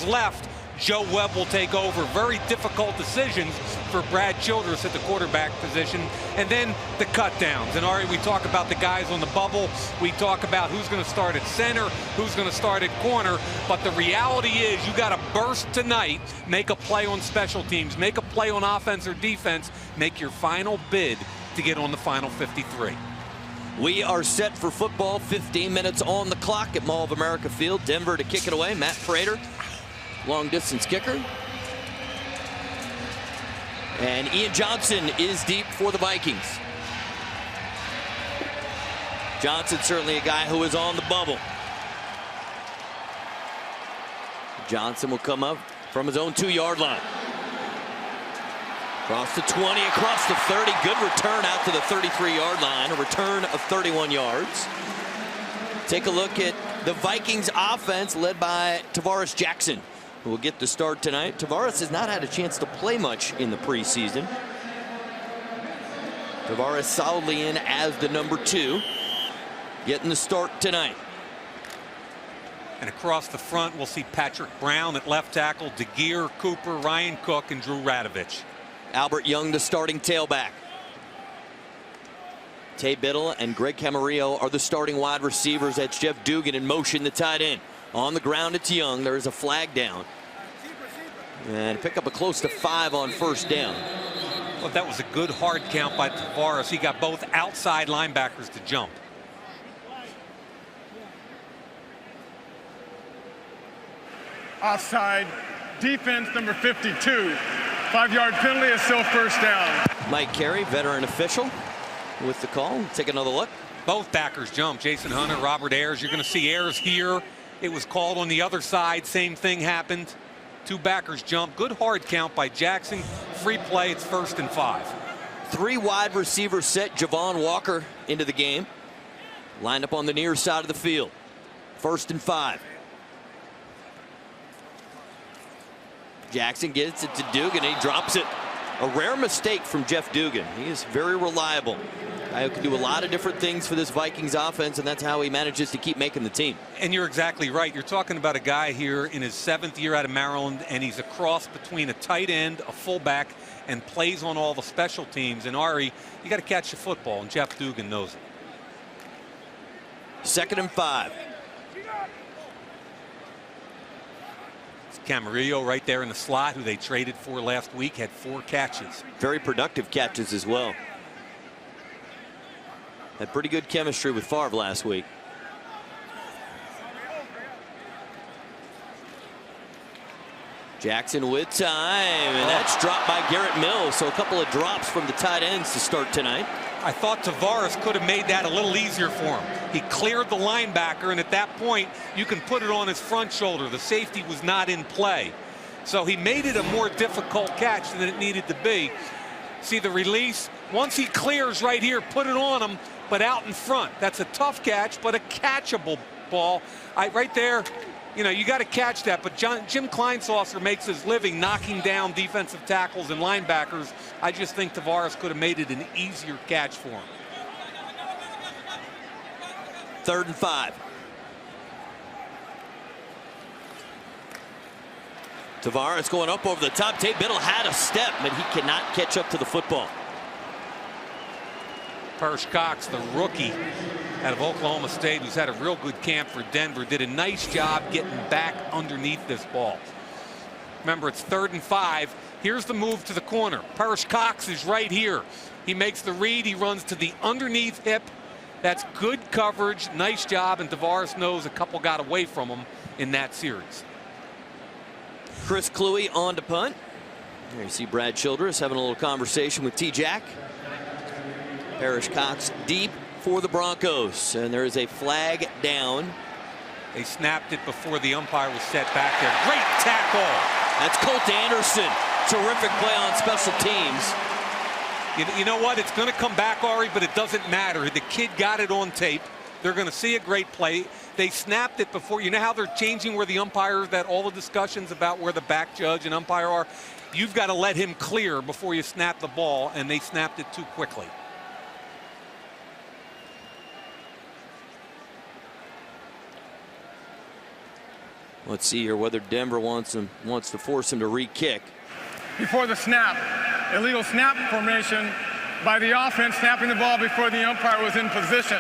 left, Joe Webb will take over. Very difficult decisions for Brad Childress at the quarterback position. And then the cut downs. And Ari, we talk about the guys on the bubble. We talk about who's going to start at center, who's going to start at corner. But the reality is you got to burst tonight, make a play on special teams, make a play on offense or defense, make your final bid to get on the final 53. We are set for football. 15 minutes on the clock at Mall of America Field. Denver to kick it away. Matt Prater, long distance kicker. And Ian Johnson is deep for the Vikings. Johnson certainly a guy who is on the bubble. Johnson will come up from his own 2-yard line. Across the 20, across the 30. Good return out to the 33-yard line. A return of 31 yards. Take a look at the Vikings offense led by Tavares Jackson, who will get the start tonight. Tavares has not had a chance to play much in the preseason. Tavares solidly in as the number 2, getting the start tonight. And across the front, we'll see Patrick Brown at left tackle, DeGear, Cooper, Ryan Cook, and Drew Radovich. Albert Young, the starting tailback. Tay Biddle and Greg Camarillo are the starting wide receivers. That's Jeff Dugan in motion, the tight end. On the ground, it's Young. There is a flag down. And pick up a close to 5 on first down. Well, that was a good hard count by Tavares. He got both outside linebackers to jump. Offside, defense number 52. 5-yard penalty is still first down. Mike Carey, veteran official, with the call. Take another look. Both backers jump. Jason Hunter, Robert Ayers. You're going to see Ayers here. It was called on the other side. Same thing happened. 2 backers jump. Good hard count by Jackson. Free play. It's 1st and 5. 3 wide receivers set. Javon Walker into the game. Lined up on the near side of the field. 1st and 5. Jackson gets it to Dugan, and he drops it. A rare mistake from Jeff Dugan. He is very reliable. Guy who can do a lot of different things for this Vikings offense, and that's how he manages to keep making the team. And you're exactly right. You're talking about a guy here in his 7th year out of Maryland, and he's a cross between a tight end, a fullback, and plays on all the special teams. And Ari, you got to catch the football, and Jeff Dugan knows it. 2nd and 5. Camarillo right there in the slot, who they traded for last week, had 4 catches. Very productive catches as well. Had pretty good chemistry with Favre last week. Jackson with time, and that's dropped by Garrett Mills. So a couple of drops from the tight ends to start tonight. I thought Tavares could have made that a little easier for him. He cleared the linebacker, and at that point, you can put it on his front shoulder. The safety was not in play. So he made it a more difficult catch than it needed to be. See the release? Once he clears right here, put it on him, but out in front. That's a tough catch, but a catchable ball. Right there, you know, you got to catch that. But Jim Kleinsaucer makes his living knocking down defensive tackles and linebackers. I just think Tavares could have made it an easier catch for him. 3rd and 5. Tavares going up over the top. Tay Biddle had a step, but he cannot catch up to the football. Persh Cox, the rookie out of Oklahoma State, who's had a real good camp for Denver, did a nice job getting back underneath this ball. Remember, it's 3rd and 5. Here's the move to the corner. Persh Cox is right here. He makes the read. He runs to the underneath hip. That's good coverage. Nice job. And Tavares knows a couple got away from him in that series. Chris Cluey on to punt. There you see Brad Childress having a little conversation with T-Jack. Persh Cox deep for the Broncos, and there is a flag down. They snapped it before the umpire was set back there. Great tackle. That's Colt Anderson. Terrific play on special teams. You know what? It's going to come back, Ari, but it doesn't matter. The kid got it on tape. They're going to see a great play. They snapped it before. You know how they're changing where the umpires, that all the discussions about where the back judge and umpire are? You've got to let him clear before you snap the ball, and they snapped it too quickly. Let's see here whether Denver wants to force him to re-kick. Before the snap, illegal snap formation by the offense, snapping the ball before the umpire was in position.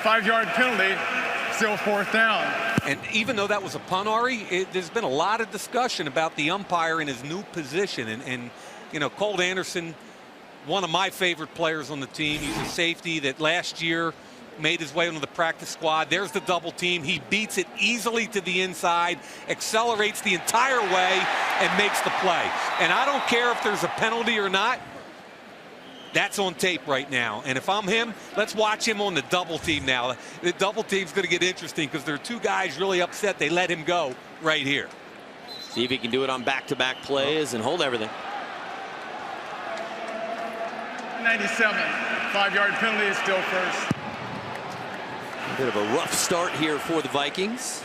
5-yard penalty, still 4th down. And even though that was a punt, Ari, there's been a lot of discussion about the umpire in his new position. And you know, Colt Anderson, one of my favorite players on the team. He's a safety that last year made his way onto the practice squad. There's the double team. He beats it easily to the inside, accelerates the entire way, and makes the play. And I don't care if there's a penalty or not. That's on tape right now. And if I'm him, let's watch him on the double team now. The double team's going to get interesting because there are two guys really upset they let him go right here. See if he can do it on back-to-back plays and hold everything. 97, 5-yard penalty is still first. A bit of a rough start here for the Vikings.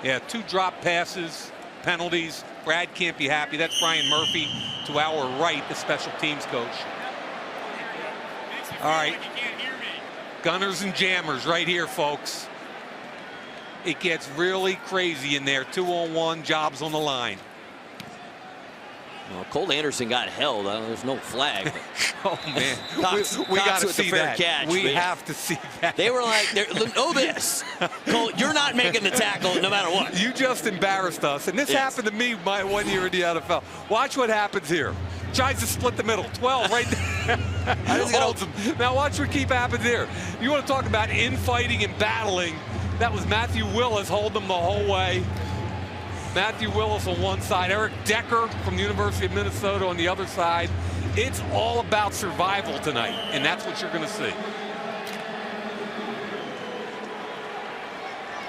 Yeah, 2 drop passes, penalties. Brad can't be happy. That's Brian Murphy to our right, the special teams coach. All right, gunners and jammers right here, folks. It gets really crazy in there. 2-on-1, jobs on the line. Well, Colt Anderson got held. There's no flag. Oh man, we got to see that. Catch, we have to see that. They were like, know this, Colt, you're not making the tackle no matter what. You just embarrassed us, and this happened to me my 1 year in the NFL. Watch what happens here. Tries to split the middle. 12 right there. Holds him. Now watch what keep happens here. You want to talk about infighting and battling? That was Matthew Willis holding him the whole way. Matthew Willis on one side, Eric Decker from the University of Minnesota on the other side. It's all about survival tonight, and that's what you're going to see.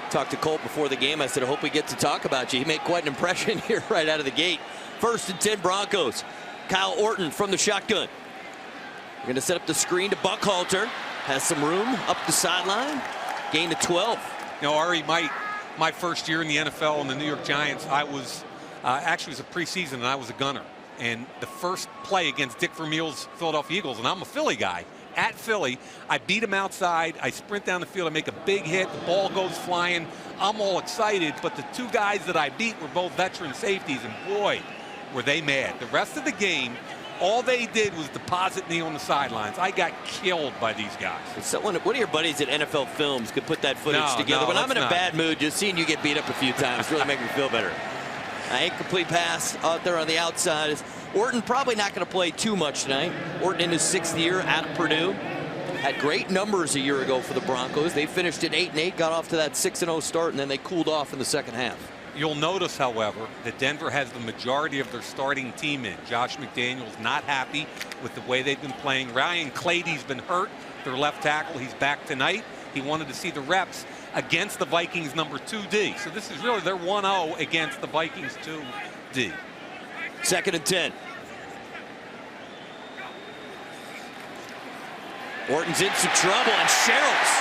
Talked to Colt before the game. I said, I hope we get to talk about you. He made quite an impression here right out of the gate. 1st and 10 Broncos. Kyle Orton from the shotgun. We're going to set up the screen to Buckhalter. Has some room up the sideline. Gain of 12. You know, Ari, my first year in the NFL in the New York Giants, I was actually it was a preseason, and I was a gunner. And the first play against Dick Vermeil's Philadelphia Eagles, and I'm a Philly guy, at Philly, I beat him outside. I sprint down the field. I make a big hit. The ball goes flying. I'm all excited. But the 2 guys that I beat were both veteran safeties, and boy, were they mad. The rest of the game, all they did was deposit me on the sidelines. I got killed by these guys. So one of your buddies at NFL Films could put that footage together. When I'm in a bad mood, just seeing you get beat up a few times really make me feel better. A complete pass out there on the outside. Orton probably not going to play too much tonight. Orton in his 6th year out of Purdue. Had great numbers a year ago for the Broncos. They finished at 8-8, got off to that 6-0 start, and then they cooled off in the second half. You'll notice, however, that Denver has the majority of their starting team in. Josh McDaniels not happy with the way they've been playing. Ryan Clady's been hurt, their left tackle. He's back tonight. He wanted to see the reps against the Vikings number 2D. So this is really their 1-0 against the Vikings 2D. 2nd and 10. Orton's in some trouble, and Sherrills,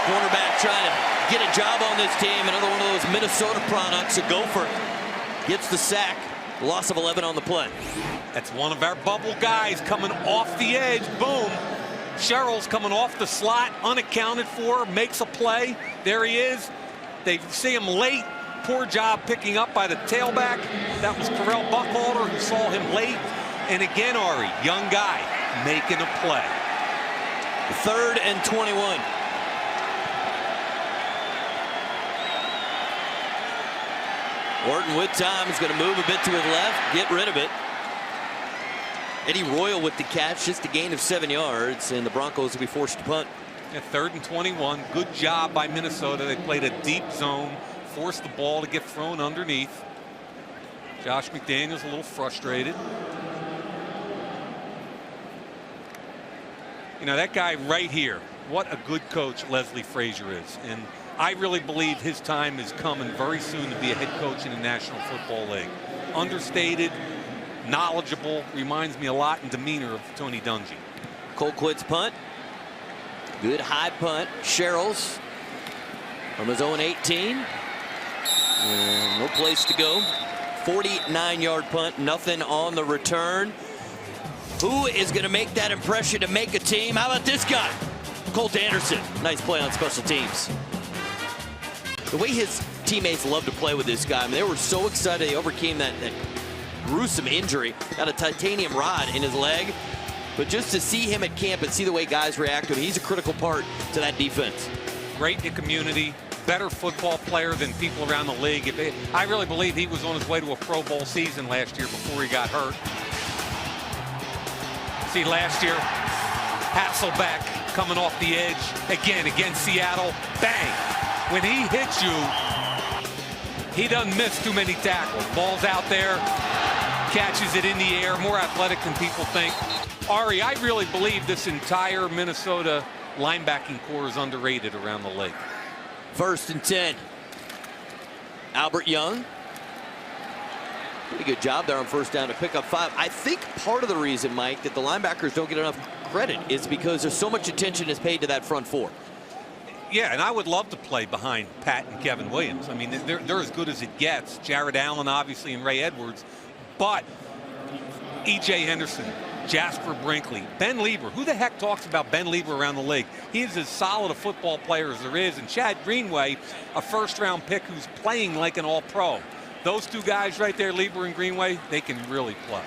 cornerback, trying to get a job on this team. Another one of those Minnesota products, a gopher, gets the sack. Loss of 11 on the play. That's one of our bubble guys coming off the edge. Boom. Sherrills coming off the slot, unaccounted for, makes a play. There he is. They see him late. Poor job picking up by the tailback. That was Terrell Buckhalter who saw him late. And again, Ari, young guy, making a play. 3rd and 21. Orton with time is going to move a bit to his left, get rid of it. Eddie Royal with the catch, just a gain of 7 yards, and the Broncos will be forced to punt. At 3rd and 21, good job by Minnesota. They played a deep zone, forced the ball to get thrown underneath. Josh McDaniels a little frustrated. You know, that guy right here, what a good coach Leslie Frazier is. And I really believe his time is coming very soon to be a head coach in the National Football League. Understated, knowledgeable, reminds me a lot in demeanor of Tony Dungy. Colquitt's punt. Good high punt. Sherrills from his own 18. And no place to go. 49-yard punt. Nothing on the return. Who is going to make that impression to make a team? How about this guy? Colt Anderson. Nice play on special teams. the way his teammates love to play with this guy. I mean, they were so excited. They overcame that gruesome injury. Got a titanium rod in his leg. But just to see him at camp and see the way guys react to him, he's a critical part to that defense. Great in the community, better football player than people around the league. I really believe he was on his way to a Pro Bowl season last year before he got hurt. See, last year, Hasselbeck coming off the edge again against Seattle. Bang! When he hits you, he doesn't miss too many tackles. Ball's out there, catches it in the air, more athletic than people think. Ari, I really believe this entire Minnesota linebacking core is underrated around the league. 1st and 10. Albert Young. Pretty good job there on 1st down to pick up 5. I think part of the reason, Mike, that the linebackers don't get enough credit is because there's so much attention is paid to that front 4. Yeah, and I would love to play behind Pat and Kevin Williams. I mean, they're as good as it gets. Jared Allen, obviously, and Ray Edwards. But E.J. Henderson, Jasper Brinkley, Ben Lieber. Who the heck talks about Ben Lieber around the league? He is as solid a football player as there is. And Chad Greenway, a 1st-round pick who's playing like an all-pro. Those 2 guys right there, Lieber and Greenway, they can really play.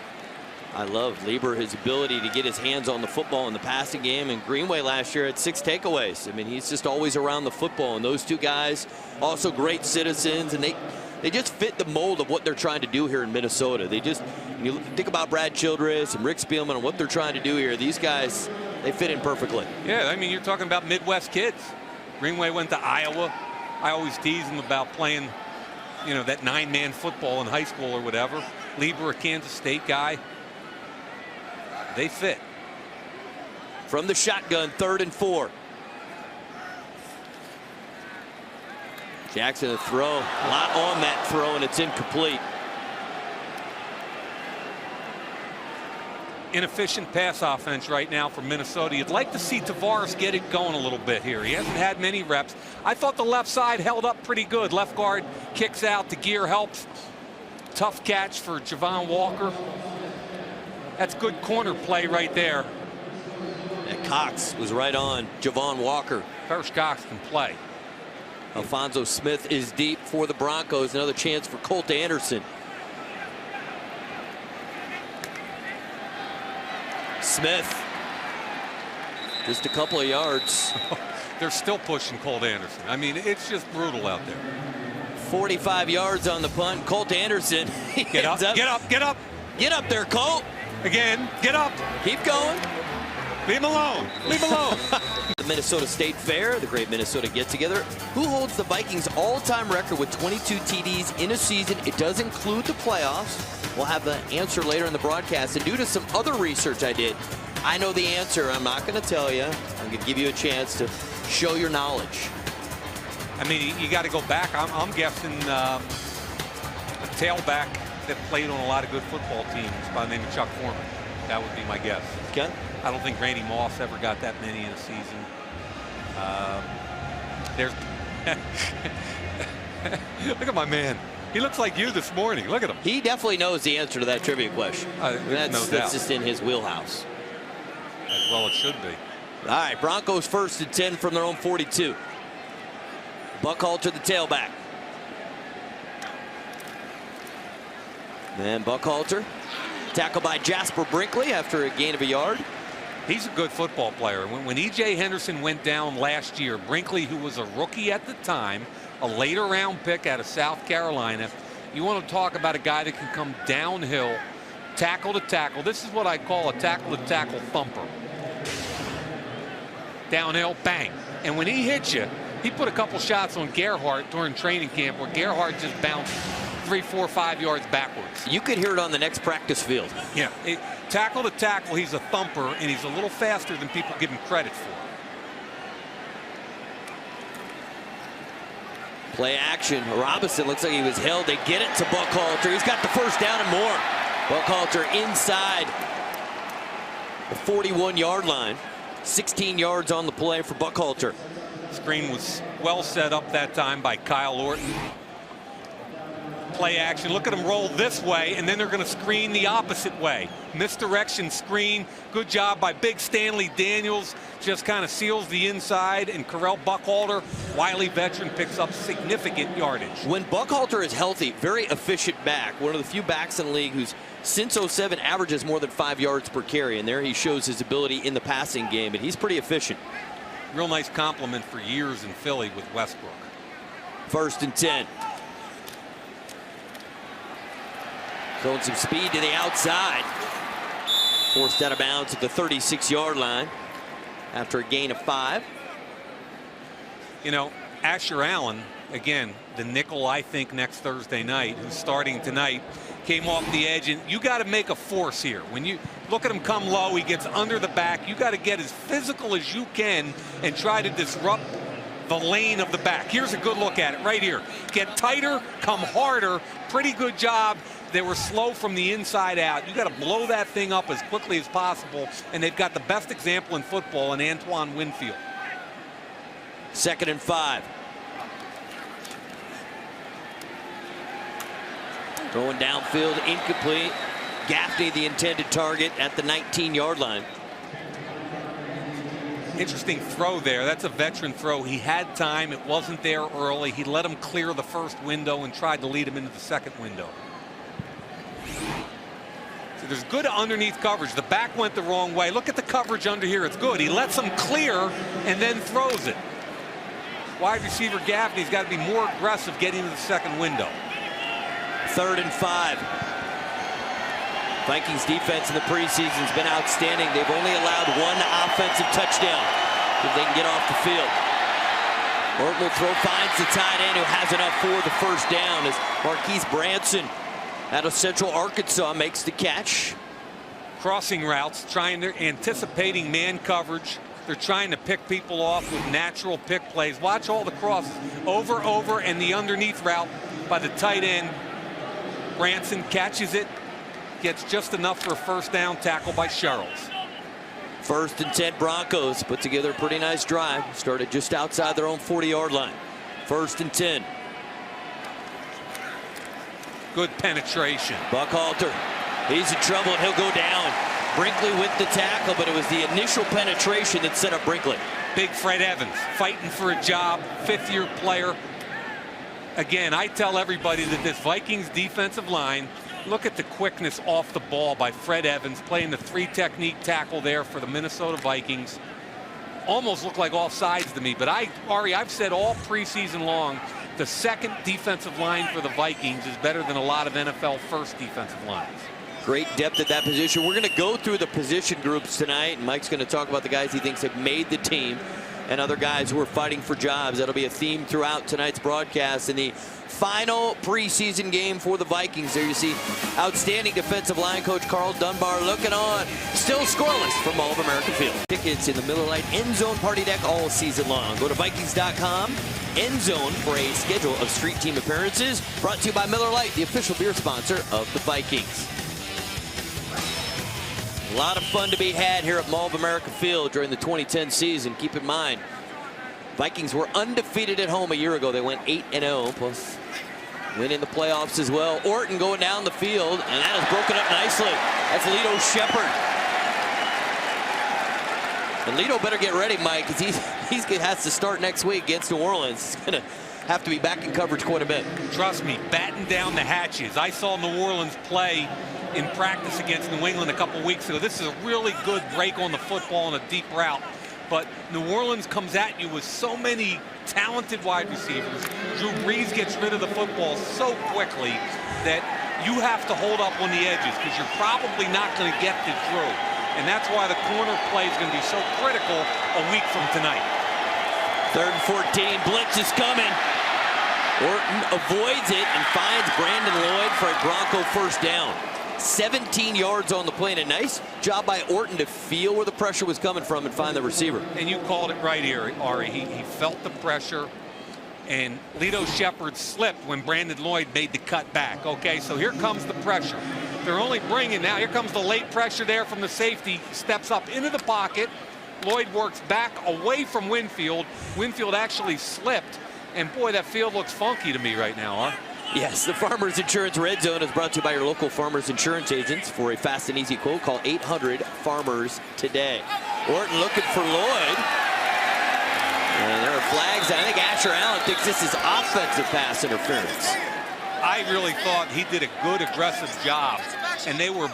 I love Lieber, his ability to get his hands on the football in the passing game. And Greenway last year had 6 takeaways. I mean, he's just always around the football. And those 2 guys, also great citizens. And they just fit the mold of what they're trying to do here in Minnesota. They just, when you think about Brad Childress and Rick Spielman and what they're trying to do here, these guys, they fit in perfectly. Yeah, I mean, you're talking about Midwest kids. Greenway went to Iowa. I always tease him about playing, you know, that 9-man football in high school or whatever. Lieber, a Kansas State guy. They fit. From the shotgun, 3rd and 4. Jackson, a throw. A lot on that throw, and it's incomplete. Inefficient pass offense right now for Minnesota. You'd like to see Tavares get it going a little bit here. He hasn't had many reps. I thought the left side held up pretty good. Left guard kicks out. The gear helps. Tough catch for Javon Walker. That's good corner play right there. And Cox was right on Javon Walker. First Cox can play. Alfonso Smith is deep for the Broncos. Another chance for Colt Anderson. Smith. Just a couple of yards. They're still pushing Colt Anderson. I mean, it's just brutal out there. 45 yards on the punt. Colt Anderson. Get up, get up, get up. Get up there, Colt. Again, get up. Keep going. Leave him alone. Leave him alone. The Minnesota State Fair, the great Minnesota get-together. Who holds the Vikings' all-time record with 22 TDs in a season? It does include the playoffs. We'll have the answer later in the broadcast. And due to some other research I did, I know the answer. I'm not going to tell you. I'm going to give you a chance to show your knowledge. I mean, you got to go back. I'm guessing a tailback that played on a lot of good football teams by the name of Chuck Foreman. That would be my guess. Okay. I don't think Randy Moss ever got that many in a season. There's look at my man. He looks like you this morning. Look at him. He definitely knows the answer to that trivia question. That's just in his wheelhouse. As well it should be. All right, Broncos 1st and 10 from their own 42. Buckhalter, the tailback. And Buckhalter, tackled by Jasper Brinkley after a gain of a yard. He's a good football player. When E.J. Henderson went down last year, Brinkley, who was a rookie at the time, a later round pick out of South Carolina, you want to talk about a guy that can come downhill, tackle to tackle. This is what I call a tackle to tackle thumper. Downhill, bang. And when he hits you, he put a couple shots on Gerhardt during training camp where Gerhardt just bounced 3, 4, 5 yards backwards. You could hear it on the next practice field. Yeah, tackle to tackle, he's a thumper, and he's a little faster than people give him credit for. Play action. Robinson looks like he was held. They get it to Buckhalter. He's got the 1st down and more. Buckhalter inside the 41-yard line. 16 yards on the play for Buckhalter. Screen was well set up that time by Kyle Orton. play action. Look at them roll this way, and then they're going to screen the opposite way. Misdirection screen. Good job by Big Stanley Daniels. Just kind of seals the inside, and Correll Buckhalter, wily veteran, picks up significant yardage. When Buckhalter is healthy, very efficient back. One of the few backs in the league who's since 07 averages more than 5 yards per carry, and there he shows his ability in the passing game, and he's pretty efficient. Real nice compliment for years in Philly with Westbrook. 1st and 10. Showing some speed to the outside. Forced out of bounds at the 36-yard line after a gain of 5. You know, Asher Allen, again, the nickel, I think, next Thursday night, who's starting tonight, came off the edge, and you got to make a force here. When you look at him come low, he gets under the back. You got to get as physical as you can and try to disrupt the lane of the back. Here's a good look at it right here. Get tighter, come harder. Pretty good job. They were slow from the inside out. You got to blow that thing up as quickly as possible, and they've got the best example in football in Antoine Winfield. 2nd and 5. Going downfield, incomplete. Gaffney, the intended target, at the 19-yard line. Interesting throw there. That's a veteran throw. He had time. It wasn't there early. He let him clear the first window and tried to lead him into the second window. So there's good underneath coverage. The back went the wrong way. Look at the coverage under here. It's good. He lets him clear and then throws it. Wide receiver Gaffney's got to be more aggressive getting to the second window. 3rd and 5. Vikings defense in the preseason has been outstanding. They've only allowed 1 offensive touchdown if they can get off the field. Orton will throw, finds the tight end who has enough for the first down as Marquise Branson out of Central Arkansas makes the catch. Crossing routes, anticipating man coverage. They're trying to pick people off with natural pick plays. Watch all the crosses over, and the underneath route by the tight end. Branson catches it, gets just enough for a first down, tackle by Sherrills. 1st and 10 Broncos put together a pretty nice drive. Started just outside their own 40-yard line. 1st and 10. Good penetration. Buckhalter, he's in trouble and he'll go down. Brinkley with the tackle, but it was the initial penetration that set up Brinkley. Big Fred Evans fighting for a job, 5th-year player. Again, I tell everybody that this Vikings defensive line, look at the quickness off the ball by Fred Evans, playing the 3-technique tackle there for the Minnesota Vikings. Almost looked like offsides to me, but Ari, I've said all preseason long, the 2nd defensive line for the Vikings is better than a lot of NFL first defensive lines. Great depth at that position. We're going to go through the position groups tonight, and Mike's going to talk about the guys he thinks have made the team and other guys who are fighting for jobs. That'll be a theme throughout tonight's broadcast. In the final preseason game for the Vikings, there you see outstanding defensive line coach Carl Dunbar looking on. Still scoreless from Mall of America Field. Tickets in the Miller Lite End Zone Party Deck all season long. Go to Vikings.com. End Zone for a schedule of street team appearances. Brought to you by Miller Lite, the official beer sponsor of the Vikings. A lot of fun to be had here at Mall of America Field during the 2010 season. Keep in mind, Vikings were undefeated at home a year ago. They went 8-0, plus winning the playoffs as well. Orton going down the field, and that is broken up nicely. That's Lito Shepherd. And Lito better get ready, Mike, because he has to start next week against New Orleans. He's going to have to be back in coverage quite a bit. Trust me, batten down the hatches. I saw New Orleans play in practice against New England a couple weeks ago. This is a really good break on the football and a deep route. But New Orleans comes at you with so many talented wide receivers. Drew Brees gets rid of the football so quickly that you have to hold up on the edges because you're probably not going to get to Drew. And that's why the corner play is going to be so critical a week from tonight. 3rd and 14, blitz is coming. Orton avoids it and finds Brandon Lloyd for a Bronco first down. 17 yards on the play, and a nice job by Orton to feel where the pressure was coming from and find the receiver. And you called it right here, Ari. He felt the pressure, and Lito Shepherd slipped when Brandon Lloyd made the cut back. Okay, so here comes the pressure. They're only bringing now. Here comes the late pressure there from the safety. Steps up into the pocket. Lloyd works back away from Winfield. Winfield actually slipped, and boy, that field looks funky to me right now, huh? Yes, the Farmers Insurance Red Zone is brought to you by your local Farmers Insurance agents. For a fast and easy quote, call 800-FARMERS today. Orton looking for Lloyd. And there are flags. I think Asher Allen thinks this is offensive pass interference. I really thought he did a good, aggressive job. And they were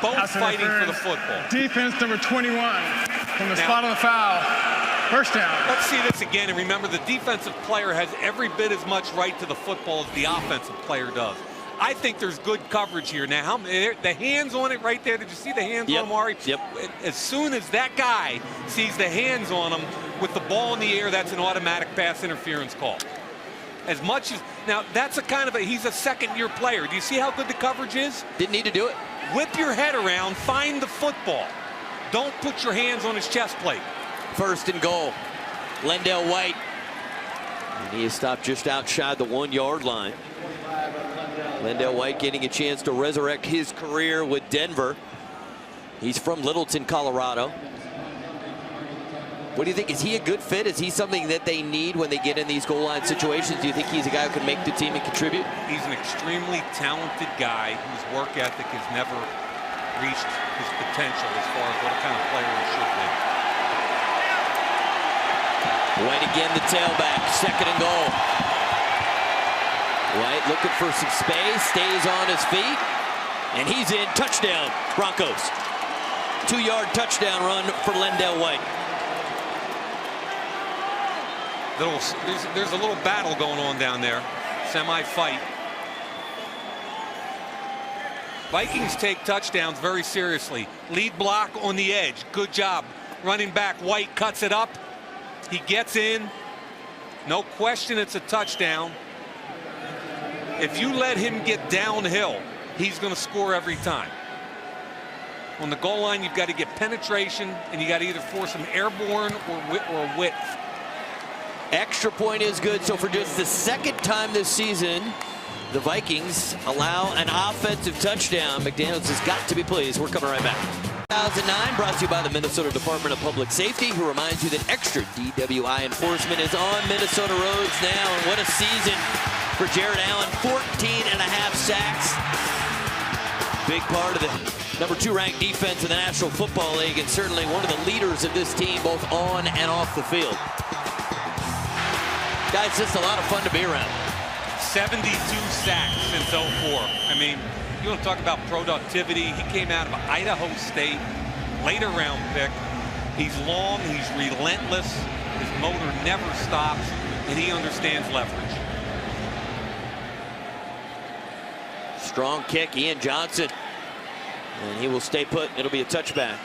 both fighting for the football. Defense number 21 from the spot of the foul. First down. Let's see this again, and remember the defensive player has every bit as much right to the football as the offensive player does. I think there's good coverage here. Now, the hands on it right there. Did you see the hands on him, Ari? Yep. As soon as that guy sees the hands on him with the ball in the air, that's an automatic pass interference call. As much as, now that's a kind of he's a second-year player. Do you see how good the coverage is? Didn't need to do it. Whip your head around, find the football. Don't put your hands on his chest plate. First and goal. Lendell White. And he is stopped just outside the 1-yard line. Lendell White getting a chance to resurrect his career with Denver. He's from Littleton, Colorado. What do you think? Is he a good fit? Is he something that they need when they get in these goal line situations? Do you think he's a guy who can make the team and contribute? He's an extremely talented guy whose work ethic has never reached his potential as far as what kind of player he should be. White again, the tailback, second and goal. White looking for some space, stays on his feet, and he's in. Touchdown, Broncos. 2-yard touchdown run for Lendell White. There's a little battle going on down there, semi-fight. Vikings take touchdowns very seriously. Lead block on the edge, good job. Running back White cuts it up. He gets in. No question it's a touchdown. If you let him get downhill, he's going to score every time. On the goal line, you've got to get penetration, and you got to either force him airborne or width. Extra point is good. So for just the second time this season, the Vikings allow an offensive touchdown. McDaniels has got to be pleased. We're coming right back. 2009 brought to you by the Minnesota Department of Public Safety, who reminds you that extra DWI enforcement is on Minnesota roads now. And what a season for Jared Allen. 14.5 sacks. Big part of the #2 ranked defense in the National Football League, and certainly one of the leaders of this team both on and off the field. Guys, just a lot of fun to be around. 72 sacks since 04. I mean, you want to talk about productivity. He came out of Idaho State, later round pick. He's long, he's relentless, his motor never stops, and he understands leverage. Strong kick, Ian Johnson. And he will stay put. It'll be a touchback.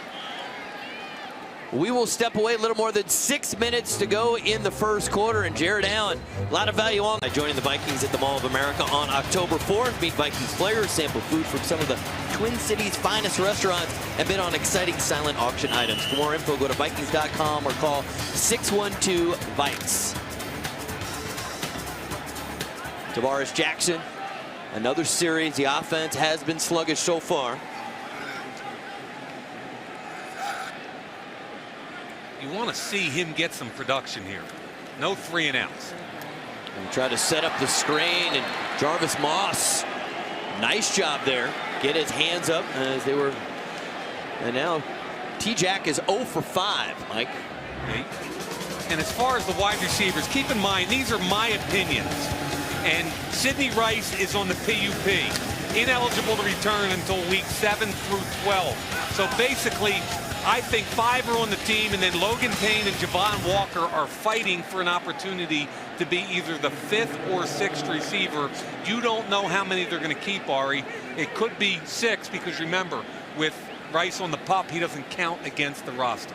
We will step away. A little more than 6 minutes to go in the first quarter. And Jared Allen, a lot of value on joining the Vikings at the Mall of America on October 4th. Meet Vikings players, sample food from some of the Twin Cities' finest restaurants, and bid on exciting silent auction items. For more info, go to Vikings.com or call 612-VIKES. Tavares Jackson, another series. The offense has been sluggish so far. You want to see him get some production here. No 3 and outs. And try to set up the screen, and Jarvis Moss, nice job there. Get his hands up as they were. And now T-Jack is 0 for 5, Mike. And as far as the wide receivers, keep in mind, these are my opinions. And Sidney Rice is on the PUP. Ineligible to return until week 7 through 12. So basically, I think 5 are on the team, and then Logan Payne and Javon Walker are fighting for an opportunity to be either the 5th or 6th receiver. You don't know how many they're going to keep, Ari. It could be 6, because remember, with Rice on the pup, he doesn't count against the roster.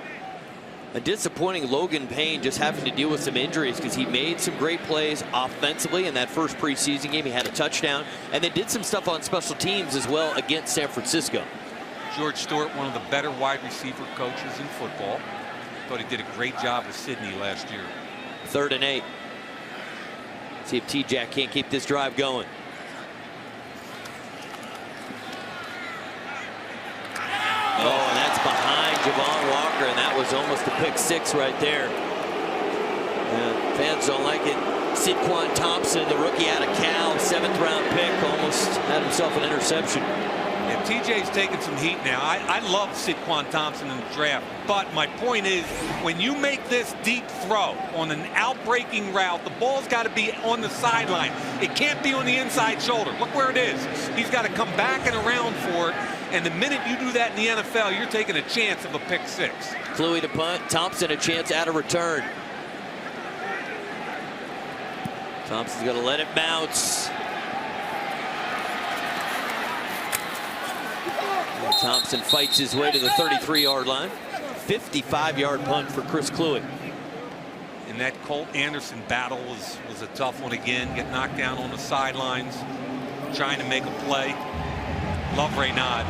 A disappointing Logan Payne just having to deal with some injuries, because he made some great plays offensively in that first preseason game. He had a touchdown, and they did some stuff on special teams as well against San Francisco. George Stewart, one of the better wide receiver coaches in football. Thought he did a great job with Sidney last year. 3rd and 8. See if T-Jack can't keep this drive going. Oh, and that's behind Javon Walker, and that was almost a pick 6 right there. Yeah, fans don't like it. Saquon Thompson, the rookie out of Cal, 7th-round pick, almost had himself an interception. Yeah, TJ's taking some heat now. I love Saquon Thompson in the draft, but my point is, when you make this deep throw on an out-breaking route, the ball's got to be on the sideline. It can't be on the inside shoulder. Look where it is. He's got to come back and around for it, and the minute you do that in the NFL, you're taking a chance of a pick six. Kluwe to punt, Thompson a chance at a return. Thompson's going to let it bounce. And Thompson fights his way to the 33-yard line. 55-yard punt for Chris Kluwe. And that Colt Anderson battle was a tough one again. Get knocked down on the sidelines, trying to make a play. Love Raynaud.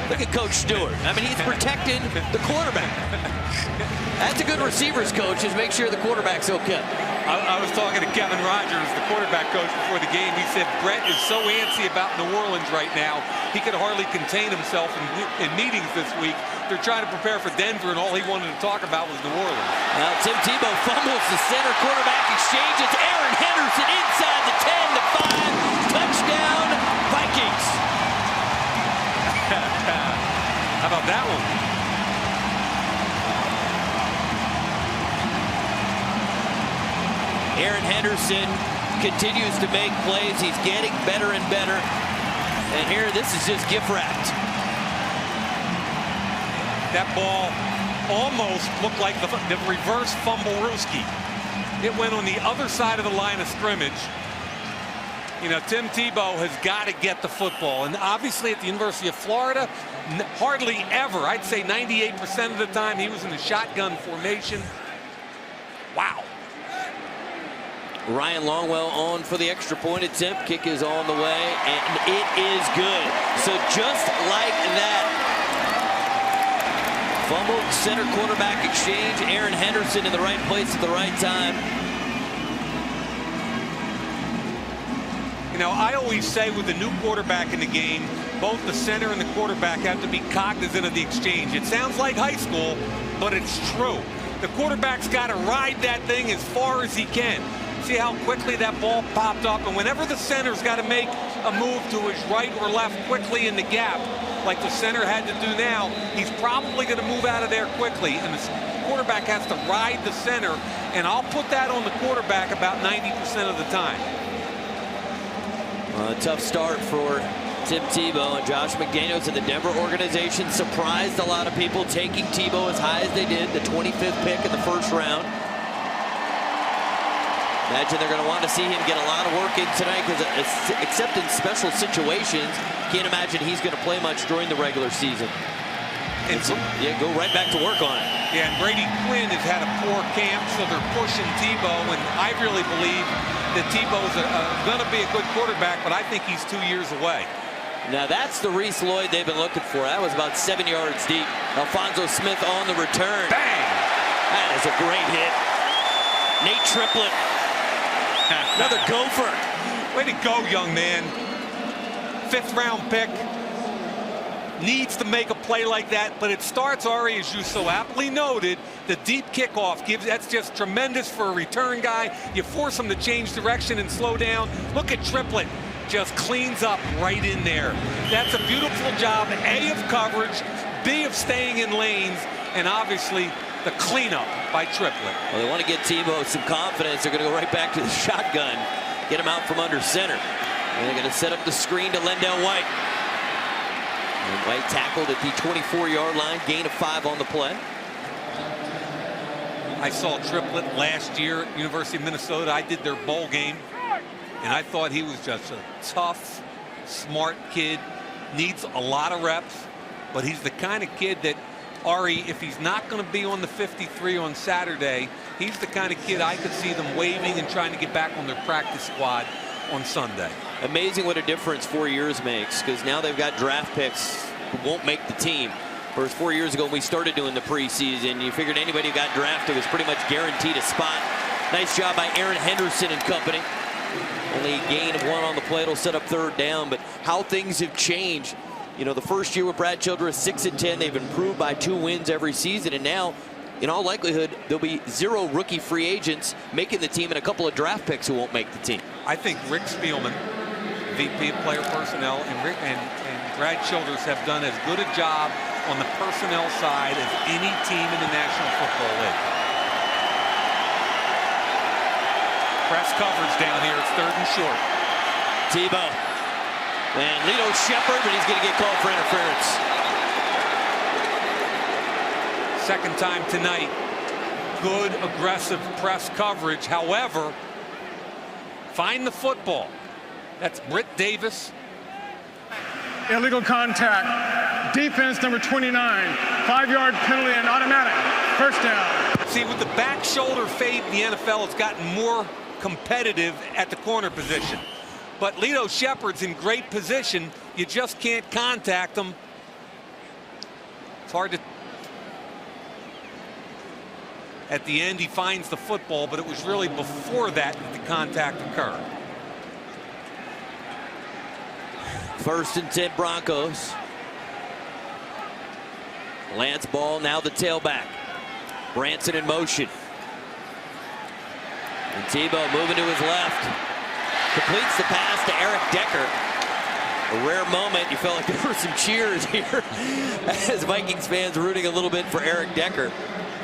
Look at Coach Stewart. I mean, he's protecting the quarterback. That's a good receivers coach, is make sure the quarterback's okay. I was talking to Kevin Rogers, the quarterback coach, before the game. He said Brett is so antsy about New Orleans right now, he could hardly contain himself in meetings this week. They're trying to prepare for Denver, and all he wanted to talk about was New Orleans. Now Tim Tebow fumbles the center quarterback exchange. It's Aaron Henderson inside the 10, the 5. Touchdown, Vikings. How about that one? Aaron Henderson continues to make plays. He's getting better and better. And here, this is just gift wrapped. That ball almost looked like the reverse fumble-rooski. It went on the other side of the line of scrimmage. You know, Tim Tebow has got to get the football. And obviously at the University of Florida, hardly ever, I'd say 98% of the time, he was in the shotgun formation. Wow. Ryan Longwell on for the extra point attempt. Kick is on the way, and it is good. So just like that, fumble, center quarterback exchange. Aaron Henderson in the right place at the right time. You know, I always say with the new quarterback in the game, both the center and the quarterback have to be cognizant of the exchange. It sounds like high school, but it's true. The quarterback's got to ride that thing as far as he can. See how quickly that ball popped up, and whenever the center's got to make a move to his right or left quickly in the gap, like the center had to do now, he's probably going to move out of there quickly, and the quarterback has to ride the center, and I'll put that on the quarterback about 90% of the time. A tough start for Tim Tebow, and Josh McDaniels and the Denver organization surprised a lot of people, taking Tebow as high as they did, the 25th pick in the first round. Imagine they're going to want to see him get a lot of work in tonight, because except in special situations, can't imagine he's going to play much during the regular season. And so, yeah, go right back to work on it. Yeah, and Brady Quinn has had a poor camp, so they're pushing Tebow, and I really believe that Tebow's going to be a good quarterback, but I think he's 2 years away. Now that's the Reese Lloyd they've been looking for. That was about 7 yards deep. Alfonso Smith on the return. Bang! That is a great hit. Nate Triplett. Another gopher. Way to go, young man. 5th round pick. Needs to make a play like that, but it starts, Ari, as you so aptly noted, the deep kickoff that's just tremendous for a return guy. You force him to change direction and slow down. Look at Triplett. Just cleans up right in there. That's a beautiful job, A, of coverage, B, of staying in lanes, and obviously the cleanup by Triplett. Well, they want to get Tebow some confidence. They're going to go right back to the shotgun, get him out from under center. And they're going to set up the screen to Lendell White. And White tackled at the 24-yard line, gain of 5 on the play. I saw Triplett last year at University of Minnesota. I did their bowl game, and I thought he was just a tough, smart kid. Needs a lot of reps, but he's the kind of kid that, Ari, if he's not going to be on the 53 on Saturday, he's the kind of kid I could see them waving and trying to get back on their practice squad on Sunday. Amazing what a difference 4 years makes, because now they've got draft picks who won't make the team. Whereas 4 years ago when we started doing the preseason, you figured anybody who got drafted was pretty much guaranteed a spot. Nice job by Aaron Henderson and company. Only a gain of 1 on the play. It'll set up 3rd down, but how things have changed. You know, the first year with Brad Childress, 6-10. They've improved by 2 wins every season, and now, in all likelihood, there'll be 0 rookie free agents making the team and a couple of draft picks who won't make the team. I think Rick Spielman, VP of Player Personnel, and Brad Childress have done as good a job on the personnel side as any team in the National Football League. Press coverage down here. It's 3rd and short. Tebow. And Lito Shepherd, but he's going to get called for interference. Second time tonight. Good, aggressive press coverage. However, find the football. That's Britt Davis. Illegal contact. Defense number 29. 5-yard penalty and automatic. First down. See, with the back shoulder fade in the NFL, it's gotten more competitive at the corner position. But Lito Shepherd's in great position. You just can't contact him. It's hard to... At the end, he finds the football, but it was really before that the contact occurred. 1st and 10 Broncos. Lance Ball, now the tailback. Branson in motion. And Tebow moving to his left. Completes the pass to Eric Decker. A rare moment. You felt like there were some cheers here as Vikings fans rooting a little bit for Eric Decker.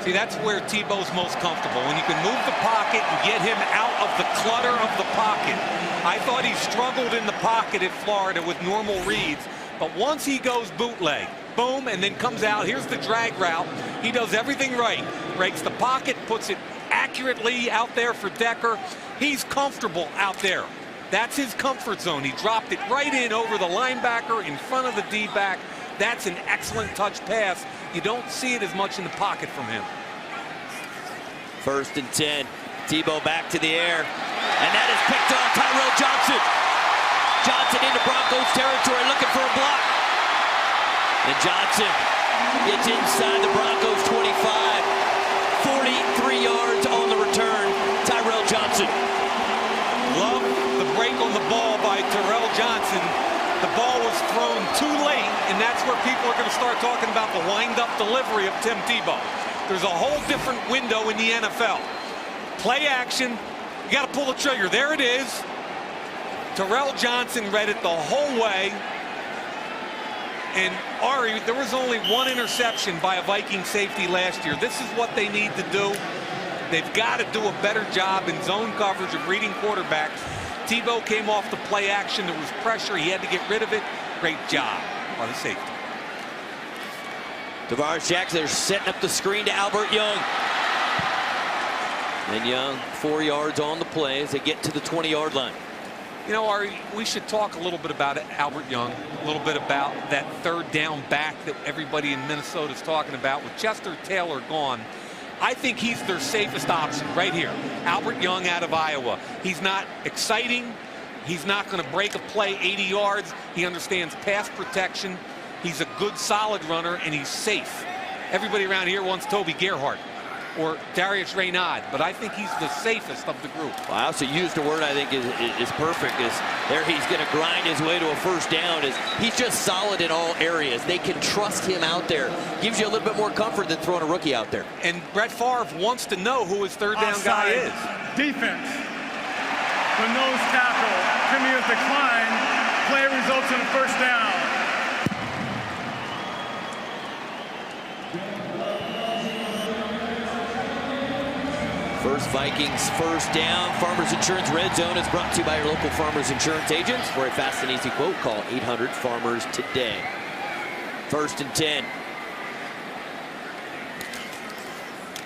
See, that's where Tebow's most comfortable, when you can move the pocket and get him out of the clutter of the pocket. I thought he struggled in the pocket at Florida with normal reads, but once he goes bootleg, boom, and then comes out, here's the drag route. He does everything right. Breaks the pocket, puts it accurately out there for Decker. He's comfortable out there. That's his comfort zone. He dropped it right in over the linebacker in front of the D-back. That's an excellent touch pass. You don't see it as much in the pocket from him. 1st and 10. Tebow back to the air. And that is picked off. Tyrell Johnson. Johnson into Broncos territory looking for a block. And Johnson gets inside the Broncos 25. 43 yards on the return. Tyrell Johnson. Love the break on the ball by Tyrell Johnson. The ball was thrown too late, and that's where people are going to start talking about the wind-up delivery of Tim Tebow. There's a whole different window in the NFL. Play action. You got to pull the trigger. There it is. Tyrell Johnson read it the whole way. And Ari, there was only 1 interception by a Viking safety last year. This is what they need to do. They've got to do a better job in zone coverage of reading quarterbacks. Tebow came off the play action. There was pressure. He had to get rid of it. Great job by the safety. Tavares Jackson, they're setting up the screen to Albert Young. And Young 4 yards on the play as they get to the 20-yard line. You know, Ari, we should talk a little bit about Albert Young, a little bit about that 3rd down back that everybody in Minnesota is talking about. With Chester Taylor gone, I think he's their safest option right here. Albert Young out of Iowa. He's not exciting. He's not going to break a play 80 yards. He understands pass protection. He's a good, solid runner, and he's safe. Everybody around here wants Toby Gerhart or Darius Raynaud, but I think he's the safest of the group. Well, I also used a word I think is perfect. Is there he's going to grind his way to a 1st down. Is he's just solid in all areas. They can trust him out there. Gives you a little bit more comfort than throwing a rookie out there. And Brett Favre wants to know who his 3rd down guy is. Defense. The nose tackle. Timmy is declined. Play results in a 1st down. First Vikings 1st down. Farmers Insurance Red Zone is brought to you by your local Farmers Insurance agents. For a fast and easy quote, call 800-FARMERS today. 1st and 10.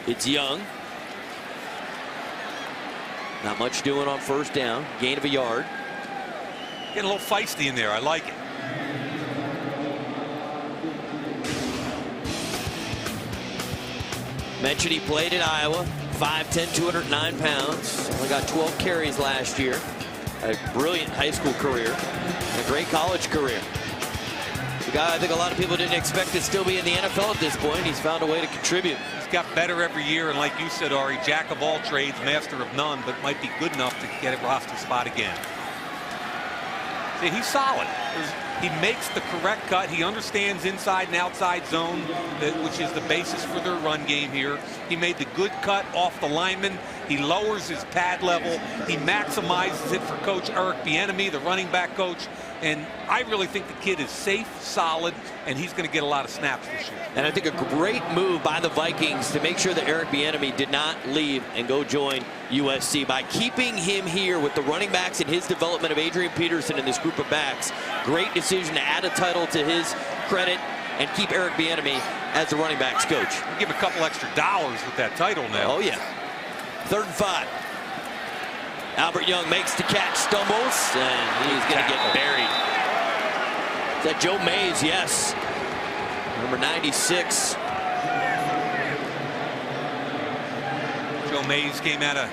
It's Young. Not much doing on 1st down. Gain of a yard. Getting a little feisty in there. I like it. Mentioned he played at Iowa. 5'10", 209 pounds. Only got 12 carries last year. A brilliant high school career. And a great college career. The guy I think a lot of people didn't expect to still be in the NFL at this point. He's found a way to contribute. He's got better every year, and like you said, Ari, jack of all trades, master of none, but might be good enough to get a roster spot again. See, he's solid. He makes the correct cut. He understands inside and outside zone, which is the basis for their run game here. He made the good cut off the lineman. He lowers his pad level. He maximizes it for Coach Eric Bieniemy, the running back coach. And I really think the kid is safe, solid, and he's going to get a lot of snaps this year. And I think a great move by the Vikings to make sure that Eric Bieniemy did not leave and go join USC by keeping him here with the running backs and his development of Adrian Peterson and this group of backs. Great decision to add a title to his credit and keep Eric Bieniemy as the running backs coach. Give him a couple extra dollars with that title now. Oh, yeah. 3rd and 5. Albert Young makes the catch, stumbles, and he's going to get buried. Is that Joe Mays? Yes. Number 96. Joe Mays came out of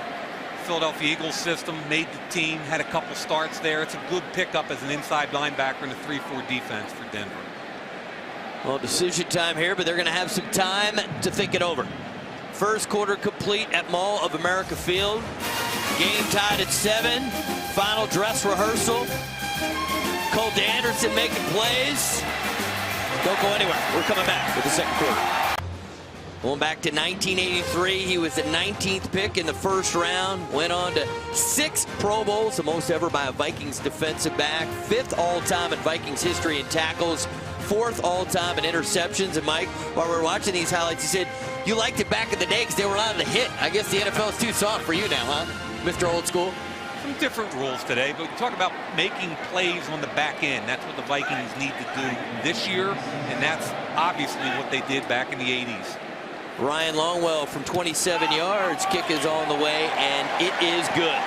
Philadelphia Eagles system, made the team, had a couple starts there. It's a good pickup as an inside linebacker in the 3-4 defense for Denver. Well, decision time here, but they're going to have some time to think it over. First quarter complete at Mall of America Field. Game tied at 7. Final dress rehearsal. Cole Anderson making plays. Don't go anywhere. We're coming back with the second quarter. Going back to 1983, he was the 19th pick in the first round. Went on to 6 Pro Bowls, the most ever by a Vikings defensive back. 5th all-time in Vikings history in tackles. 4th all-time in interceptions. And Mike, while we're watching these highlights, he said, you liked it back in the day because they were allowed to hit. I guess the NFL is too soft for you now, huh, Mr. Old School? Some different rules today, but talk about making plays on the back end. That's what the Vikings need to do this year, and that's obviously what they did back in the 80s. Ryan Longwell from 27 yards. Kick is on the way, and it is good.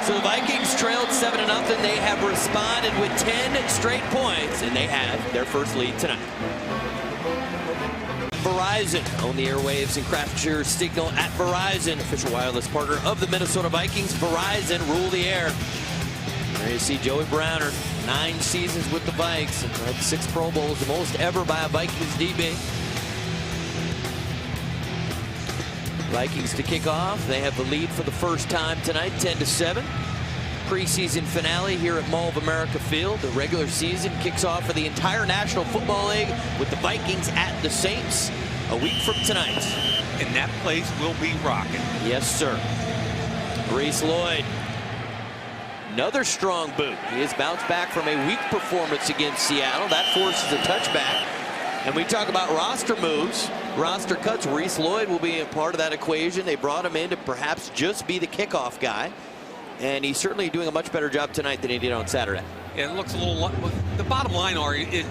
So the Vikings trailed 7-0. They have responded with 10 straight points, and they have their first lead tonight. Verizon on the airwaves and craft your signal at Verizon, official wireless partner of the Minnesota Vikings. Verizon, rule the air. There you see Joey Browner, 9 seasons with the Vikes, and led 6 Pro Bowls, the most ever by a Vikings DB. Vikings to kick off. They have the lead for the first time tonight, 10-7. Preseason finale here at Mall of America Field. The regular season kicks off for the entire National Football League with the Vikings at the Saints a week from tonight. And that place will be rocking. Yes, sir. Reese Lloyd, another strong boot. He has bounced back from a weak performance against Seattle. That forces a touchback. And we talk about roster moves, roster cuts. Reese Lloyd will be a part of that equation. They brought him in to perhaps just be the kickoff guy. And he's certainly doing a much better job tonight than he did on Saturday. Yeah, it looks a little. The bottom line, Ari, is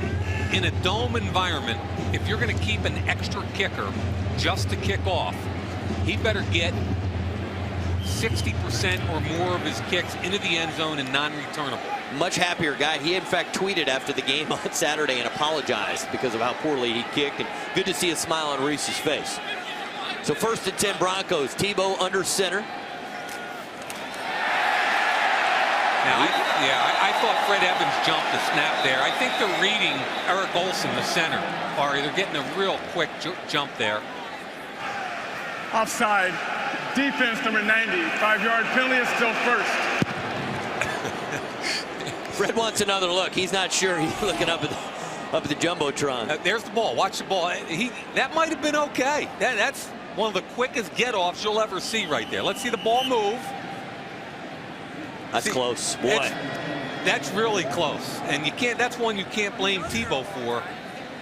in a dome environment, if you're going to keep an extra kicker just to kick off, he better get 60% or more of his kicks into the end zone and non-returnable. Much happier guy. He in fact tweeted after the game on Saturday and apologized because of how poorly he kicked. And good to see a smile on Reese's face. So 1st and 10 Broncos. Tebow under center. Now, I thought Fred Evans jumped the snap there. I think they're reading Eric Olson, the center. Ari, they're getting a real quick jump there. Offside. Defense number 90. 5-yard penalty is still first. Fred wants another look. He's not sure. He's looking up at the Jumbotron. There's the ball. Watch the ball. That might have been okay. That's one of the quickest get-offs you'll ever see right there. Let's see the ball move. That's close. Boy. That's really close. And you can't. That's one you can't blame Tebow for.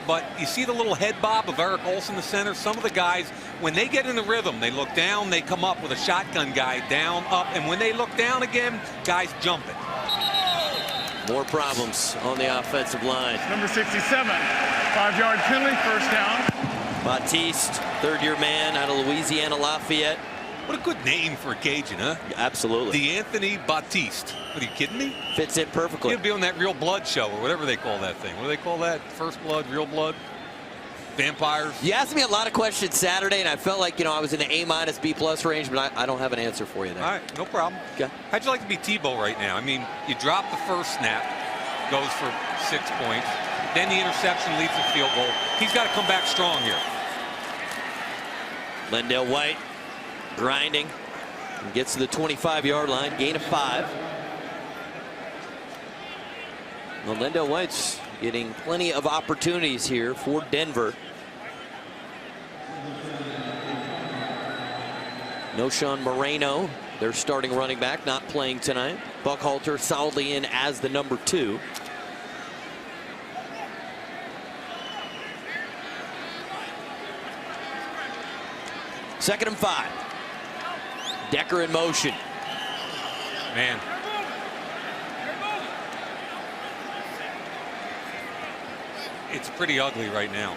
But you see the little head bob of Eric Olson, the center. Some of the guys, when they get in the rhythm, they look down, they come up with a shotgun guy, down, up. And when they look down again, guys jump it. More problems on the offensive line. Number 67. 5-yard penalty, first down. Batiste, 3rd-year man out of Louisiana Lafayette. What a good name for a Cajun, huh? Absolutely. D'Anthony Batiste. What, are you kidding me? Fits in perfectly. He'd be on that Real Blood show or whatever they call that thing. What do they call that? First Blood, Real Blood? Vampires? You asked me a lot of questions Saturday, and I felt like, I was in the A-, B+ range, but I don't have an answer for you there. All right, no problem. Okay. How'd you like to be Tebow right now? I mean, you drop the first snap, goes for 6 points. Then the interception leads to field goal. He's got to come back strong here. Lendell White grinding. And gets to the 25-yard line, gain of 5. Melinda White's getting plenty of opportunities here for Denver. Noshawn Moreno, their starting running back, not playing tonight. Buckhalter solidly in as the number 2. Second and 5. Decker in motion. Man. It's pretty ugly right now.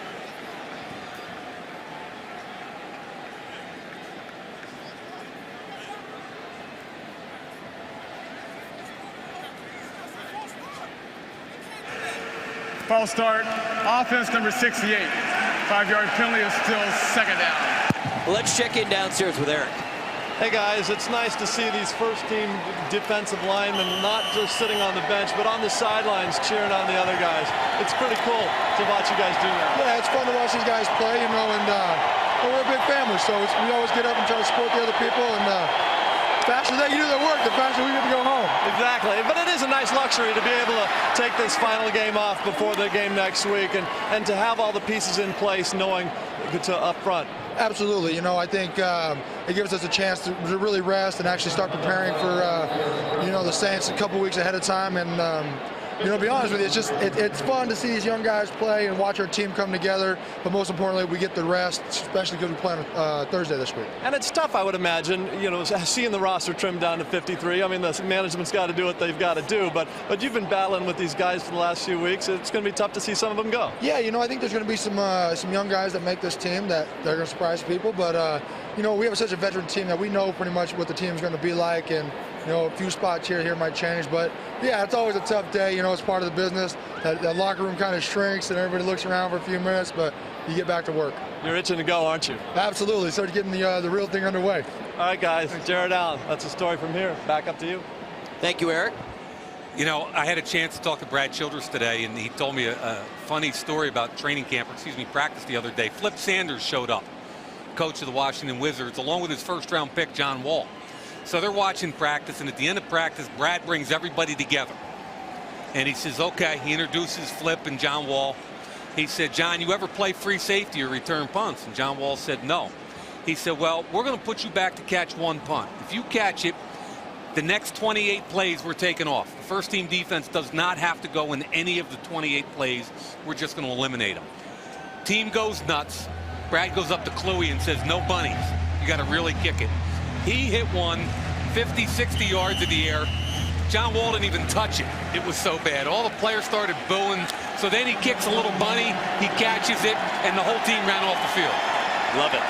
False start. Offense number 68. 5-yard penalty is still second down. Well, let's check in downstairs with Eric. Hey guys, it's nice to see these first-team defensive linemen not just sitting on the bench, but on the sidelines cheering on the other guys. It's pretty cool to watch you guys do that. Yeah, it's fun to watch these guys play, you know, and we're a big family, so we always get up and try to support the other people, and the faster they do their work, the faster we get to go home. Exactly, but it is a nice luxury to be able to take this final game off before the game next week, and to have all the pieces in place, knowing to up front. Absolutely, you know, I think it gives us a chance to really rest and actually start preparing for, you know, the Saints a couple weeks ahead of time. And, you know, to be honest with you, it's just it's fun to see these young guys play and watch our team come together. But most importantly, we get the rest, especially because we play on Thursday this week. And it's tough, I would imagine, you know, seeing the roster trimmed down to 53. I mean, the management's got to do what they've got to do. But you've been battling with these guys for the last few weeks. It's going to be tough to see some of them go. Yeah, you know, I think there's going to be some young guys that make this team that they're going to surprise people. But, you know, we have such a veteran team that we know pretty much what the team's going to be like. And, you know, a few spots here might change. But, yeah, it's always a tough day. You know, it's part of the business. That locker room kind of shrinks and everybody looks around for a few minutes, but you get back to work. You're itching to go, aren't you? Absolutely. Start getting the real thing underway. All right, guys. Jared Allen, that's a story from here. Back up to you. Thank you, Eric. You know, I had a chance to talk to Brad Childress today, and he told me a funny story about training camp, practice the other day. Flip Sanders showed up, coach of the Washington Wizards, along with his first-round pick, John Wall. So they're watching practice, and at the end of practice, Brad brings everybody together. And he says, okay, he introduces Flip and John Wall. He said, John, you ever play free safety or return punts? And John Wall said, no. He said, well, we're going to put you back to catch one punt. If you catch it, the next 28 plays we're taking off. The first team defense does not have to go in any of the 28 plays. We're just going to eliminate them. Team goes nuts. Brad goes up to Kluwe and says, no bunnies. You got to really kick it. He hit one 50, 60 yards in the air. John Wall didn't even touch it. It was so bad. All the players started booing. So then he kicks a little bunny. He catches it, and the whole team ran off the field. Love it.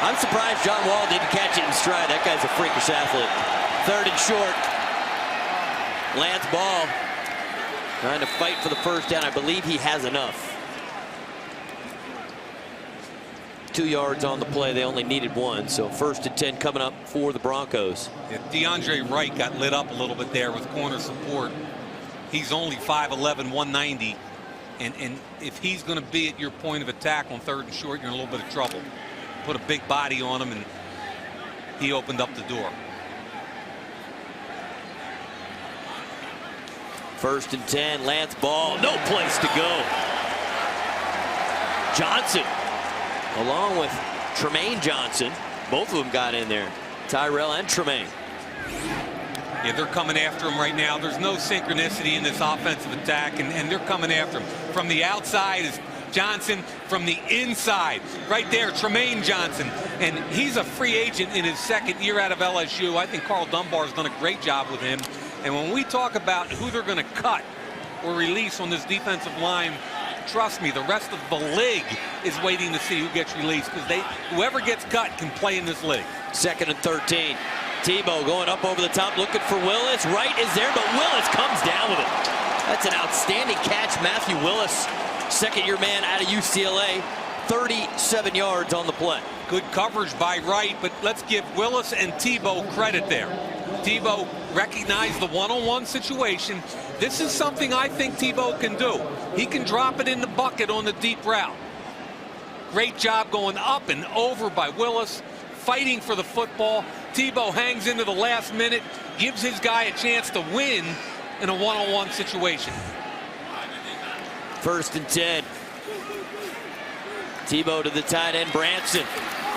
I'm surprised John Wall didn't catch it in stride. That guy's a freakish athlete. Third and short. Lance Ball trying to fight for the first down. I believe he has enough. 2 yards on the play. They only needed 1. So 1st and 10 coming up for the Broncos. Yeah, DeAndre Wright got lit up a little bit there with corner support. He's only 5'11", 190. And if he's going to be at your point of attack on 3rd and short, you're in a little bit of trouble. Put a big body on him, and he opened up the door. 1st and 10. Lance Ball. No place to go. Johnson, along with Tremaine Johnson. Both of them got in there. Tyrell and Tremaine. Yeah, they're coming after him right now. There's no synchronicity in this offensive attack, and they're coming after him. From the outside is Johnson, from the inside. Right there, Tremaine Johnson. And he's a free agent in his 2nd year out of LSU. I think Carl Dunbar's done a great job with him. And when we talk about who they're going to cut or release on this defensive line, trust me, the rest of the league is waiting to see who gets released, because whoever gets cut can play in this league. 2nd and 13. Tebow going up over the top, looking for Willis. Wright is there, but Willis comes down with it. That's an outstanding catch. Matthew Willis, 2nd-year man out of UCLA, 37 yards on the play. Good coverage by Wright, but let's give Willis and Tebow credit there. Tebow recognized the one-on-one situation. This is something I think Tebow can do. He can drop it in the bucket on the deep route. Great job going up and over by Willis, fighting for the football. Tebow hangs into the last minute, gives his guy a chance to win, in a one-on-one situation. 1st and 10. Tebow to the tight end, Branson.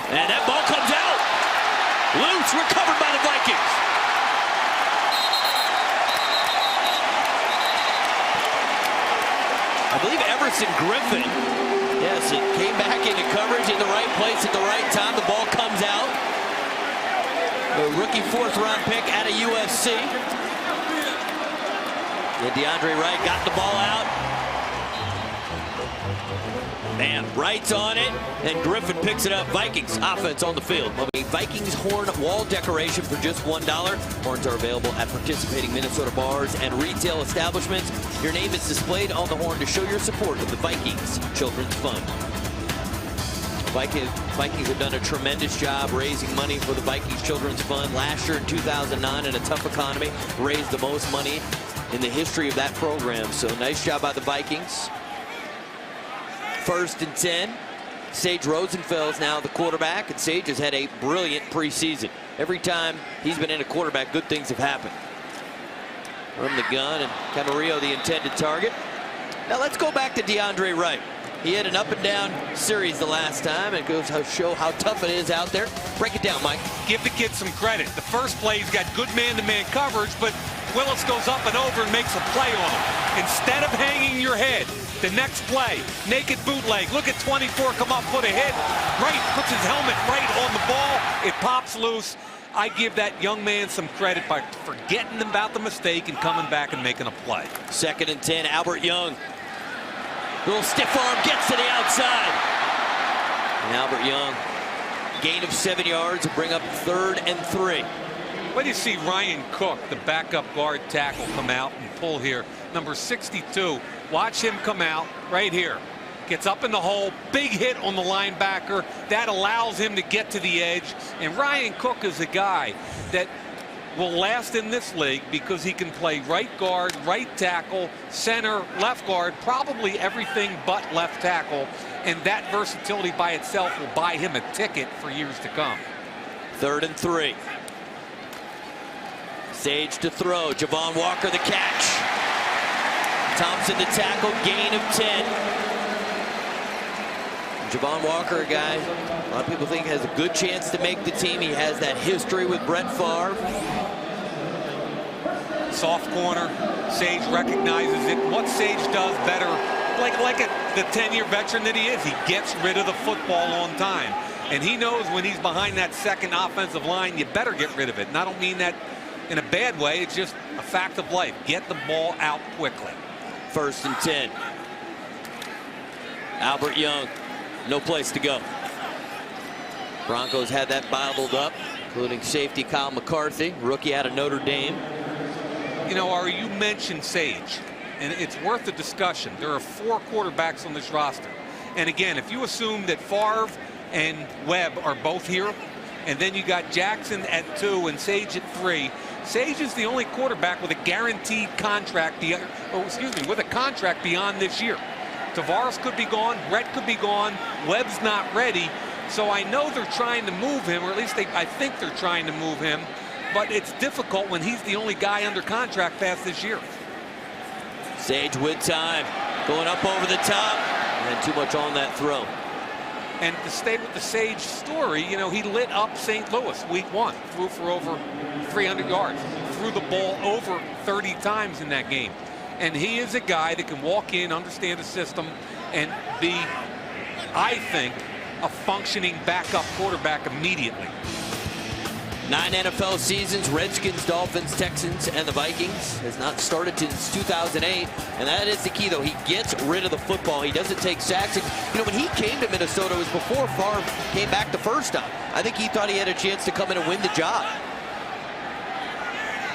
And that ball comes out. Loose, recovered by the Vikings. I believe Everson Griffin. Yes, it came back into coverage in the right place at the right time. The ball comes out. The rookie 4th-round pick out of USC. And DeAndre Wright got the ball out. Man, Wright's on it, and Griffin picks it up. Vikings offense on the field. A Vikings horn wall decoration for just $1. Horns are available at participating Minnesota bars and retail establishments. Your name is displayed on the horn to show your support of the Vikings Children's Fund. Vikings have done a tremendous job raising money for the Vikings Children's Fund. Last year in 2009, in a tough economy, raised the most money in the history of that program. So nice job by the Vikings. 1st and 10. Sage Rosenfels now the quarterback, and Sage has had a brilliant preseason. Every time he's been in a quarterback, good things have happened. From the gun, and Camarillo the intended target. Now let's go back to DeAndre Wright. He had an up-and-down series the last time, and it goes to show how tough it is out there. Break it down, Mike. Give the kid some credit. The first play, he's got good man-to-man coverage, but Willis goes up and over and makes a play on him. Instead of hanging your head, the next play, naked bootleg. Look at 24 come up, put a hit. Wright puts his helmet right on the ball. It pops loose. I give that young man some credit by forgetting about the mistake and coming back and making a play. 2nd and 10, Albert Young. Little stiff arm, gets to the outside. And Albert Young, gain of 7 yards to bring up 3rd and 3. When you see Ryan Cook, the backup guard tackle, come out and pull here, number 62, watch him come out right here. Gets up in the hole, big hit on the linebacker. That allows him to get to the edge. And Ryan Cook is a guy that will last in this league because he can play right guard, right tackle, center, left guard, probably everything but left tackle. And that versatility by itself will buy him a ticket for years to come. 3rd and 3. Sage to throw. Javon Walker the catch. Thompson the tackle. Gain of 10. Javon Walker, a guy a lot of people think has a good chance to make the team. He has that history with Brett Favre. Soft corner. Sage recognizes it. What Sage does better, like the 10-year veteran that he is, he gets rid of the football on time. And he knows when he's behind that second offensive line, you better get rid of it. And I don't mean that in a bad way. It's just a fact of life. Get the ball out quickly. 1st and 10. Albert Young, no place to go. Broncos had that bottled up, including safety Kyle McCarthy, rookie out of Notre Dame. You know, Ari, you mentioned Sage, and it's worth the discussion. There are 4 quarterbacks on this roster. And again, if you assume that Favre and Webb are both here, and then you got Jackson at 2 and Sage at 3, Sage is the only quarterback with a guaranteed contract, with a contract beyond this year. Tavares could be gone, Brett could be gone, Webb's not ready. So I know they're trying to move him, or at least I think they're trying to move him, but it's difficult when he's the only guy under contract past this year. Sage with time, going up over the top, and too much on that throw. And to stay with the Sage story, you know, he lit up St. Louis week 1, threw for over 300 yards, threw the ball over 30 times in that game. And he is a guy that can walk in, understand the system, and be, I think, a functioning backup quarterback immediately. 9 NFL seasons, Redskins, Dolphins, Texans, and the Vikings. Has not started since 2008, and that is the key, though. He gets rid of the football. He doesn't take sacks. And, you know, when he came to Minnesota, it was before Favre came back the first time. I think he thought he had a chance to come in and win the job.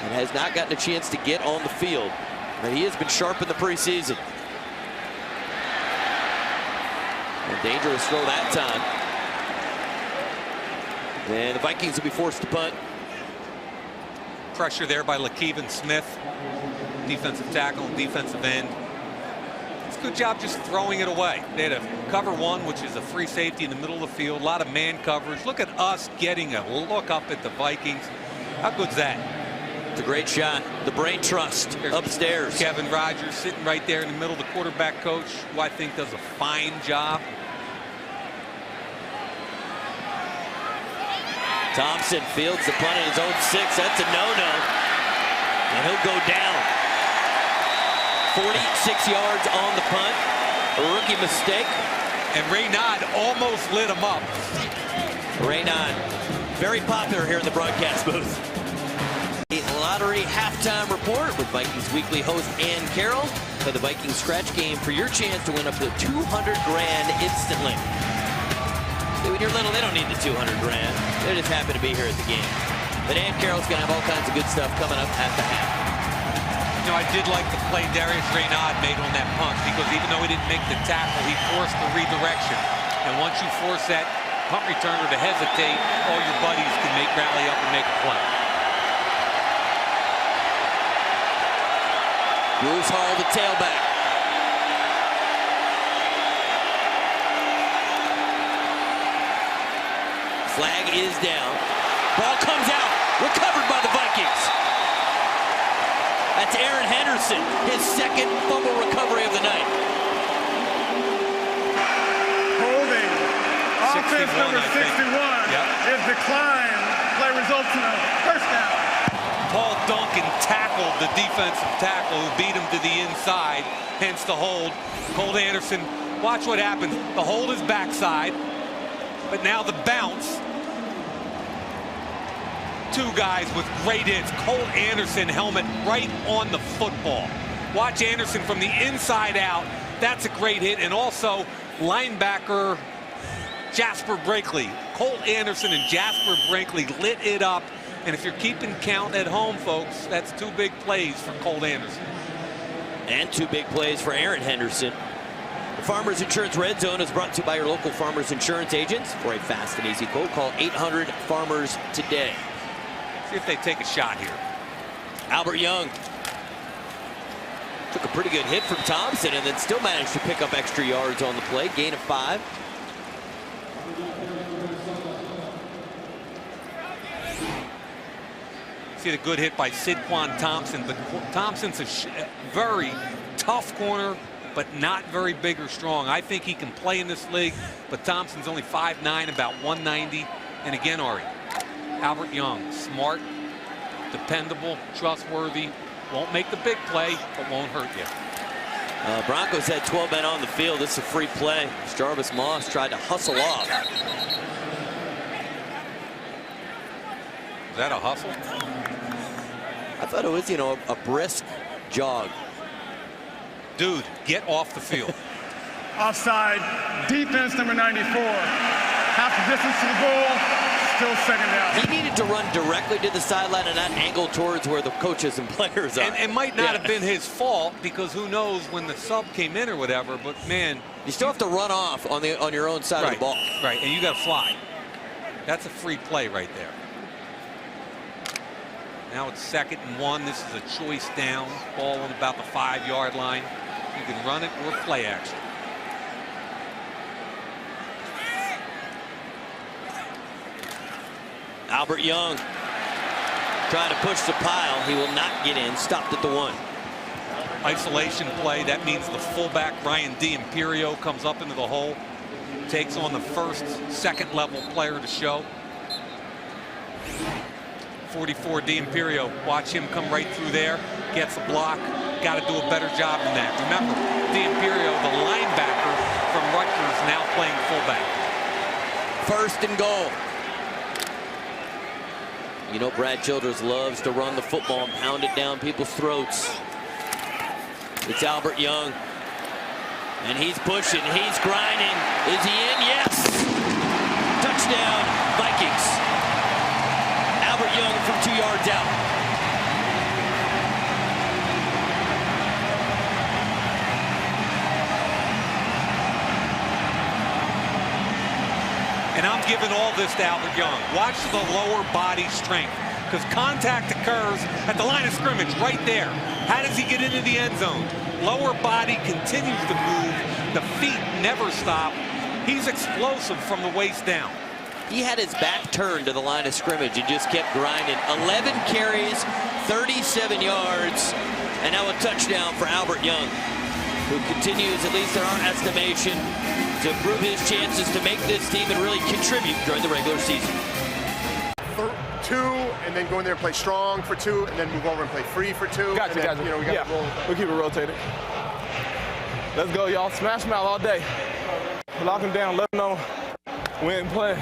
And has not gotten a chance to get on the field. But he has been sharp in the preseason. A dangerous throw that time. And the Vikings will be forced to punt. Pressure there by Lakeven Smith, defensive tackle, defensive end. It's a good job just throwing it away. They had a cover 1, which is a free safety in the middle of the field. A lot of man coverage. Look at us getting a look up at the Vikings. How good's that? It's a great shot. The brain trust upstairs. Kevin Rogers sitting right there in the middle. The quarterback coach, who I think does a fine job. Thompson fields the punt in his own 6. That's a no-no. And he'll go down. 46 yards on the punt. A rookie mistake. And Raynaud almost lit him up. Raynaud, very popular here in the broadcast booth. The Lottery Halftime Report with Vikings Weekly host Ann Carroll. Play the Vikings scratch game for your chance to win up to $200 grand instantly. See, when you're little, they don't need the 200 grand. They're just happy to be here at the game. But Ann Carroll's going to have all kinds of good stuff coming up at the half. You know, I did like the play Darius Raynaud made on that punt, because even though he didn't make the tackle, he forced the redirection. And once you force that punt returner to hesitate, all your buddies can rally up and make a play. Bruce Hall, the tailback. Flag is down. Ball comes out. Recovered by the Vikings. That's Aaron Henderson, his second fumble recovery of the night. Holding. Offense number 61 is declined. Play results in a first down. Paul Duncan tackled the defensive tackle who beat him to the inside, hence the hold. Colt Anderson, watch what happens. The hold is backside, but now the bounce. Two guys with great hits. Colt Anderson helmet right on the football. Watch Anderson from the inside out. That's a great hit. And also linebacker Jasper Brinkley. Colt Anderson and Jasper Brinkley lit it up. And if you're keeping count at home, folks, that's 2 big plays for Colt Anderson. And 2 big plays for Aaron Henderson. The Farmers Insurance Red Zone is brought to you by your local Farmers Insurance agents. For a fast and easy quote, call 800-FARMERS today. See if they take a shot here. Albert Young took a pretty good hit from Thompson and then still managed to pick up extra yards on the play. Gain of 5. See the good hit by Sidquan Thompson, but Thompson's a very tough corner, but not very big or strong. I think he can play in this league, but Thompson's only 5'9", about 190. And again, Ari, Albert Young, smart, dependable, trustworthy, won't make the big play, but won't hurt you. Broncos had 12 men on the field. This is a free play. Jarvis Moss tried to hustle off. Is that a hustle? I thought it was, a brisk jog. Dude, get off the field. Offside, defense number 94. Half the distance to the goal. Still second down. He needed to run directly to the sideline and not angle towards where the coaches and players are. And it might not have been his fault, because who knows when the sub came in or whatever, but man. You still have to run off on your own side of the ball. Right, and you got to fly. That's a free play right there. Now it's 2nd and 1. This is a choice down. Ball on about the 5-yard line. You can run it or play action. Albert Young trying to push the pile. He will not get in. Stopped at the 1. Isolation play. That means the fullback, Ryan D'Imperio, comes up into the hole. Takes on the first, second level player to show. 44 D'Imperio. Watch him come right through there. Gets a block. Got to do a better job than that. Remember, D'Imperio, the linebacker from Rutgers, now playing fullback. 1st and goal. You know Brad Childress loves to run the football and pound it down people's throats. It's Albert Young. And he's pushing. He's grinding. Is he in? Yes! Touchdown, Vikings. Albert Young from 2 yards out. And I'm giving all this to Albert Young. Watch the lower body strength, because contact occurs at the line of scrimmage right there. How does he get into the end zone? Lower body continues to move. The feet never stop. He's explosive from the waist down. He had his back turned to the line of scrimmage and just kept grinding. 11 carries, 37 yards, and now a touchdown for Albert Young, who continues, at least in our estimation, to improve his chances to make this team and really contribute during the regular season. 2, and then go in there and play strong for 2, and then move over and play free for 2. Gotcha, then, gotcha. You know, we got to roll. We'll keep it rotated. Let's go, y'all. Smash them out all day. Lock them down. Let them know when and play.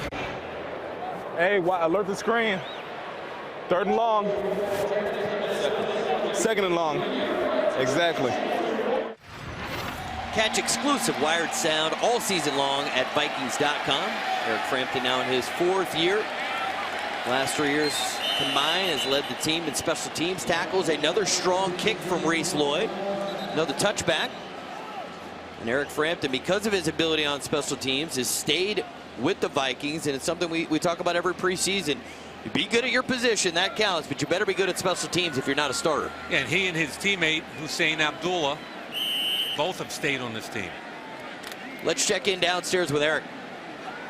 Hey, alert the screen. 3rd and long. 2nd and long. Exactly. Catch exclusive Wired Sound all season long at Vikings.com. Eric Frampton now in his 4th year. Last 3 years combined has led the team in special teams tackles. Another strong kick from Reese Lloyd. Another touchback. And Eric Frampton, because of his ability on special teams, has stayed with the Vikings, and it's something we talk about every preseason. You be good at your position, that counts, but you better be good at special teams if you're not a starter. Yeah, and he and his teammate Hussein Abdullah both have stayed on this team. Let's check in downstairs with Eric.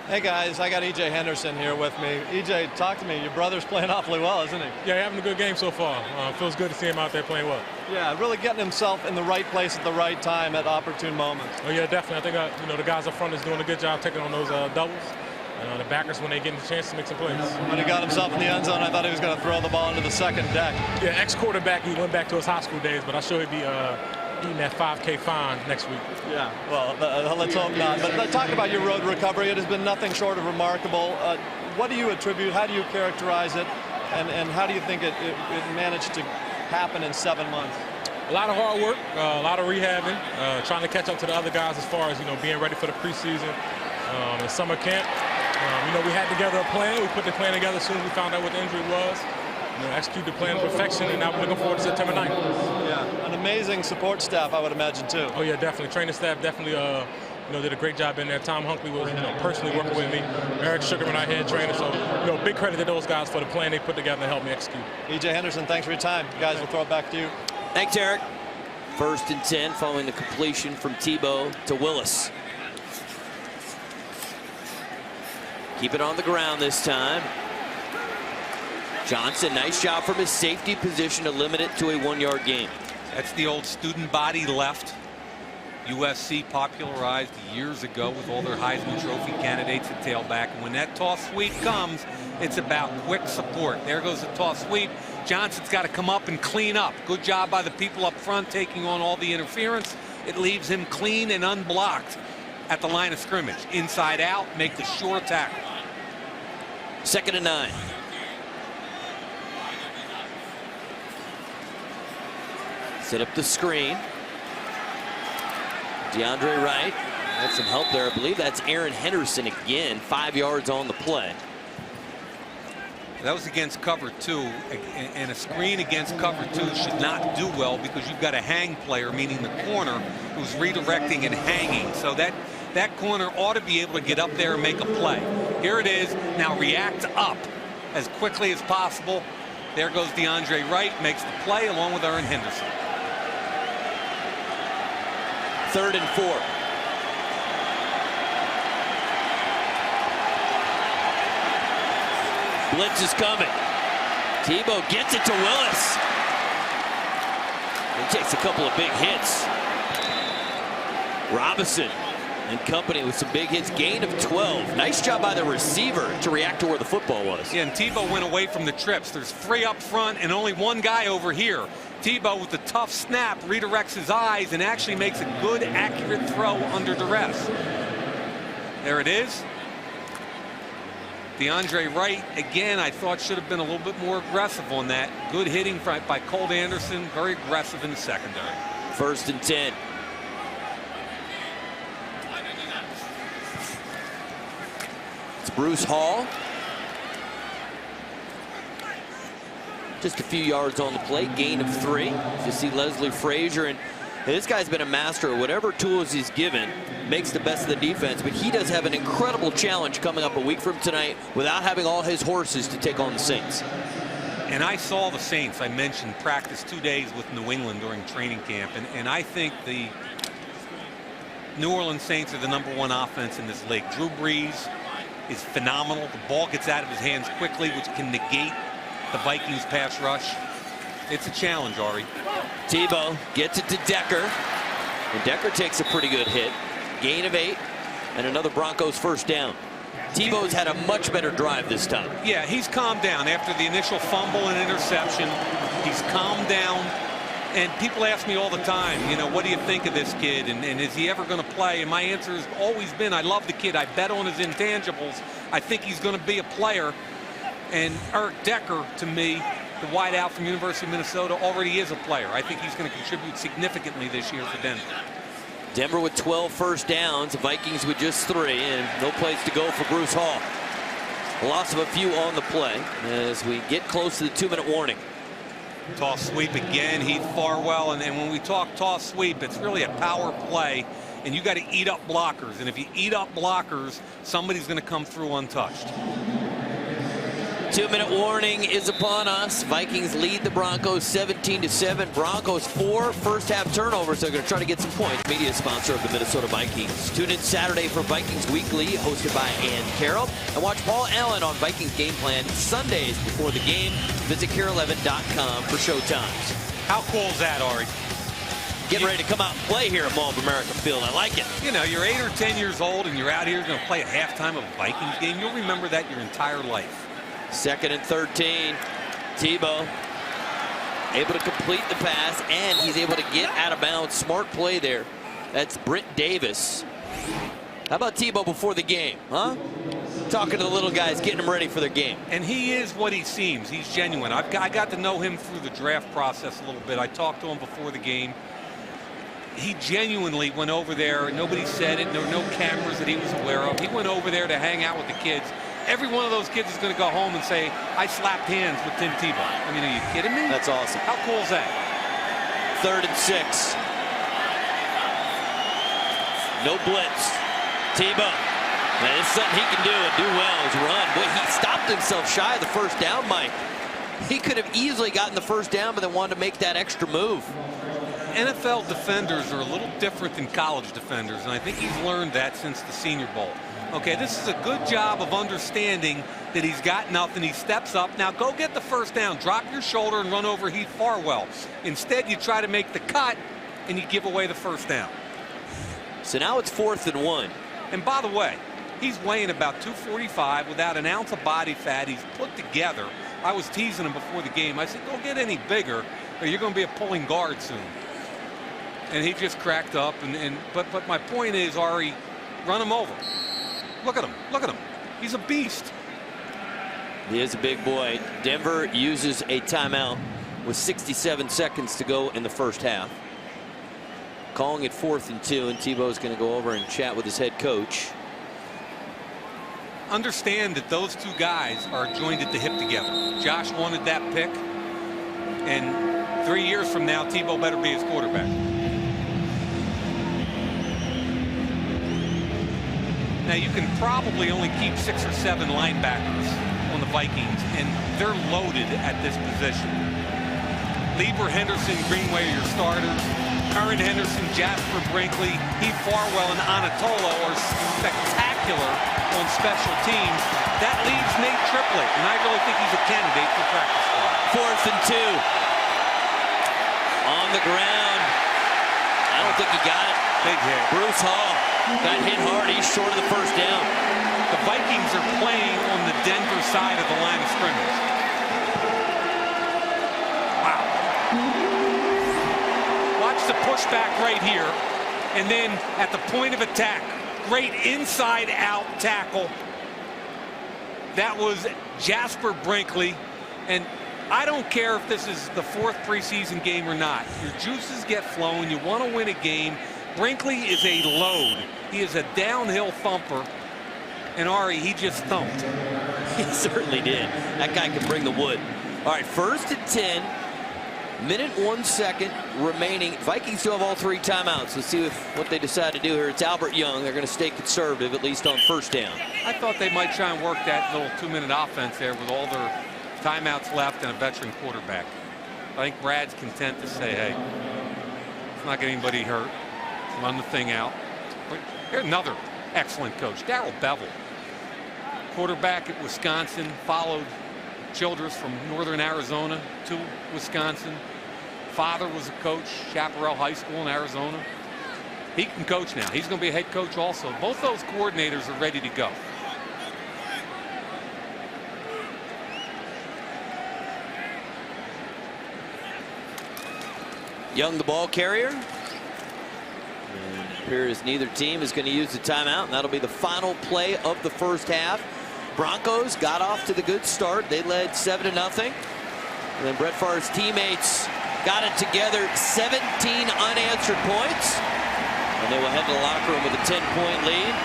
Hey guys, I got E.J. Henderson here with me. E.J., talk to me. Your brother's playing awfully well, isn't he? Yeah, having a good game so far. Feels good to see him out there playing well. Yeah, really getting himself in the right place at the right time at opportune moments. Oh yeah, definitely. I think the guys up front is doing a good job taking on those doubles. The backers, when they get a chance to make some plays. When he got himself in the end zone, I thought he was going to throw the ball into the second deck. Yeah, ex-quarterback. He went back to his high school days, but I'm sure he'd be eating that $5K fine next week. Yeah, well, let's hope not. But talk about your road recovery. It has been nothing short of remarkable. What do you attribute? How do you characterize it? And how do you think it managed to happen in 7 months? A lot of hard work, a lot of rehabbing, trying to catch up to the other guys as far as being ready for the preseason and summer camp. We had together a plan. We put the plan together as soon as we found out what the injury was. Execute the plan to perfection, and now we're looking forward to September 9th. Yeah, an amazing support staff, I would imagine, too. Oh, yeah, definitely. Training staff definitely, did a great job in there. Tom Hunkley was, personally working with me. Eric Sugarman, our head trainer. So, big credit to those guys for the plan they put together to help me execute. E.J. Henderson, thanks for your time. Guys, we'll throw it back to you. Thanks, Eric. 1st and 10 following the completion from Tebow to Willis. Keep it on the ground this time. Johnson, nice job from his safety position to limit it to a 1-yard gain. That's the old student body left. USC popularized years ago with all their Heisman Trophy candidates at tailback. And when that toss sweep comes, it's about quick support. There goes the toss sweep. Johnson's got to come up and clean up. Good job by the people up front taking on all the interference. It leaves him clean and unblocked at the line of scrimmage. Inside out, make the sure tackle. 2nd and 9. Set up the screen. DeAndre Wright had some help there. I believe that's Aaron Henderson again. 5 yards on the play. That was against cover 2, and a screen against cover 2 should not do well because you've got a hang player, meaning the corner, who's redirecting and hanging. So that corner ought to be able to get up there and make a play. Here it is. Now react up as quickly as possible. There goes DeAndre Wright, makes the play along with Aaron Henderson. 3rd and 4. Blitz is coming. Tebow gets it to Willis. He takes a couple of big hits. Robinson and company with some big hits. Gain of 12. Nice job by the receiver to react to where the football was. Yeah, and Tebow went away from the trips. There's 3 up front and only 1 guy over here. Tebow with the tough snap redirects his eyes and actually makes a good, accurate throw under duress. There it is. DeAndre Wright, again, I thought should have been a little bit more aggressive on that. Good hitting by Colt Anderson. Very aggressive in the secondary. 1st and 10. It's Bruce Hall. Just a few yards on the play, gain of 3. You see Leslie Frazier, and this guy's been a master of whatever tools he's given, makes the best of the defense, but he does have an incredible challenge coming up a week from tonight without having all his horses to take on the Saints. And I saw the Saints, I mentioned, practice 2 days with New England during training camp, and I think the New Orleans Saints are the #1 offense in this league. Drew Brees, is phenomenal. The ball gets out of his hands quickly, which can negate the Vikings pass rush. It's a challenge, Ari. Tebow gets it to Decker. And Decker takes a pretty good hit. Gain of 8 and another Broncos first down. Tebow's had a much better drive this time. Yeah, he's calmed down after the initial fumble and interception. He's calmed down. And people ask me all the time, you know, what do you think of this kid? And is he ever going to play? And my answer has always been, I love the kid. I bet on his intangibles. I think he's going to be a player. And Eric Decker, to me, the wideout from University of Minnesota, already is a player. I think he's going to contribute significantly this year for Denver. Denver with 12 first downs. The Vikings with just 3, and no place to go for Bruce Hall. A loss of a few on the play as we get close to the 2-minute warning. Toss sweep again, Heath Farwell, and when we talk toss sweep, it's really a power play, and you got to eat up blockers, and if you eat up blockers, somebody's going to come through untouched. 2-minute warning is upon us. Vikings lead the Broncos 17-7. Broncos 4 first-half turnovers. They're going to try to get some points. Media sponsor of the Minnesota Vikings. Tune in Saturday for Vikings Weekly, hosted by Ann Carroll. And watch Paul Allen on Vikings Game Plan Sundays before the game. Visit KARE11.com for showtimes. How cool is that, Ari? Getting ready to come out and play here at Mall of America Field. I like it. You know, you're 8 or 10 years old, and you're out here going to play at halftime of a Vikings game. You'll remember that your entire life. 2nd and 13. Tebow able to complete the pass, and he's able to get out of bounds. Smart play there. That's Britt Davis. How about Tebow before the game, huh? Talking to the little guys, getting them ready for their game. And he is what he seems. He's genuine. I got to know him through the draft process a little bit. I talked to him before the game. He genuinely went over there. Nobody said it. There were no cameras that he was aware of. He went over there to hang out with the kids. Every one of those kids is going to go home and say, I slapped hands with Tim Tebow. I mean, are you kidding me? That's awesome. How cool is that? 3rd and 6. No blitz. Tebow. Man, it's something he can do and do well is run. Boy, he stopped himself shy of the first down, Mike. He could have easily gotten the first down, but then wanted to make that extra move. NFL defenders are a little different than college defenders, and I think he's learned that since the Senior Bowl. Okay, this is a good job of understanding that he's got nothing. He steps up. Now go get the first down. Drop your shoulder and run over Heath Farwell. Instead, you try to make the cut, and you give away the first down. So now it's 4th and 1. And by the way, he's weighing about 245 without an ounce of body fat. He's put together. I was teasing him before the game. I said, don't get any bigger, or you're going to be a pulling guard soon. And he just cracked up. But my point is, Ari, run him over. Look at him. Look at him. He's a beast. He is a big boy. Denver uses a timeout with 67 seconds to go in the first half. Calling it 4th and 2, and Tebow's going to go over and chat with his head coach. Understand that those two guys are joined at the hip together. Josh wanted that pick, and 3 years from now, Tebow better be his quarterback. Now, you can probably only keep 6 or 7 linebackers on the Vikings, and they're loaded at this position. Lieber, Henderson, Greenway are your starters. Curran, Henderson, Jasper Brinkley, Heath Farwell, and Anatolo are spectacular on special teams. That leaves Nate Triplett, and I really think he's a candidate for practice squad. 4th and 2. On the ground. I don't think he got it. Big hit. Bruce Hall got hit hard. He's short of the first down. The Vikings are playing on the Denver side of the line of scrimmage. Wow. Watch the pushback right here. And then at the point of attack, great inside-out tackle. That was Jasper Brinkley. And I don't care if this is the 4th preseason game or not. Your juices get flowing. You want to win a game. Brinkley is a load. He is a downhill thumper. And Ari, he just thumped. He certainly did. That guy can bring the wood. All right, 1st and 10. Minute 1 second remaining. Vikings still have all 3 timeouts. Let's see what they decide to do here. It's Albert Young. They're going to stay conservative, at least on first down. I thought they might try and work that little 2-minute offense there with all their timeouts left and a veteran quarterback. I think Brad's content to say, hey, let's not get anybody hurt. Run the thing out. But here's another excellent coach, Darrell Bevel. quarterback at Wisconsin, followed Childress from Northern Arizona to Wisconsin. Father was a coach, Chaparral High School in Arizona. He can coach now. He's going to be a head coach also. Both those coordinators are ready to go. Young, the ball carrier. And it appears neither team is going to use the timeout, and that'll be the final play of the first half. Broncos got off to the good start. They led 7-0. And then Brett Favre's teammates got it together, 17 unanswered points. And they will head to the locker room with a 10-point lead.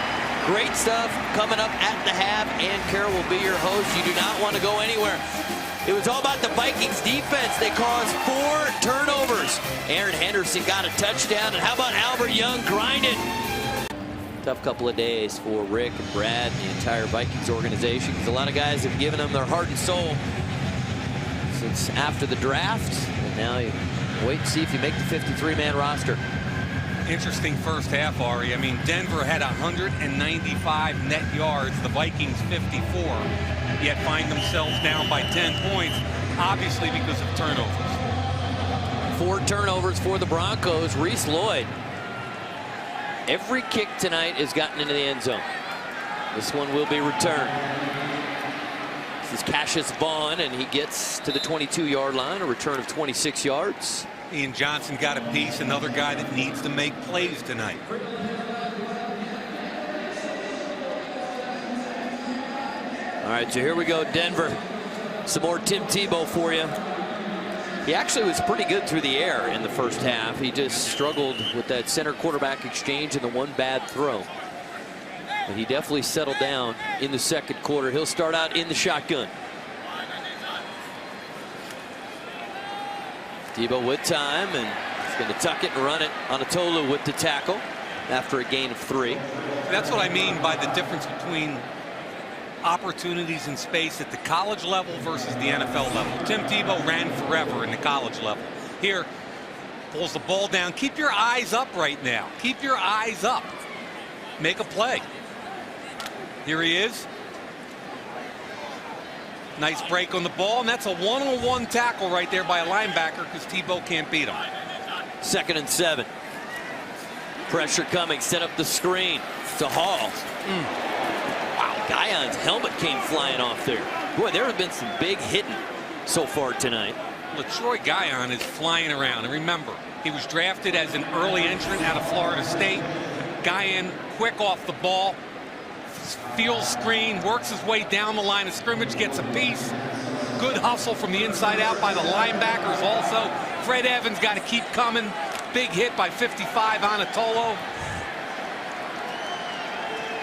Great stuff coming up at the half. Ann Carroll will be your host. You do not want to go anywhere. It was all about the Vikings defense. They caused 4 turnovers. Aaron Henderson got a touchdown. And how about Albert Young grinding? Tough couple of days for Rick and Brad and the entire Vikings organization, because a lot of guys have given them their heart and soul since after the draft. And now you wait and see if you make the 53-man roster. Interesting first half, Ari. I mean, Denver had 195 net yards, the Vikings 54, yet find themselves down by 10 points, obviously because of turnovers. 4 turnovers for the Broncos. Reese Lloyd, every kick tonight has gotten into the end zone. This one will be returned. This is Cassius Vaughn, and he gets to the 22-yard line, a return of 26 yards. Ian Johnson got a piece, another guy that needs to make plays tonight. All right, so here we go, Denver. Some more Tim Tebow for you. He actually was pretty good through the air in the first half. He just struggled with that center quarterback exchange and the one bad throw. But he definitely settled down in the second quarter. He'll start out in the shotgun. Tebow with time, and he's going to tuck it and run it on Atolu with the tackle after a gain of 3. That's what I mean by the difference between opportunities in space at the college level versus the NFL level. Tim Tebow ran forever in the college level. Here, pulls the ball down. Keep your eyes up right now. Keep your eyes up. Make a play. Here he is. Nice break on the ball, and that's a one-on-one tackle right there by a linebacker because Tebow can't beat him. 2nd and 7. Pressure coming. Set up the screen to Hall. Wow, Guyon's helmet came flying off there. Boy, there have been some big hitting so far tonight. LaTroy Guion is flying around. And remember, he was drafted as an early entrant out of Florida State. Guion, quick off the ball. Field screen, works his way down the line of scrimmage, gets a piece. Good hustle from the inside out by the linebackers also. Fred Evans got to keep coming. Big hit by 55 on Atolo.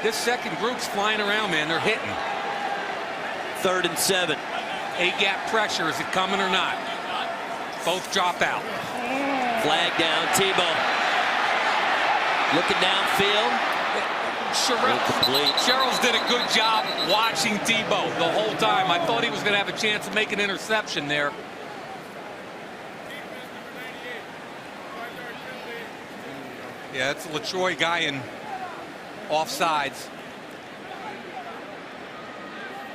This second group's flying around, man. They're hitting. 3rd and 7. A-gap pressure. Is it coming or not? Both drop out. Flag down. Tebow looking downfield. Sherrills did a good job watching Tebow the whole time. I thought he was going to have a chance to make an interception there. Yeah, it's LaTroy Guion offsides.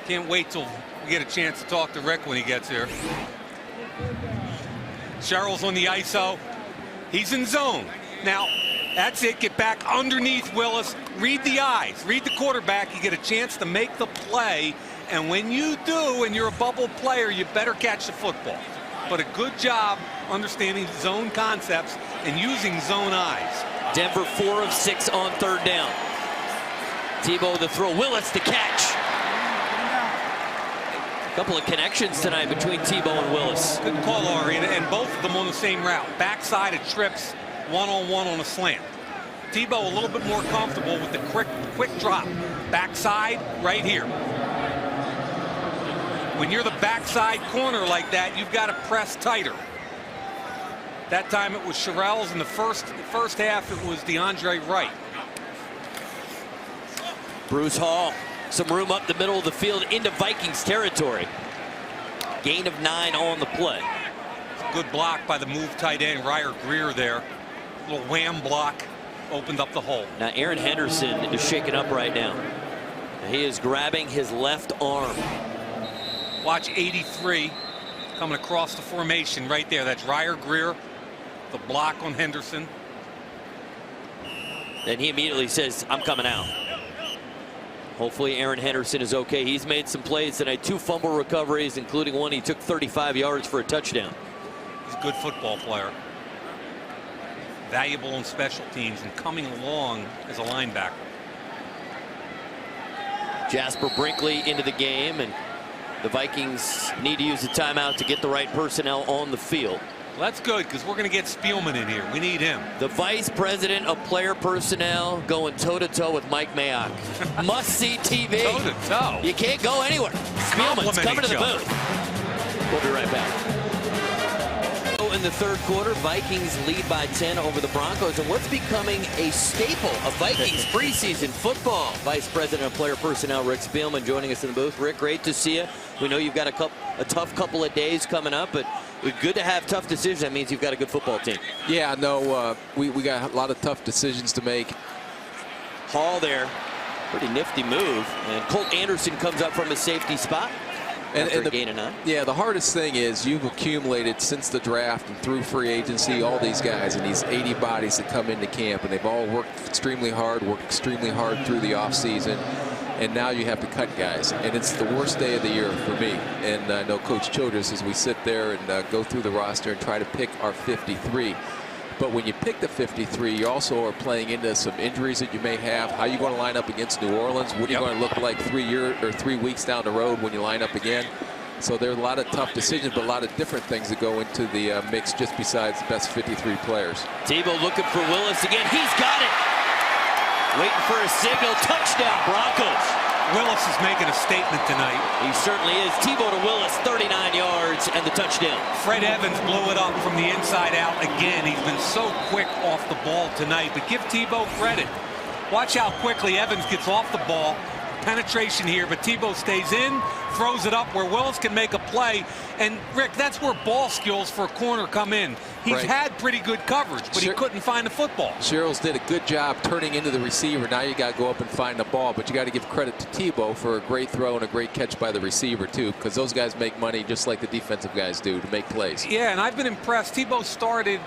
Can't wait till we get a chance to talk to Rick when he gets here. Sherrills on the ISO. He's in zone. Now, that's it. Get back underneath Willis. Read the eyes. Read the quarterback. You get a chance to make the play. And when you do, and you're a bubble player, you better catch the football. But a good job understanding zone concepts and using zone eyes. Denver 4 of 6 on 3rd down. Tebow the throw. Willis the catch. A couple of connections tonight between Tebow and Willis. Good call, Ari. And both of them on the same route. Backside of trips. One-on-one on a slant. Tebow a little bit more comfortable with the quick drop. Backside right here. When you're the backside corner like that, you've got to press tighter. That time it was Sherrills. In the first half, it was DeAndre Wright. Bruce Hall. Some room up the middle of the field into Vikings territory. Gain of 9 on the play. Good block by the move tight end, Ryer Greer there. Little wham block opened up the hole. Now Aaron Henderson is shaken up right now. He is grabbing his left arm. Watch 83 coming across the formation right there. That's Ryer Greer, the block on Henderson. Then he immediately says, I'm coming out. Hopefully Aaron Henderson is okay. He's made some plays tonight, 2 fumble recoveries, including one he took 35 yards for a touchdown. He's a good football player. Valuable on special teams and coming along as a linebacker. Jasper Brinkley into the game, and the Vikings need to use a timeout to get the right personnel on the field. Well, that's good because we're going to get Spielman in here. We need him. The vice president of player personnel going toe-to-toe with Mike Mayock. Must-see TV. Toe-to-toe. You can't go anywhere. Spielman's coming to the booth. We'll be right back. In the third quarter, Vikings lead by 10 over the Broncos, and what's becoming a staple of Vikings preseason football. Vice President of Player Personnel Rick Spielman joining us in the booth. Rick, great to see you. We know you've got a tough couple of days coming up, but it's good to have tough decisions. That means you've got a good football team. Yeah, no, we got a lot of tough decisions to make. Hall there, pretty nifty move, and Colt Anderson comes up from his safety spot. And the gain of 9. Yeah, the hardest thing is you've accumulated since the draft and through free agency all these guys and these 80 bodies that come into camp, and they've all worked extremely hard through the offseason, and now you have to cut guys, and it's the worst day of the year for me. And I know Coach Childress, as we sit there and go through the roster and try to pick our 53. But when you pick the 53, you also are playing into some injuries that you may have. How are you going to line up against New Orleans? What are you going to look like 3 weeks down the road when you line up again? So there are a lot of tough decisions, but a lot of different things that go into the mix just besides the best 53 players. Tebow looking for Willis again. He's got it. Waiting for a signal. Touchdown, Broncos. Willis is making a statement tonight. He certainly is. Tebow to Willis, 39 yards and the touchdown. Fred Evans blew it up from the inside out again. He's been so quick off the ball tonight, but give Tebow credit. Watch how quickly Evans gets off the ball. Penetration here, but Tebow stays in, throws it up where Willis can make a play. And Rick, that's where ball skills for a corner come in. He's had pretty good coverage, but he couldn't find the football. Sherrills did a good job turning into the receiver. Now you got to go up and find the ball, but you got to give credit to Tebow for a great throw and a great catch by the receiver too, because those guys make money just like the defensive guys do to make plays. Yeah, and I've been impressed. Tebow started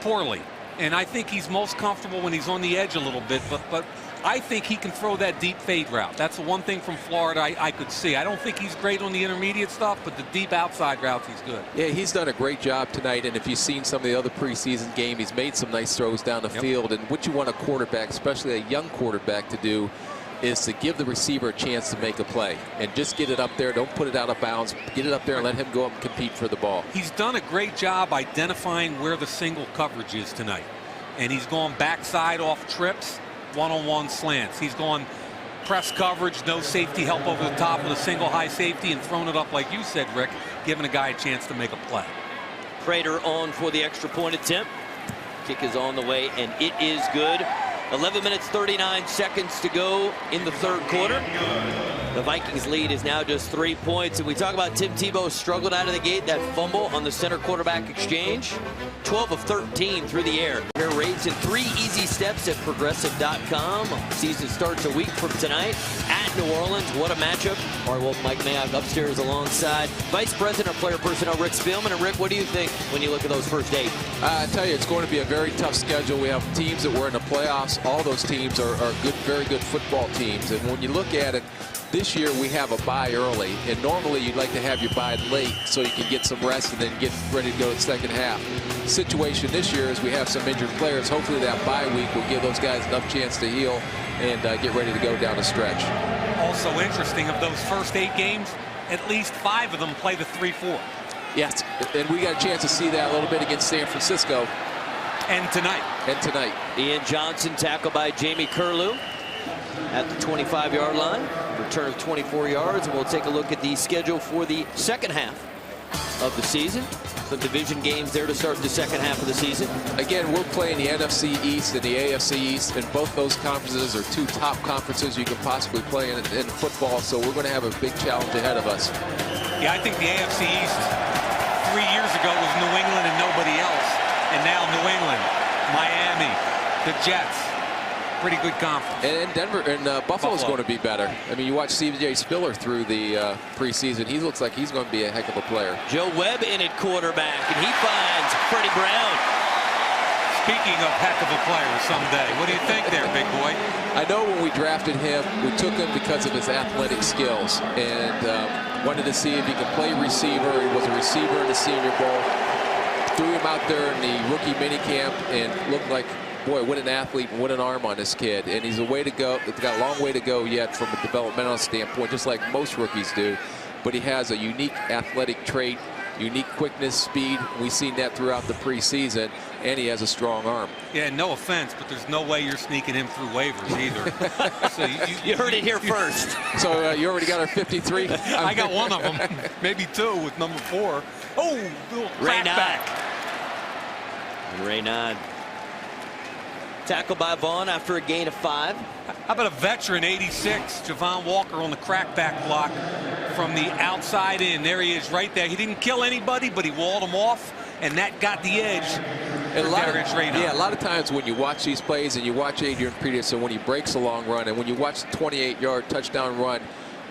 poorly, and I think he's most comfortable when he's on the edge a little bit, but I think he can throw that deep fade route. That's the one thing from Florida I could see. I don't think he's great on the intermediate stuff, but the deep outside routes, he's good. Yeah, he's done a great job tonight, and if you've seen some of the other preseason game, he's made some nice throws down the field. And what you want a quarterback, especially a young quarterback, to do is to give the receiver a chance to make a play and just get it up there. Don't put it out of bounds. Get it up there and let him go up and compete for the ball. He's done a great job identifying where the single coverage is tonight, and he's gone backside off trips, one-on-one slants. He's gone press coverage, no safety help over the top with a single high safety, and thrown it up like you said, Rick, giving a guy a chance to make a play. Prater on for the extra point attempt. Kick is on the way, and it is good. 11 minutes 39 seconds to go in the third quarter. The Vikings lead is now just 3 points. And we talk about Tim Tebow struggled out of the gate. That fumble on the center quarterback exchange. 12 of 13 through the air. Air rates in 3 easy steps at Progressive.com. Season starts a week from tonight at New Orleans. What a matchup. All right, well, Mike Mayock upstairs alongside Vice President of Player Personnel Rick Spielman. And Rick, what do you think when you look at those first 8? I tell you, it's going to be a very tough schedule. We have teams that were in the playoffs. All those teams are good, very good football teams. And when you look at it, this year we have a bye early, and normally you'd like to have your bye late so you can get some rest and then get ready to go to the second half. The situation this year is we have some injured players. Hopefully that bye week will give those guys enough chance to heal and get ready to go down the stretch. Also interesting, of those first 8 games, at least 5 of them play the 3-4. Yes, and we got a chance to see that a little bit against San Francisco. And tonight. Ian Johnson tackled by Jamie Curlew at the 25-yard line. Return of 24 yards, and we'll take a look at the schedule for the second half of the season. Some division games there to start the second half of the season. Again, we're playing the NFC East and the AFC East, and both those conferences are 2 top conferences you can possibly play in football, so we're going to have a big challenge ahead of us. Yeah, I think the AFC East 3 years ago was New England and nobody else, and now New England, Miami, the Jets. pretty good conference. And Denver and Buffalo's going to be better. I mean, you watch C.J. Spiller through the preseason. He looks like he's going to be a heck of a player. Joe Webb in at quarterback, and he finds Freddie Brown. Speaking of heck of a player someday, what do you think there, big boy? I know when we drafted him, we took him because of his athletic skills and wanted to see if he could play receiver. He was a receiver in the Senior Bowl. Threw him out there in the rookie minicamp and looked like, boy, what an athlete and what an arm on this kid. And he's a way to go. He's got a long way to go yet from a developmental standpoint, just like most rookies do. But he has a unique athletic trait, unique quickness, speed. We've seen that throughout the preseason, and he has a strong arm. Yeah, no offense, but there's no way you're sneaking him through waivers either. So you heard it here first. So you already got our 53? I got one of them, maybe two with number 4. Oh, little crackback. Raynaud. Tackled by Vaughn after a gain of 5. How about a veteran, 86, Javon Walker on the crackback block from the outside in. There he is right there. He didn't kill anybody, but he walled him off, and that got the edge for Darius Raynaud. Yeah, a lot of times when you watch these plays and you watch Adrian Peterson when he breaks a long run and when you watch the 28-yard touchdown run,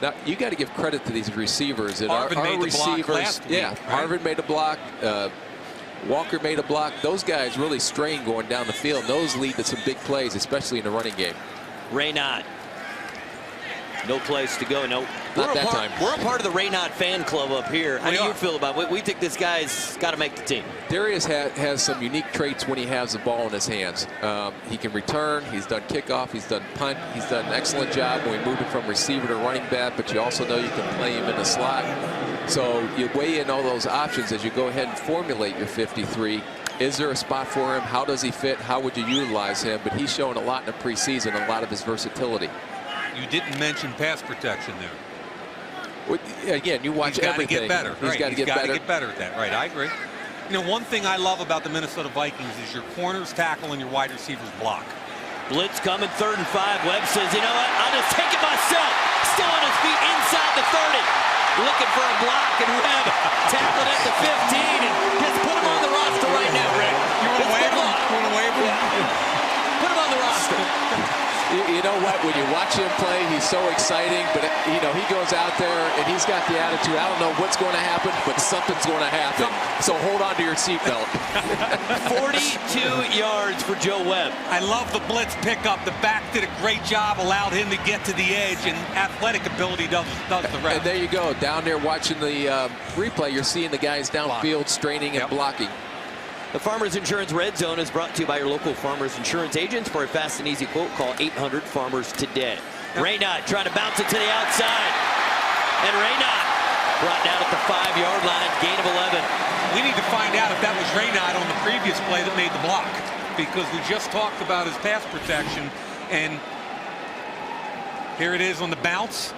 now you got to give credit to these receivers. And Arvin made the block last week, yeah, right? Arvin made a block. Walker made a block. Those guys really strain going down the field. Those lead to some big plays, especially in the running game. Raynaud. No place to go. No. Not that time. We're a part of the Raynaud fan club up here. How do you feel about it? We think this guy's got to make the team. Darius has some unique traits when he has the ball in his hands. He can return. He's done kickoff. He's done punt. He's done an excellent job when we moved him from receiver to running back, but you also know you can play him in the slot. So you weigh in all those options as you go ahead and formulate your 53. Is there a spot for him? How does he fit? How would you utilize him? But he's shown a lot in the preseason, a lot of his versatility. You didn't mention pass protection there. Well, again, you watch everything. He's got to get better. He's got to get better at that. Right, I agree. You know, one thing I love about the Minnesota Vikings is your corners tackle and your wide receivers block. Blitz coming, 3rd and 5. Webb says, you know what? I'll just take it myself. Still on his feet inside the 30. Looking for a block, and Webb tackled at the 15 and just put him on the roster right now, Rick. You want to waive him? You want to waive him? Put him on the roster. You know what? When you watch him play, he's so exciting. But, you know, he goes out there and he's got the attitude. I don't know what's going to happen, but something's going to happen. So hold on to your seatbelt. 42 yards for Joe Webb. I love the blitz pickup. The back did a great job, allowed him to get to the edge, and athletic ability does the rest. And there you go. Down there watching the replay, you're seeing the guys downfield straining and blocking. The Farmers Insurance Red Zone is brought to you by your local Farmers Insurance agents. For a fast and easy quote, call 800-FARMERS today. Raynaud trying to bounce it to the outside. And Raynaud brought down at the 5-yard line, gain of 11. We need to find out if that was Raynaud on the previous play that made the block, because we just talked about his pass protection, and here it is on the bounce.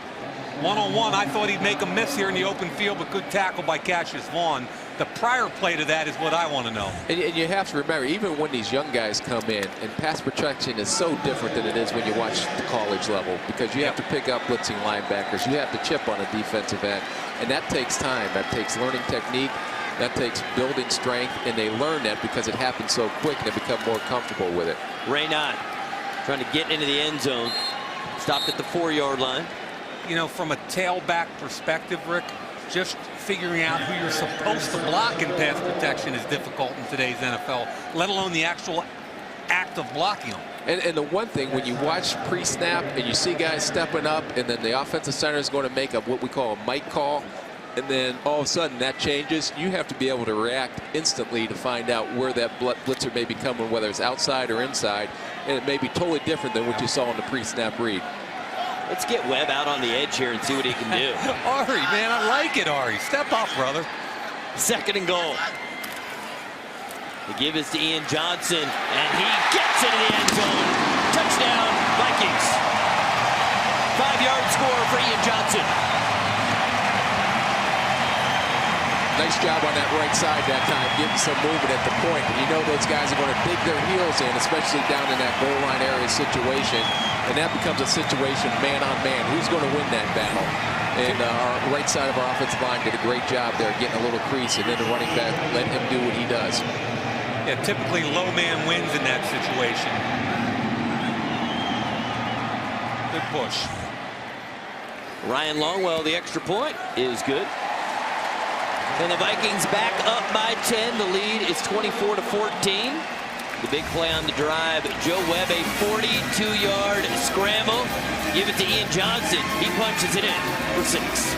One-on-one, I thought he'd make a miss here in the open field, but good tackle by Cassius Vaughn. The prior play to that is what I want to know. And you have to remember, even when these young guys come in, and pass protection is so different than it is when you watch the college level, because you have to pick up blitzing linebackers. You have to chip on a defensive end, and that takes time. That takes learning technique. That takes building strength, and they learn that because it happens so quick, and they become more comfortable with it. Raynaud trying to get into the end zone. Stopped at the 4-yard line. You know, from a tailback perspective, Rick, just figuring out who you're supposed to block in pass protection is difficult in today's NFL, let alone the actual act of blocking them. And the one thing, when you watch pre-snap and you see guys stepping up, and then the offensive center is going to make a what we call a mic call, and then all of a sudden that changes, you have to be able to react instantly to find out where that blitzer may be coming, whether it's outside or inside, and it may be totally different than what you saw in the pre-snap read. Let's get Webb out on the edge here and see what he can do. Ari, man, I like it, Ari. Step up, brother. 2nd and goal. They give this to Ian Johnson, and he gets into the end zone. Touchdown, Vikings. 5-yard score for Ian Johnson. Nice job on that right side that time, getting some movement at the point. And you know those guys are going to dig their heels in, especially down in that goal line area situation. And that becomes a situation man on man. Who's going to win that battle? And our right side of our offensive line did a great job there, getting a little crease, and then the running back let him do what he does. Yeah, typically low man wins in that situation. good push. Ryan Longwell, the extra point is good. And the Vikings back up by 10. The lead is 24-14. The big play on the drive. Joe Webb, a 42-yard scramble. Give it to Ian Johnson. He punches it in for 6.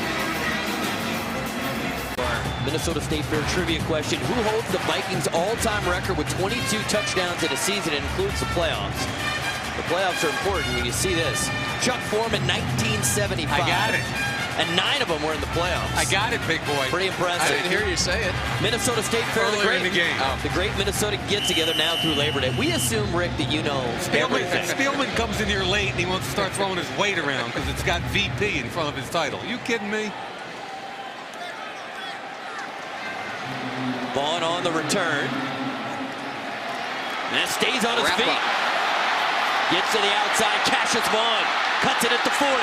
Minnesota State Fair trivia question. Who holds the Vikings all-time record with 22 touchdowns in a season? It includes the playoffs. The playoffs are important when you see this. Chuck Foreman, 1975. I got it. And 9 of them were in the playoffs. I got it, big boy. Pretty impressive. I didn't hear you say it. Minnesota State Fair, Earlier in the game. The great Minnesota get-together now through Labor Day. We assume, Rick, that you know everything. Spielman comes in here late and he wants to start throwing his weight around because it's got VP in front of his title. You kidding me? Vaughn on the return. And stays on his feet. Gets to the outside. Cassius Vaughn cuts it at the 40.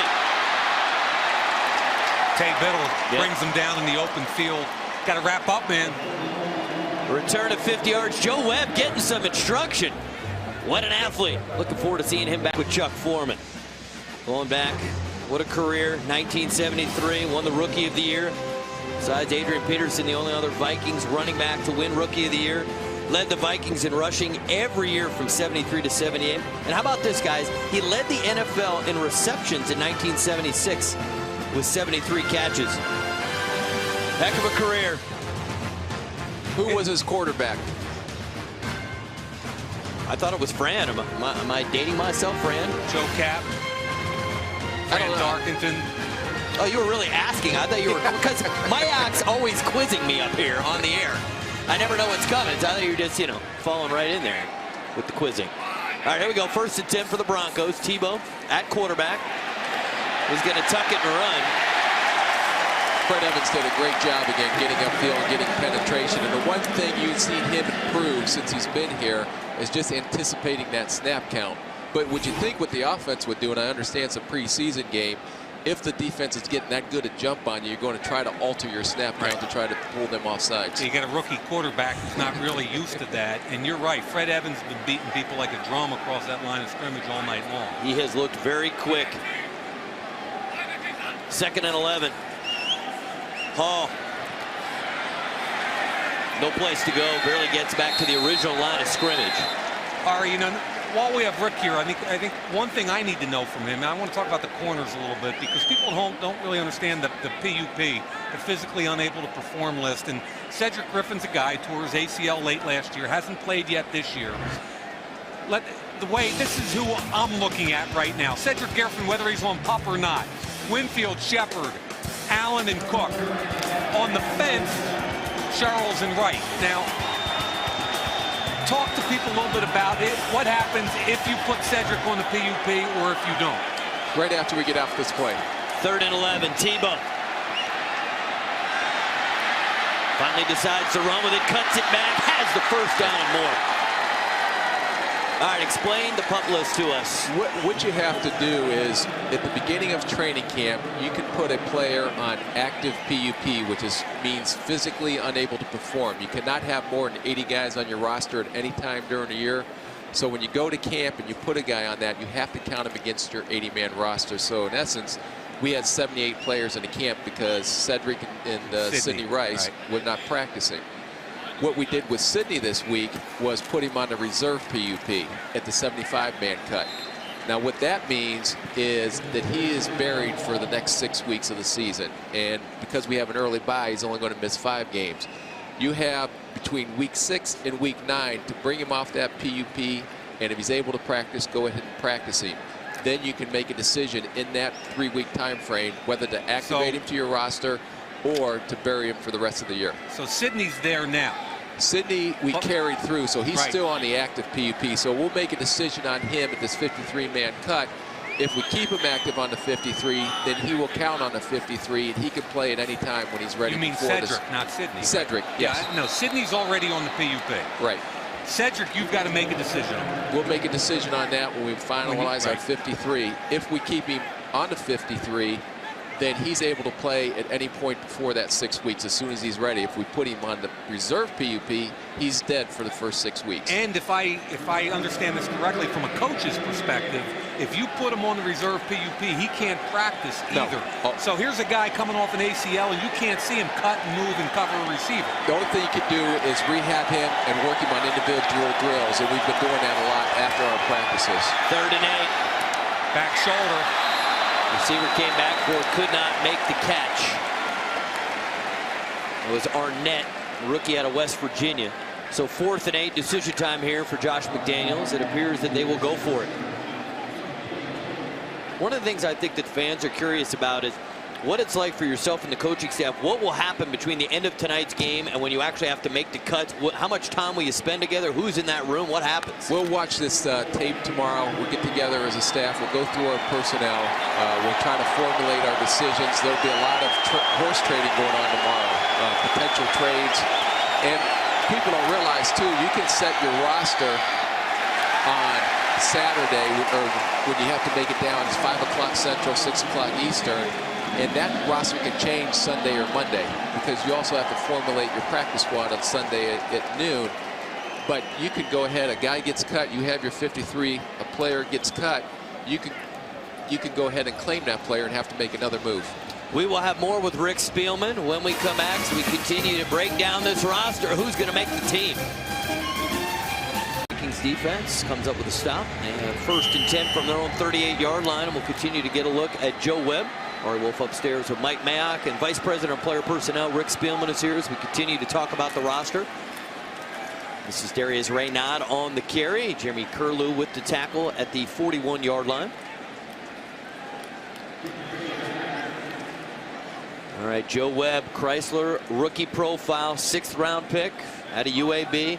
Tay Biddle brings him down in the open field. Got to wrap up, man. Return of 50 yards. Joe Webb getting some instruction. What an athlete. Looking forward to seeing him back with Chuck Foreman. Going back, what a career. 1973, won the Rookie of the Year. Besides Adrian Peterson, the only other Vikings running back to win Rookie of the Year. Led the Vikings in rushing every year from 73 to 78. And how about this, guys? He led the NFL in receptions in 1976 with 73 catches. Heck of a career. Who was his quarterback? I thought it was Fran. Am I dating myself, Fran? Joe Cap. Fran Darkington. Oh, you were really asking. I thought you were, because Mayak's always quizzing me up here on the air. I never know what's coming. So I thought you were just, falling right in there with the quizzing. All right, here we go. First and 10 for the Broncos. Tebow at quarterback. He's going to tuck it and run. Fred Evans did a great job again getting upfield and getting penetration. And the one thing you've seen him improve since he's been here is just anticipating that snap count. But would you think what the offense would do, and I understand it's a preseason game, if the defense is getting that good a jump on you, you're going to try to alter your snap count to try to pull them off sides. So you got a rookie quarterback who's not really used to that. And you're right, Fred Evans has been beating people like a drum across that line of scrimmage all night long. He has looked very quick. 2nd and 11. Hall. No place to go. Barely gets back to the original line of scrimmage. Ari, while we have Rick here, I think one thing I need to know from him, and I want to talk about the corners a little bit, because people at home don't really understand the PUP, the physically unable to perform list. And Cedric Griffin's a guy who tore his ACL late last year, hasn't played yet this year. This is who I'm looking at right now. Cedric Griffin, whether he's on PUP or not. Winfield, Shepard, Allen, and Cook. On the fence, Charles and Wright. Now, talk to people a little bit about it. What happens if you put Cedric on the PUP or if you don't? Right after we get off this play. 3rd and 11. Tebow finally decides to run with it, cuts it back, has the first down and more. All right, explain the pup list to us. What you have to do is, at the beginning of training camp, you can put a player on active PUP, which means physically unable to perform. You cannot have more than 80 guys on your roster at any time during the year. So when you go to camp and you put a guy on that, you have to count him against your 80-man roster. So in essence, we had 78 players in the camp because Cedric and Sidney Rice were not practicing. What we did with Sidney this week was put him on the reserve PUP at the 75-man cut. Now what that means is that he is buried for the next 6 weeks of the season. And because we have an early bye, he's only going to miss 5 games. You have between week 6 and week 9 to bring him off that PUP, and if he's able to practice, go ahead and practice him. Then you can make a decision in that 3-week time frame whether to activate him to your roster or to bury him for the rest of the year. So Sidney's there now. Sidney, we carried through, so he's still on the active PUP. So we'll make a decision on him at this 53-man cut. If we keep him active on the 53, then he will count on the 53, and he can play at any time when he's ready. You mean Cedric, not Sidney? Cedric, yes. Yeah, no, Sidney's already on the PUP. Right. Cedric, you've got to make a decision on. We'll make a decision on that when we finalize our 53. If we keep him on the 53, then he's able to play at any point before that 6 weeks as soon as he's ready. If we put him on the reserve PUP, he's dead for the first 6 weeks. And if I understand this correctly, from a coach's perspective, if you put him on the reserve PUP, he can't practice either. No. So here's a guy coming off an ACL, and you can't see him cut and move and cover a receiver. The only thing you can do is rehab him and work him on individual drills, and we've been doing that a lot after our practices. 3rd and 8. Back shoulder. Receiver came back for it, could not make the catch. It was Arnett, rookie out of West Virginia. So 4th and 8, decision time here for Josh McDaniels. It appears that they will go for it. One of the things I think that fans are curious about is what it's like for yourself and the coaching staff. What will happen between the end of tonight's game and when you actually have to make the cuts? How much time will you spend together? Who's in that room? What happens? We'll watch this tape tomorrow. We'll get together as a staff. We'll go through our personnel. We'll try to formulate our decisions. There'll be a lot of horse trading going on tomorrow, potential trades. And people don't realize, too, you can set your roster on Saturday, or when you have to make it down, it's 5 o'clock Central, 6 o'clock Eastern. And that roster can change Sunday or Monday because you also have to formulate your practice squad on Sunday at noon. But you can go ahead, a guy gets cut, you have your 53, a player gets cut, you can go ahead and claim that player and have to make another move. We will have more with Rick Spielman when we come back, so we continue to break down this roster. Who's going to make the team? Vikings defense comes up with a stop, and 1st and 10 from their own 38-yard line, and we'll continue to get a look at Joe Webb. Ari Wolf upstairs with Mike Mayock, and Vice President of Player Personnel Rick Spielman is here as we continue to talk about the roster. This is Darius Raynaud on the carry. Jeremy Curlew with the tackle at the 41-yard line. All right, Joe Webb, Chrysler, rookie profile, 6th round pick out of UAB.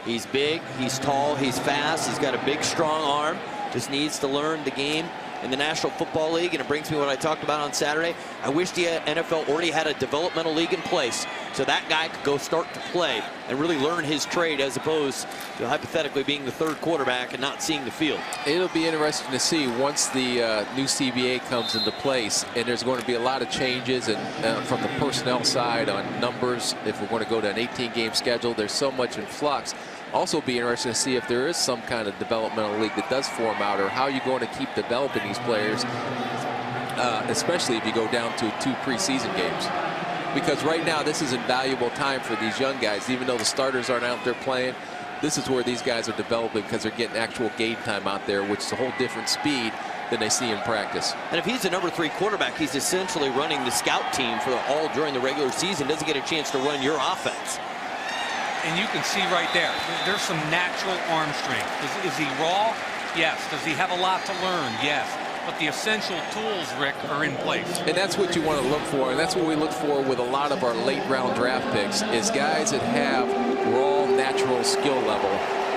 He's big, he's tall, he's fast, he's got a big, strong arm. Just needs to learn the game in the National Football League, and it brings me what I talked about on Saturday. I wish the NFL already had a developmental league in place so that guy could go start to play and really learn his trade as opposed to hypothetically being the 3rd quarterback and not seeing the field. It'll be interesting to see once the new CBA comes into place, and there's going to be a lot of changes and from the personnel side on numbers. If we're going to go to an 18-game schedule, there's so much in flux. Also be interesting to see if there is some kind of developmental league that does form out, or how you're going to keep developing these players, especially if you go down to 2 preseason games. Because right now this is invaluable time for these young guys. Even though the starters aren't out there playing, this is where these guys are developing because they're getting actual game time out there, which is a whole different speed than they see in practice. And if he's the number 3 quarterback, he's essentially running the scout team for all during the regular season. Doesn't get a chance to run your offense. And you can see right there, there's some natural arm strength. Is he raw? Yes. Does he have a lot to learn? Yes. But the essential tools, Rick, are in place. And that's what you want to look for, and that's what we look for with a lot of our late-round draft picks, is guys that have raw, natural skill level.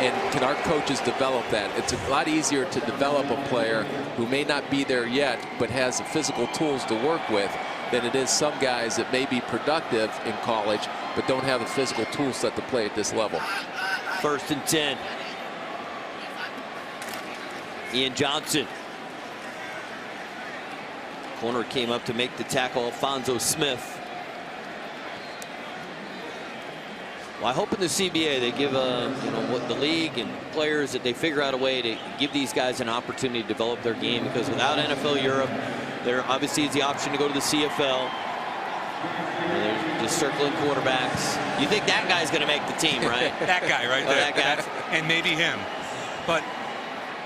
And can our coaches develop that? It's a lot easier to develop a player who may not be there yet, but has the physical tools to work with, than it is some guys that may be productive in college, but don't have the physical tool set to play at this level. 1st and 10. Ian Johnson. Corner came up to make the tackle, Alfonso Smith. Well, I hope in the CBA they give what the league and players, that they figure out a way to give these guys an opportunity to develop their game, because without NFL Europe, there obviously is the option to go to the CFL. They're just circling quarterbacks. You think that guy's going to make the team, right? That guy right there. That guy. And maybe him. But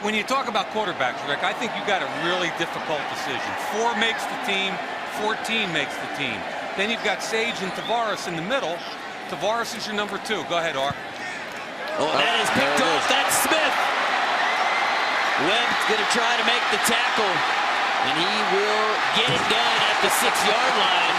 when you talk about quarterbacks, Rick, I think you got a really difficult decision. 4 makes the team, 14 makes the team. Then you've got Sage and Tavares in the middle. Tavares is your number 2. Go ahead, Art. Oh, that is picked off. That's Smith. Webb's going to try to make the tackle, and he will get it done at the 6-yard line.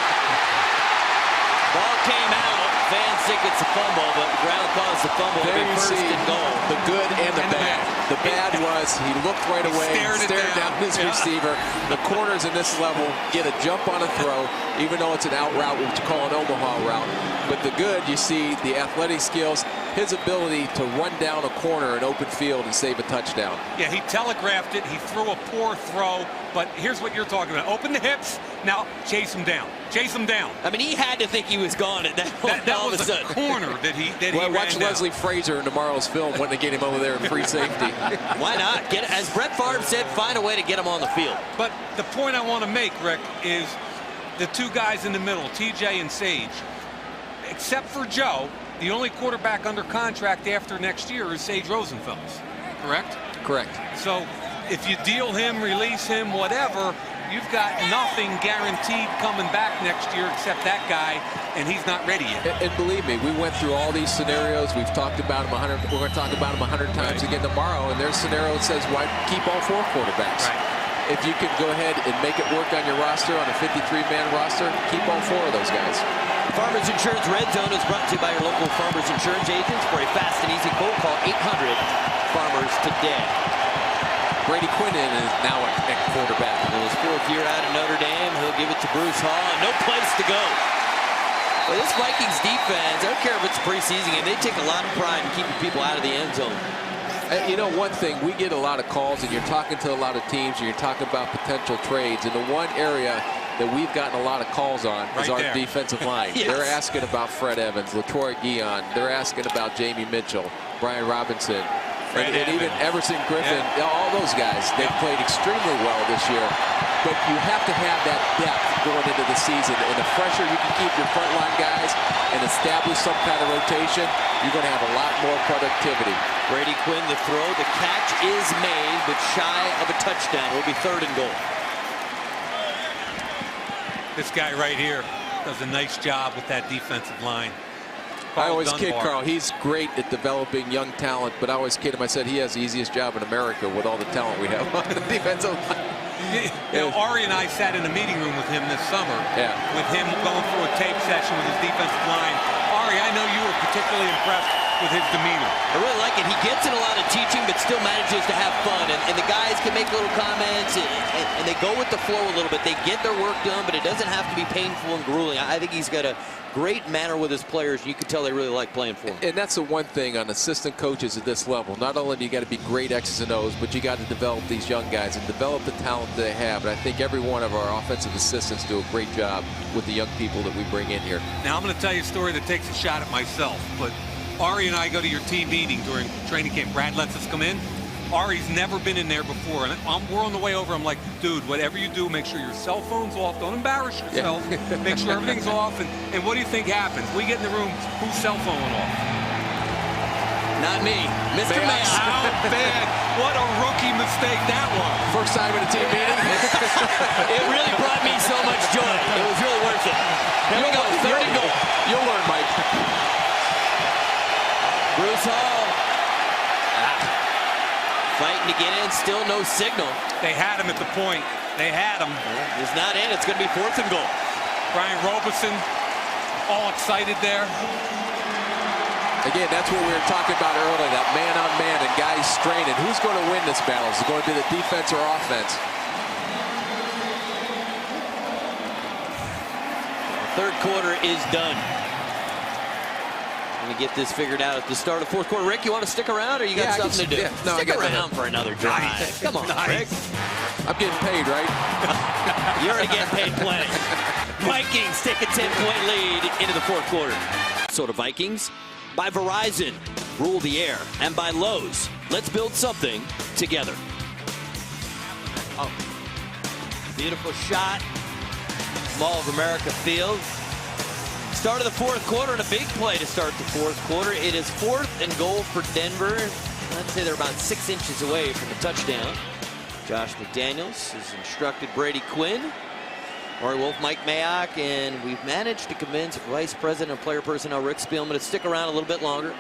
Ball came out. Fans think it's a fumble, but the ground caused the fumble. There you see the good and the bad. The bad was he looked right away, stared down his receiver. The corners in this level get a jump on a throw, even though it's an out route, which you call an Omaha route. But the good, you see the athletic skills, his ability to run down a corner in open field and save a touchdown. Yeah, he telegraphed it. He threw a poor throw, but here's what you're talking about. Open the hips, Now, chase him down. Chase him down. I mean, he had to think he was gone at that point. That all was of a a sudden. corner that he Well, ran watch down. Leslie Frazier in tomorrow's film wanting to get him over there in free safety. Why not? As Brett Favre said, find a way to get him on the field. But the point I want to make, Rick, is the two guys in the middle, TJ and Sage. Except for Joe, the only quarterback under contract after next year is Sage Rosenfels. Correct? Correct. So if you deal him, release him, whatever, you've got nothing guaranteed coming back next year except that guy, and he's not ready yet. And believe me, we went through all these scenarios. We've talked about them 100. We're going to talk about them 100 times again tomorrow. And there's a scenario that says, why keep all 4 quarterbacks? Right. If you can go ahead and make it work on your roster, on a 53-man roster, keep all 4 of those guys. Farmers Insurance Red Zone is brought to you by your local Farmers Insurance agents. For a fast and easy quote, call 800-FARMERS today. Brady Quinn is now at quarterback. In his 4th year out of Notre Dame, he'll give it to Bruce Hall, and no place to go. Well, this Vikings defense, I don't care if it's a preseason game, they take a lot of pride in keeping people out of the end zone. You know, one thing, we get a lot of calls, and you're talking to a lot of teams, and you're talking about potential trades, and the one area that we've gotten a lot of calls on is our defensive line. Yes. They're asking about Fred Evans, LaTroy Guion. They're asking about Jamie Mitchell, Brian Robinson, and even Everson Griffin. All those guys, they've played extremely well this year. But you have to have that depth going into the season. And the fresher you can keep your frontline guys and establish some kind of rotation, you're going to have a lot more productivity. Brady Quinn, the throw, the catch is made, but shy of a touchdown. Will be 3rd and goal. This guy right here does a nice job with that defensive line. I always kid Carl, he's great at developing young talent, but I always kid him. I said he has the easiest job in America with all the talent we have on the defensive line. You know, Ari and I sat in a meeting room with him this summer. Yeah. With him going through a tape session with his defensive line. Ari, I know you were particularly impressed with his demeanor. I really like it. He gets in a lot of teaching, but still manages to have fun. And the guys can make little comments, and they go with the flow a little bit. They get their work done, but it doesn't have to be painful and grueling. I think he's got a great manner with his players. You can tell they really like playing for him. And that's the one thing on assistant coaches at this level. Not only do you got to be great X's and O's, but you got to develop these young guys and develop the talent they have. And I think every one of our offensive assistants do a great job with the young people that we bring in here. Now, I'm going to tell you a story that takes a shot at myself, but Ari and I go to your team meeting during training camp. Brad lets us come in. Ari's never been in there before, and we're on the way over. I'm like, dude, whatever you do, make sure your cell phone's off. Don't embarrass yourself. Yeah. Make sure everything's off. And what do you think happens? We get in the room, whose cell phone went off? Not me. Mr. Mayock. How bad. What a rookie mistake that was. First time in a team meeting. It really brought me so much joy. It was really worth it. Here we go, 3rd and goal. You'll learn, Mike. Bruce Hall. Fighting to get in, still no signal. They had him at the point. They had him. It's not in. It's going to be 4th and goal. Brian Robeson, all excited there. Again, that's what we were talking about earlier, that man-on-man and guys straining. Who's going to win this battle? Is it going to be the defense or offense? 3rd quarter is done. Going to get this figured out at the start of 4th quarter. Rick, you want to stick around, or you got something to do? Yeah, no, stick around for another drive. Nice. Come on, Rick. I'm getting paid, right? You're already getting paid plenty. Vikings take a 10-point lead into the 4th quarter. So the Vikings, by Verizon, rule the air, and by Lowe's, let's build something together. Oh, beautiful shot. Mall of America Field. Start of the 4th quarter, and a big play to start the 4th quarter. It is 4th and goal for Denver. I'd say they're about 6 inches away from a touchdown. Josh McDaniels has instructed Brady Quinn, Maury Wolf, Mike Mayock, and we've managed to convince Vice President of Player Personnel Rick Spielman to stick around a little bit longer.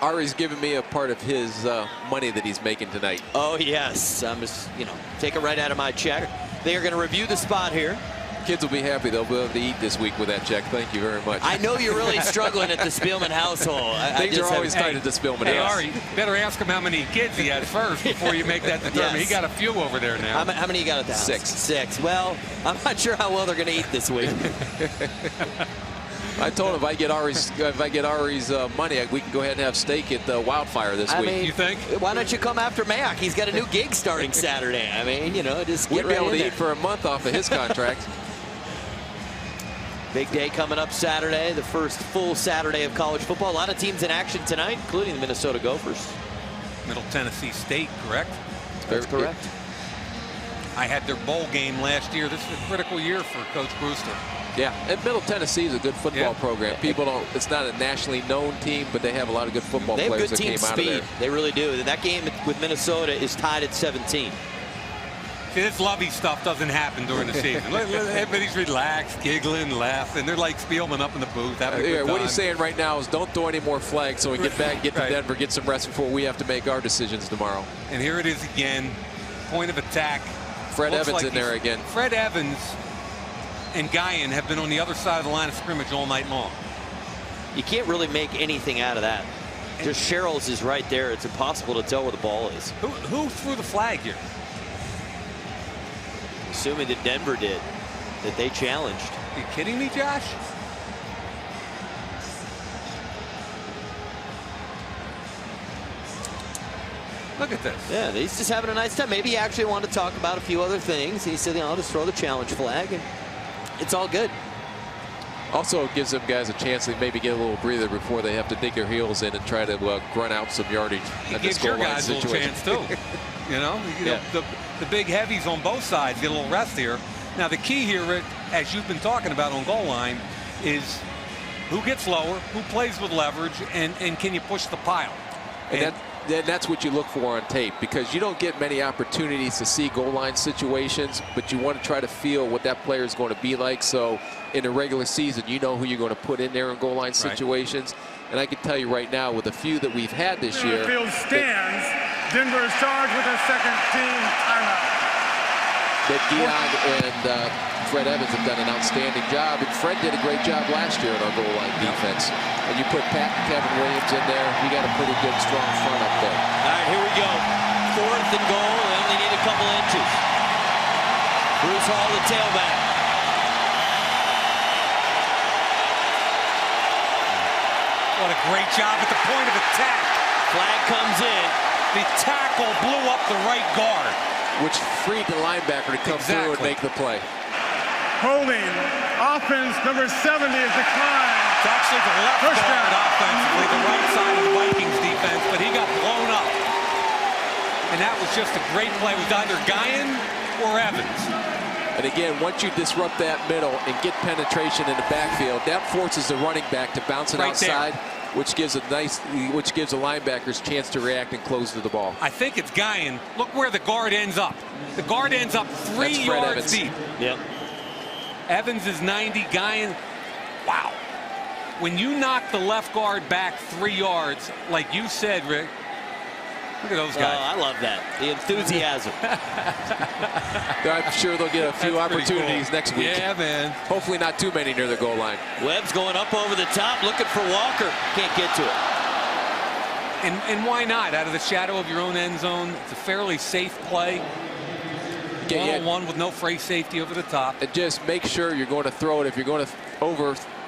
Ari's giving me a part of his money that he's making tonight. Oh, yes. I'm just, take it right out of my check. They are going to review the spot here. Kids will be happy. They'll be able to eat this week with that check. Thank you very much. I know you're really struggling at the Spielman household. Things are always tight at the Spielman house. house. Ari, better ask him how many kids he has first before you make that determination. Yes. He got a few over there now. How many you got at the house? 6. 6. Well, I'm not sure how well they're going to eat this week. I told him if I get Ari's money, we can go ahead and have steak at the Wildfire this week. mean, you think? Why don't you come after Mayock? He's got a new gig starting Saturday. I mean, you know, just get We'd be right able in to there. eat for a month off of his contract. Big day coming up Saturday, the first full Saturday of college football. A lot of teams in action tonight, including the Minnesota Gophers. Middle Tennessee State, correct? That's correct. I had their bowl game last year. This is a critical year for Coach Brewster. Yeah, and Middle Tennessee is a good football program. People don't. It's not a nationally known team, but they have a lot of good football They have players good that team came out of speed. there. They really do. That game with Minnesota is tied at 17. See, this lovey stuff doesn't happen during the season. Everybody's relaxed, giggling, laughing. They're like Spielman up in the booth having a good time. What he's saying right now is don't throw any more flags so we get back, get to Denver, get some rest before we have to make our decisions tomorrow. And here it is again. Point of attack. Fred Looks Evans like in there again. Fred Evans and Guyan have been on the other side of the line of scrimmage all night long. You can't really make anything out of that. Just Sherrills is right there. It's impossible to tell where the ball is. Who threw the flag here? Assuming that Denver did, that they challenged. Are you kidding me, Josh? Look at this. Yeah, he's just having a nice time. Maybe he actually wanted to talk about a few other things. He said, I'll just throw the challenge flag, and it's all good. Also, it gives them guys a chance to maybe get a little breather before they have to dig their heels in and try to grunt out some yardage. It gives your guys a little chance, too. You know, the big heavies on both sides get a little rest here. Now, the key here, Rick, as you've been talking about on goal line, is who gets lower, who plays with leverage, and can you push the pile? And that's what you look for on tape, because you don't get many opportunities to see goal line situations, but you want to try to feel what that player is going to be like. So in a regular season, you know who you're going to put in there in goal line situations. And I can tell you right now, with a few that we've had this year. The field stands. Denver is charged with a second team timeout. That Dion and Fred Evans have done an outstanding job, and Fred did a great job last year in our goal line defense. And you put Pat and Kevin Williams in there, you got a pretty good, strong front up there. All right, here we go. 4th and goal. They only need a couple inches. Bruce Hall, the tailback. What a great job at the point of attack. Flag comes in. The tackle blew up the right guard, which freed the linebacker to come through and make the play. Holding. Offense number 70 is declined. It's actually the left guard offensively, the right side of the Vikings defense, but he got blown up. And that was just a great play. It was either Guyan or Evans. And again, once you disrupt that middle and get penetration in the backfield, that forces the running back to bounce it outside, which gives a linebacker's chance to react and close to the ball. I think it's Guyan. Look where the guard ends up. The guard ends up 3 yards deep. Yep. Evans is 90. Guyan, wow. When you knock the left guard back 3 yards, like you said, Rick, look at those guys. I love that. The enthusiasm. I'm sure they'll get a few opportunities next week. Yeah, man. Hopefully not too many near the goal line. Webb's going up over the top, looking for Walker. Can't get to it. And why not? Out of the shadow of your own end zone. It's a fairly safe play. One-on-one with no free safety over the top. And just make sure you're going to throw it. If you're going to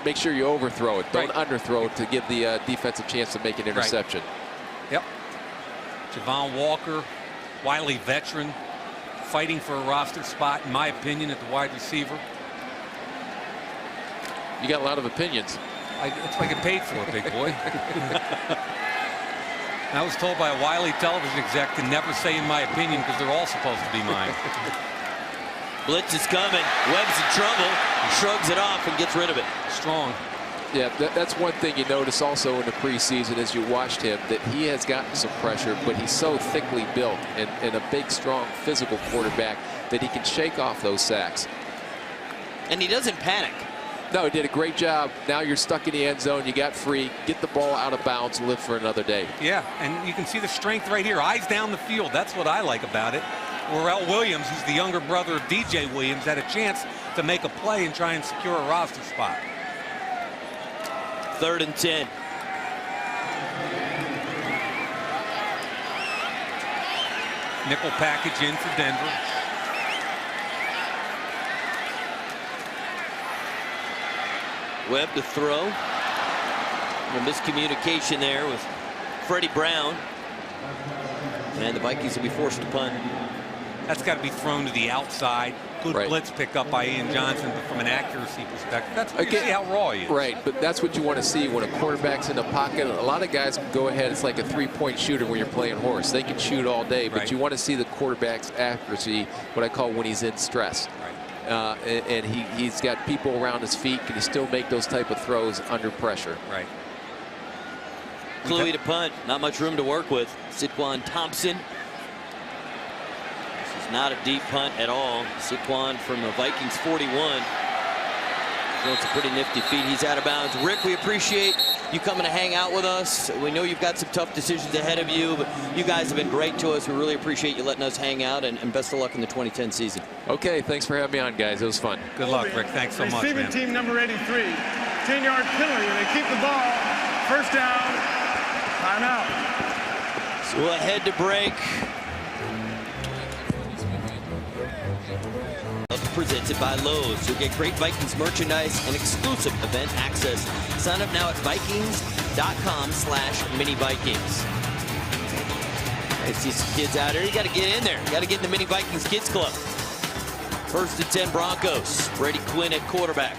make sure you overthrow it. Don't underthrow it to give the defensive chance to make an interception. Yep. Javon Walker, wily veteran, fighting for a roster spot, in my opinion, at the wide receiver. You got a lot of opinions. It's what I get paid for, big boy. I was told by a wily television exec to never say in my opinion because they're all supposed to be mine. Blitz is coming. Webb's in trouble. He shrugs it off and gets rid of it. Strong. Yeah, that's one thing you notice also in the preseason as you watched him, that he has gotten some pressure, but he's so thickly built and a big, strong, physical quarterback that he can shake off those sacks. And he doesn't panic. No, he did a great job. Now you're stuck in the end zone. You got free. Get the ball out of bounds. Live for another day. Yeah, and you can see the strength right here. Eyes down the field. That's what I like about it. Warrell Williams, who's the younger brother of DJ Williams, had a chance to make a play and try and secure a roster spot. 3rd and 10. Nickel package in for Denver. Webb to throw. A miscommunication there with Freddie Brown. And the Vikings will be forced to punt. That's got to be thrown to the outside. Good blitz pickup by Ian Johnson, but from an accuracy perspective, that's where you see how raw he is. Right, but that's what you want to see when a quarterback's in the pocket. A lot of guys can go ahead. It's like a three-point shooter when you're playing horse. They can shoot all day, but you want to see the quarterback's accuracy, what I call when he's in stress. And he's got people around his feet. Can he still make those type of throws under pressure? Right. Cluey to punt. Not much room to work with. Saquon Thompson. This is not a deep punt at all. Saquon from the Vikings 41. That's a pretty nifty feat. He's out of bounds. Rick, we appreciate you coming to hang out with us. We know you've got some tough decisions ahead of you, but you guys have been great to us. We really appreciate you letting us hang out, and best of luck in the 2010 season. Okay, thanks for having me on, guys. It was fun. Good luck, Rick. Thanks so much, man. Receiving team number 83. 10-yard penalty. They keep the ball. First down. Timeout. So we'll head to break. Presented by Lowe's. You'll get great Vikings merchandise and exclusive event access. Sign up now at Vikings.com/mini-Vikings. I see some kids out here. You got to get in there. You got to get in the Mini Vikings Kids Club. First and 10 Broncos. Brady Quinn at quarterback.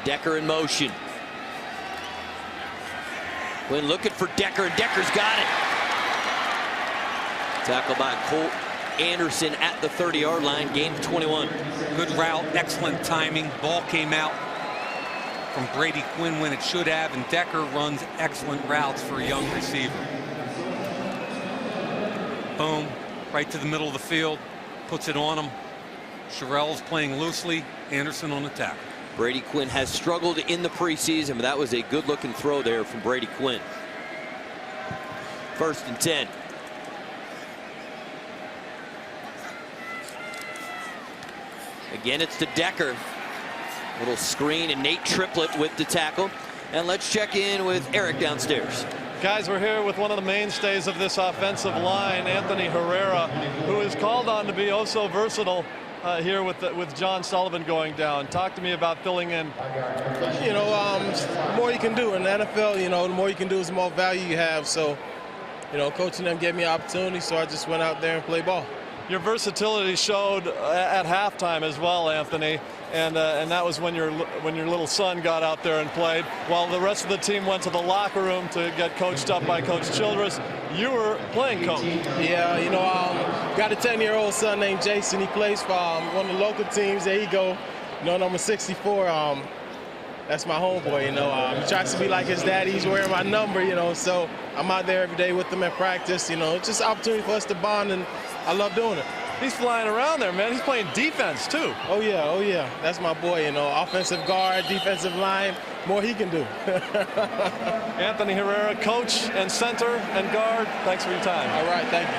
Decker in motion. Quinn looking for Decker, and Decker's got it. Tackled by Colt Anderson at the 30-yard line, gain of 21. Good route, excellent timing. Ball came out from Brady Quinn when it should have, and Decker runs excellent routes for a young receiver. Boom, right to the middle of the field, puts it on him. Sherrell's playing loosely, Anderson on the tackle. Brady Quinn has struggled in the preseason, but that was a good-looking throw there from Brady Quinn. First and 10. Again, it's to Decker. Little screen, and Nate Triplett with the tackle. And let's check in with Eric downstairs. Guys, we're here with one of the mainstays of this offensive line, Anthony Herrera, who is called on to be oh so versatile here with John Sullivan going down. Talk to me about filling in. You know, the more you can do in the NFL, you know, the more you can do is the more value you have. So, you know, coaching them gave me an opportunity, so I just went out there and played ball. Your versatility showed at halftime as well, Anthony, and that was when your little son got out there and played, while the rest of the team went to the locker room to get coached up by Coach Childress. You were playing coach. Yeah, you know, got a 10-year-old son named Jason. He plays for one of the local teams. There you go, you know, number 64. That's my homeboy, you know. He tries to be like his daddy. He's wearing my number, you know, so I'm out there every day with him at practice. You know, it's just an opportunity for us to bond, and I love doing it. He's flying around there, man. He's playing defense, too. Oh, yeah. Oh, yeah. That's my boy, you know. Offensive guard, defensive line, more he can do. Anthony Herrera, coach and center and guard. Thanks for your time. All right. Thank you.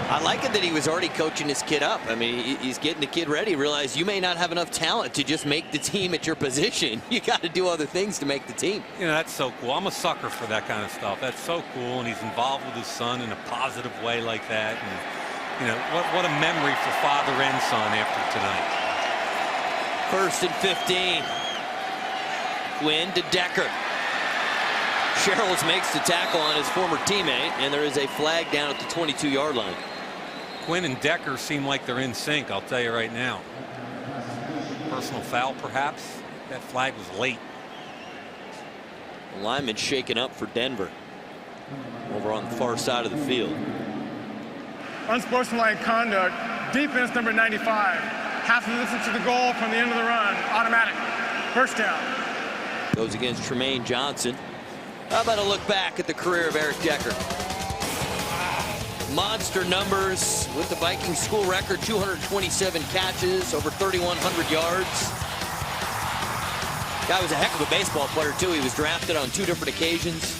I like it that he was already coaching his kid up. I mean, he's getting the kid ready. Realize you may not have enough talent to just make the team at your position. You got to do other things to make the team. You know, that's so cool. I'm a sucker for that kind of stuff. That's so cool, and he's involved with his son in a positive way like that. And, you know, what a memory for father and son after tonight. First and 15. Quinn to Decker. Sherrills makes the tackle on his former teammate, and there is a flag down at the 22-yard line. Quinn and Decker seem like they're in sync, I'll tell you right now. Personal foul, perhaps. That flag was late. The lineman shaken up for Denver over on the far side of the field. Unsportsmanlike conduct. Defense number 95. Half of the distance to the goal from the end of the run. Automatic. First down. Goes against Tremaine Johnson. How about a look back at the career of Eric Decker? Monster numbers with the Vikings school record, 227 catches, over 3,100 yards. Guy was a heck of a baseball player, too. He was drafted on 2 different occasions.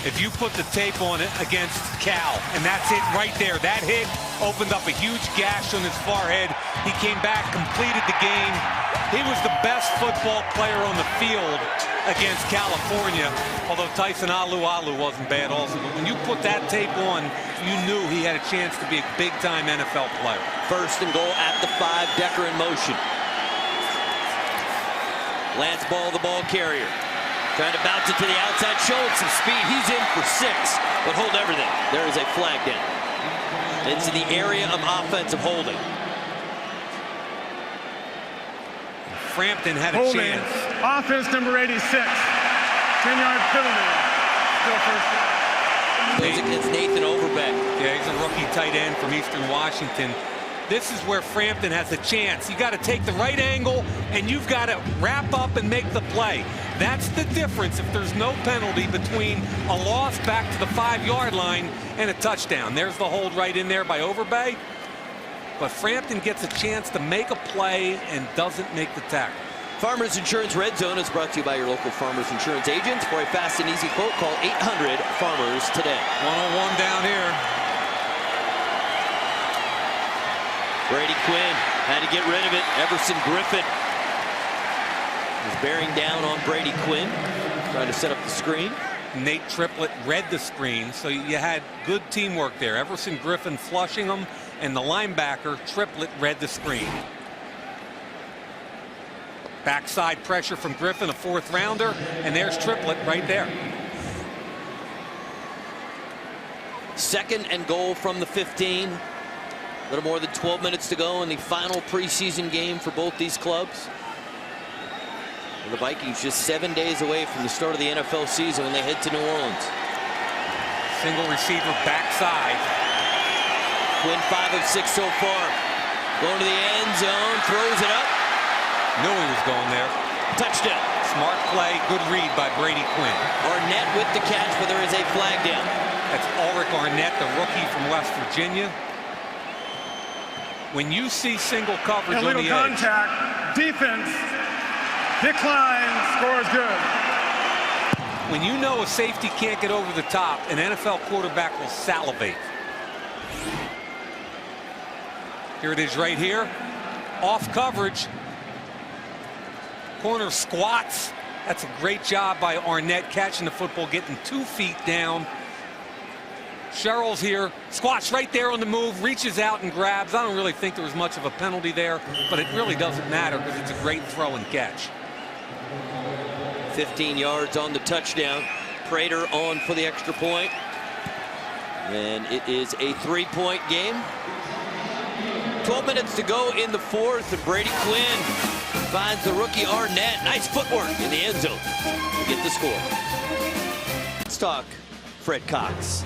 If you put the tape on it against Cal, and that's it right there, that hit opened up a huge gash on his forehead. He came back, completed the game, He was the best football player on the field against California, although Tyson Alualu wasn't bad also. But when you put that tape on, you knew he had a chance to be a big-time NFL player. First and goal at the 5, Decker in motion. Lance Ball, the ball carrier. Trying to bounce it to the outside, showing some speed. He's in for 6, but hold everything. There is a flag down. It's in the area of offensive holding. Frampton had a Holding. chance. Offense number 86. 10-yard penalty. Still first down. Plays against Nathan Overbeck. Yeah, he's a rookie tight end from Eastern Washington. This is where Frampton has a chance. You got to take the right angle, and you've got to wrap up and make the play. That's the difference if there's no penalty between a loss back to the 5-yard line and a touchdown. There's the hold right in there by Overbay. But Frampton gets a chance to make a play and doesn't make the tackle. Farmers Insurance Red Zone is brought to you by your local Farmers Insurance agents. For a fast and easy quote, call 800-FARMERS today. 101 down here. Brady Quinn had to get rid of it. Everson Griffin was bearing down on Brady Quinn, trying to set up the screen. Nate Triplett read the screen, so you had good teamwork there. Everson Griffin flushing them, and the linebacker, Triplett, read the screen. Backside pressure from Griffin, a 4th rounder, and there's Triplett right there. Second and goal from the 15. A little more than 12 minutes to go in the final preseason game for both these clubs. And the Vikings just 7 days away from the start of the NFL season when they head to New Orleans. Single receiver backside. Quinn 5 of 6 so far. Going to the end zone, throws it up. Knew he was going there. Touchdown. Smart play, good read by Brady Quinn. Arnett with the catch, but there is a flag down. That's Ulrich Arnett, the rookie from West Virginia. When you see single coverage on the Illegal edge, contact. Defense. Decline. Score is good. when you know a safety can't get over the top, an NFL quarterback will salivate. Here it is right here. Off coverage. Corner squats. That's a great job by Arnett catching the football, getting 2 feet down. Sherrill's here, squats right there on the move, reaches out and grabs. I don't really think there was much of a penalty there, but it really doesn't matter because it's a great throw and catch. 15 yards on the touchdown. Prater on for the extra point. And it is a 3-point game. 12 minutes to go in the 4th, and Brady Quinn finds the rookie Arnett. Nice footwork in the end zone to get the score. Let's talk Fred Cox.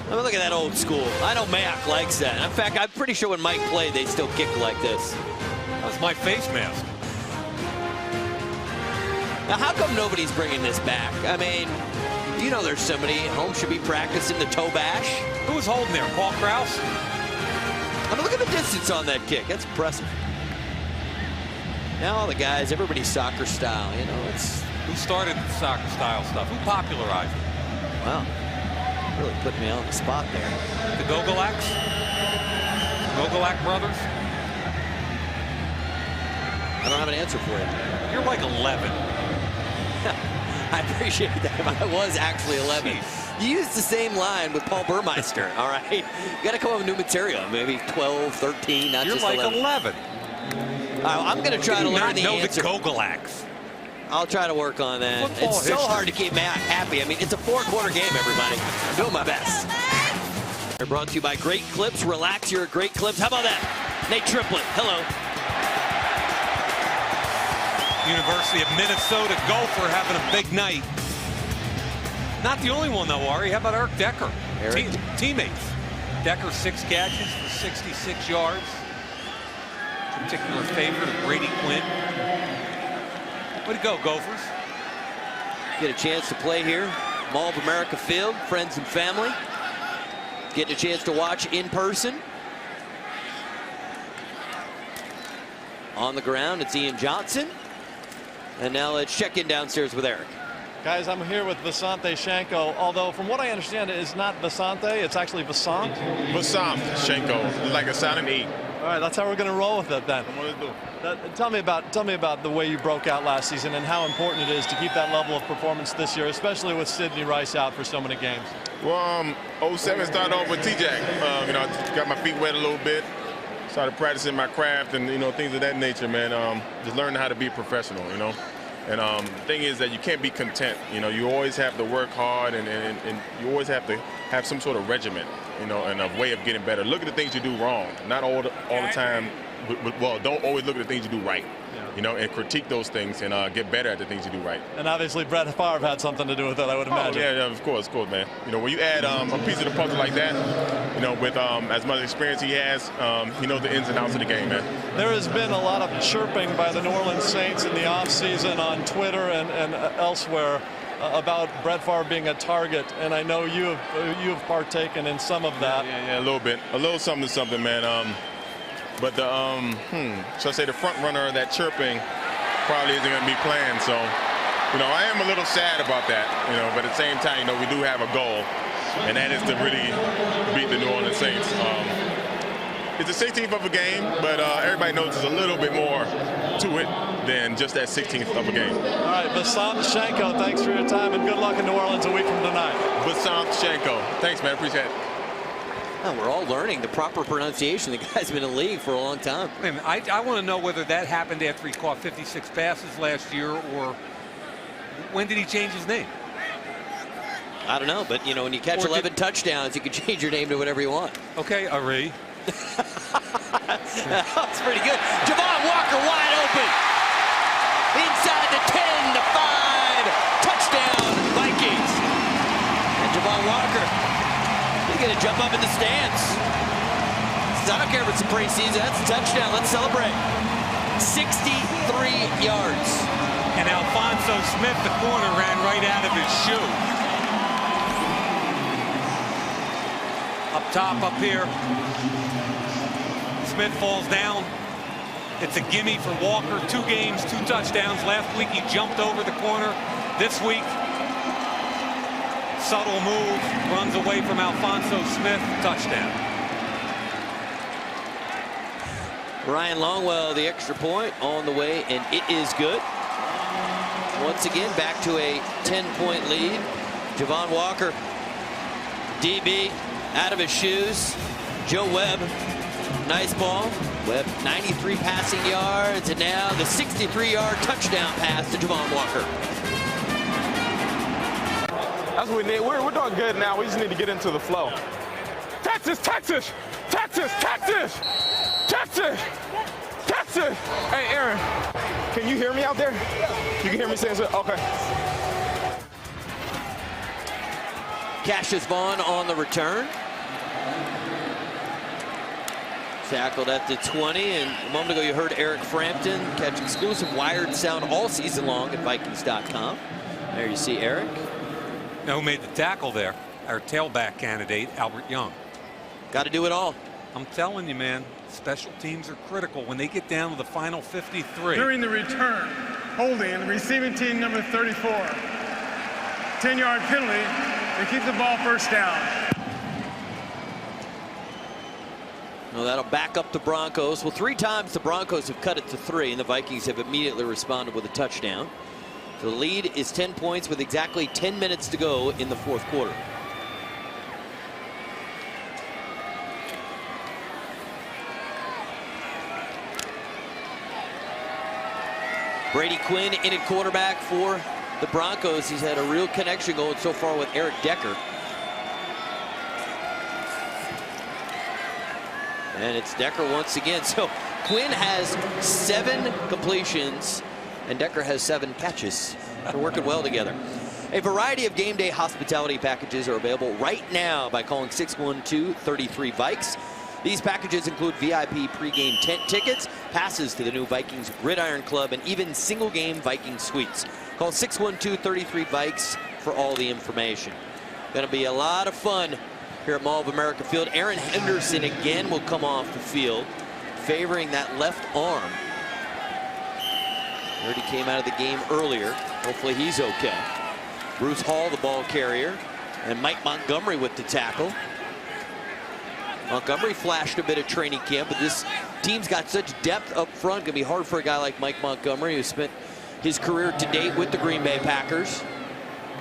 I mean, look at that old school. I know Mack likes that. In fact, I'm pretty sure when Mike played, they still kicked like this. That was my face mask. Now, how come nobody's bringing this back? I mean, you know there's somebody at home should be practicing the toe bash. Who was holding there? Paul Krause? I mean, look at the distance on that kick. That's impressive. Now all the guys, everybody's soccer style, you know. It's who started the soccer style stuff? Who popularized it? Wow. Really put me on the spot there. The Gogolaks? Gogolak brothers? I don't have an answer for you. You're like 11. I appreciate that. I was actually 11. Jeez. You used the same line with Paul Burmeister, all right? You got to come up with new material. Maybe 12, 13, not You're just like 11. I'm going to try to learn the answer. The Gogolaks. I'll try to work on that. Football it's history. so hard to keep Matt happy. I mean, it's a 4-quarter game, everybody. I'm doing my best. They're brought to you by Great Clips. Relax, you're at Great Clips. How about that? Nate Triplett, hello. University of Minnesota Gopher having a big night. Not the only one, though, Ari. How about Eric Decker? Teammates. Decker 6 catches for 66 yards. Particular favorite of Brady Quinn. Way to go, Gophers. Get a chance to play here. Mall of America Field, friends and family. Getting a chance to watch in person. On the ground, it's Ian Johnson. And now let's check in downstairs with Eric. Guys, I'm here with Vasante Shenko, although from what I understand, it's not Vasante, it's actually Vasant. Vasant Shenko, like a sound and eat. All right, that's how we're going to roll with it then. Tell me about the way you broke out last season and how important it is to keep that level of performance this year, especially with Sidney Rice out for so many games. Well, 07 started off with T-Jack. I got my feet wet a little bit. Started practicing my craft and, things of that nature, man. Just learning how to be a professional, And the thing is that you can't be content. You always have to work hard and you always have to have some sort of regimen, and a way of getting better. Look at the things you do wrong. Not all the time. Well, don't always look at the things you do right, and critique those things and get better at the things you do right. And obviously Brett Favre had something to do with it, I would imagine. Yeah, of course, man. When you add a piece of the puzzle like that, with as much experience he has, he knows the ins and outs of the game, man. There has been a lot of chirping by the New Orleans Saints in the offseason on Twitter and elsewhere about Brett Favre being a target, and I know you have partaken in some of that. Yeah, a little bit, a little something, man. But the so I say the front runner of that chirping probably isn't going to be playing. So, I am a little sad about that. But at the same time, we do have a goal, and that is to really beat the New Orleans Saints. It's the 16th of a game, but everybody knows there's a little bit more to it than just that 16th of a game. All right, Bassam Shenko, thanks for your time, and good luck in New Orleans a week from tonight. Bassam Shenko, thanks, man. Appreciate it. Well, we're all learning the proper pronunciation. The guy's been in the league for a long time. I want to know whether that happened after he caught 56 passes last year, or when did he change his name? I don't know, but when you catch 11 touchdowns, you can change your name to whatever you want. Okay, Ari. That's pretty good. Javon Walker wide open. Inside the 10, the 5. Touchdown, Vikings. And Javon Walker, he's going to jump up in the stands. I don't care if it's a preseason. That's a touchdown. Let's celebrate. 63 yards. And Alfonso Smith, the corner, ran right out of his shoe. Up top, up here. Smith falls down. It's a gimme for Walker. 2 games, 2 touchdowns. Last week he jumped over the corner. This week, subtle move, runs away from Alfonso Smith, touchdown. Ryan Longwell, the extra point on the way, and it is good. Once again, back to a 10-point lead. Javon Walker, DB, out of his shoes. Joe Webb, nice ball. Webb, 93 passing yards, and now the 63-yard touchdown pass to Javon Walker. That's what we need. We're doing good now. We just need to get into the flow. Texas, Texas, Texas, Texas, Texas, Texas. Hey, Aaron, can you hear me out there? You can hear me saying so? Okay. Cassius Vaughn on the return. Tackled at the 20, and a moment ago you heard Eric Frampton catch exclusive Wired sound all season long at Vikings.com. There you see Eric. Now, who made the tackle there? Our tailback candidate, Albert Young. Got to do it all. I'm telling you, man, special teams are critical when they get down to the final 53. During the return, holding the receiving team number 34. 10-yard penalty to keep the ball first down. Well, that'll back up the Broncos. Well, 3 times the Broncos have cut it to 3, and the Vikings have immediately responded with a touchdown. So the lead is 10 points with exactly 10 minutes to go in the 4th quarter. Brady Quinn in at quarterback for the Broncos. He's had a real connection going so far with Eric Decker. And it's Decker once again. So Quinn has 7 completions and Decker has 7 catches. They're working well together. A variety of game day hospitality packages are available right now by calling 612-33-VIKES. These packages include VIP pregame tent tickets, passes to the new Vikings Gridiron Club, and even single-game Viking suites. Call 612-33-VIKES for all the information. Going to be a lot of fun here at Mall of America Field. Aaron Henderson again will come off the field, favoring that left arm. Already came out of the game earlier. Hopefully he's okay. Bruce Hall, the ball carrier, and Mike Montgomery with the tackle. Montgomery flashed a bit of training camp, but this team's got such depth up front. Going to be hard for a guy like Mike Montgomery, who spent his career to date with the Green Bay Packers.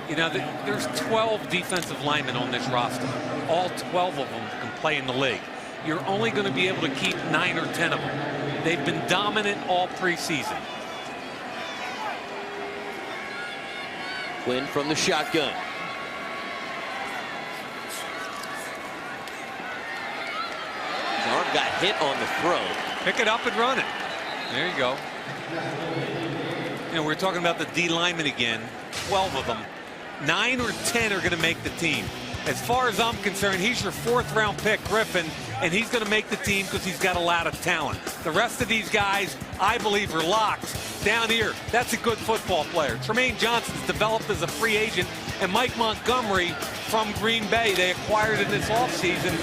You know, there's 12 defensive linemen on this roster. All 12 of them can play in the league. You're only going to be able to keep 9 or 10 of them. They've been dominant all preseason. Quinn from the shotgun. His arm got hit on the throw. Pick it up and run it. There you go. You know, we're talking about the D linemen again. 12 of them. 9 or 10 are going to make the team. As far as I'm concerned, he's your 4th round pick, Griffin, and he's going to make the team because he's got a lot of talent. The rest of these guys, I believe, are locked. Down here, that's a good football player. Tremaine Johnson's developed as a free agent, and Mike Montgomery from Green Bay, they acquired in this offseason.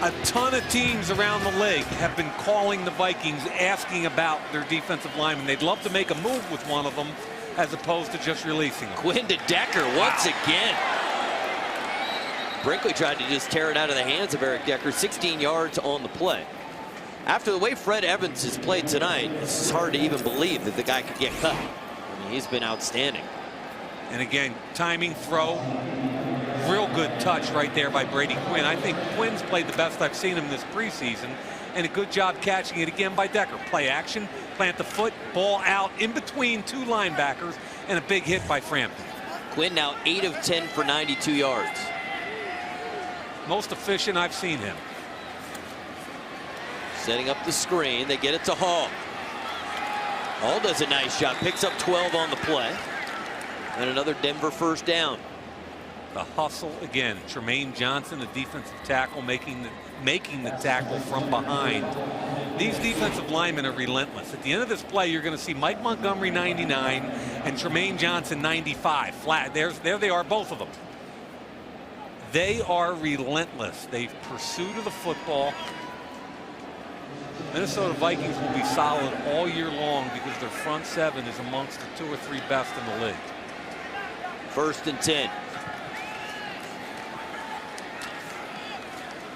A ton of teams around the league have been calling the Vikings, asking about their defensive linemen. They'd love to make a move with one of them as opposed to just releasing them. Quinn to Decker once again. Brinkley tried to just tear it out of the hands of Eric Decker. 16 yards on the play. After the way Fred Evans has played tonight, it's hard to even believe that the guy could get cut. I mean, he's been outstanding. And again, timing, throw, real good touch right there by Brady Quinn. I think Quinn's played the best I've seen him this preseason, and a good job catching it again by Decker. Play action, plant the foot, ball out in between 2 linebackers, and a big hit by Frampton. Quinn now 8 of 10 for 92 yards. Most efficient I've seen him. Setting up the screen. They get it to Hall. Hall does a nice job. Picks up 12 on the play. And another Denver first down. The hustle again. Tremaine Johnson, the defensive tackle, making the tackle from behind. These defensive linemen are relentless. At the end of this play, you're going to see Mike Montgomery 99 and Tremaine Johnson 95. Flat. There they are, both of them. They are relentless. They've pursued of the football. Minnesota Vikings will be solid all year long because their front 7 is amongst the 2 or 3 best in the league. 1st and 10.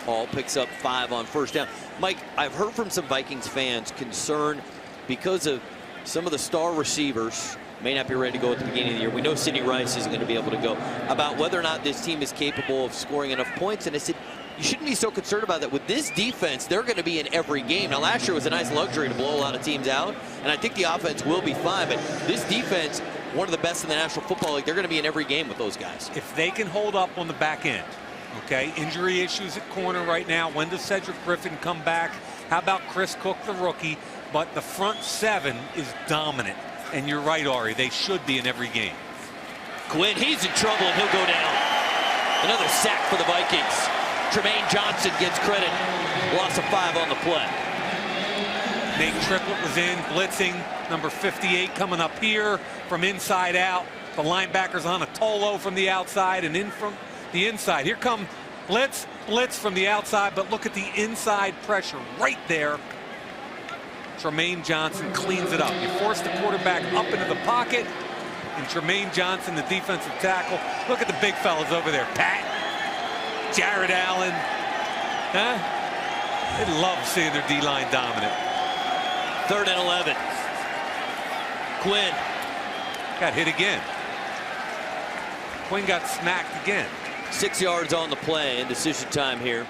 Hall picks up 5 on first down. Mike, I've heard from some Vikings fans concerned because of some of the star receivers may not be ready to go at the beginning of the year. We know Sidney Rice isn't going to be able to go, about whether or not this team is capable of scoring enough points. And I said, you shouldn't be so concerned about that. With this defense, they're going to be in every game. Now, last year was a nice luxury to blow a lot of teams out, and I think the offense will be fine. But this defense, one of the best in the National Football League, they're going to be in every game with those guys. If they can hold up on the back end, okay, injury issues at corner right now. When does Cedric Griffin come back? How about Chris Cook, the rookie? But the front 7 is dominant. And you're right, Ari, they should be in every game. Quinn, he's in trouble, and he'll go down. Another sack for the Vikings. Tremaine Johnson gets credit. Loss of 5 on the play. Nate Triplett was in, blitzing. Number 58 coming up here from inside out. The linebacker's on a Tolo from the outside and in from the inside. Here come blitz from the outside, but look at the inside pressure right there. Tremaine Johnson cleans it up. You force the quarterback up into the pocket, and Tremaine Johnson, the defensive tackle. Look at the big fellas over there. Pat, Jared Allen. Huh? They love seeing their D-line dominant. 3rd and 11. Quinn. Got hit again. Quinn got smacked again. 6 yards on the play, and decision time here.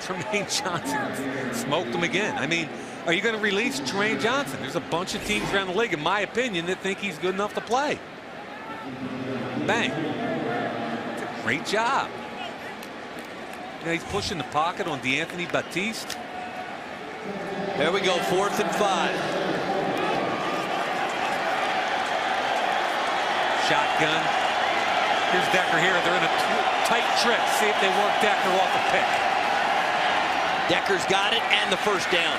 Tremaine Johnson smoked him again. I mean, are you going to release Tremaine Johnson? There's a bunch of teams around the league, in my opinion, that think he's good enough to play. Bang. It's a great job. You know, he's pushing the pocket on DeAnthony Batiste. There we go, 4th and 5. Shotgun. Here's Decker here. They're in a tight trip. See if they work Decker off a pick. Decker's got it, and the first down.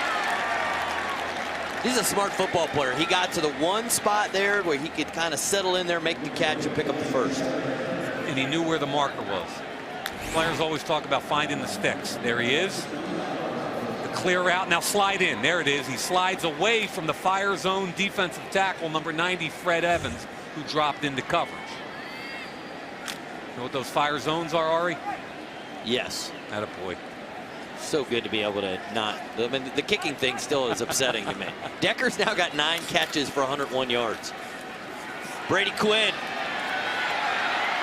He's a smart football player. He got to the one spot there where he could kind of settle in there, make the catch, and pick up the first. And he knew where the marker was. Players always talk about finding the sticks. There he is. The clear route. Now slide in. There it is. He slides away from the fire zone defensive tackle, number 90, Fred Evans, who dropped into coverage. You know what those fire zones are, Ari? Yes. Attaboy. So good to be able to not. I mean, the kicking thing still is upsetting to me. Decker's now got 9 catches for 101 yards. Brady Quinn.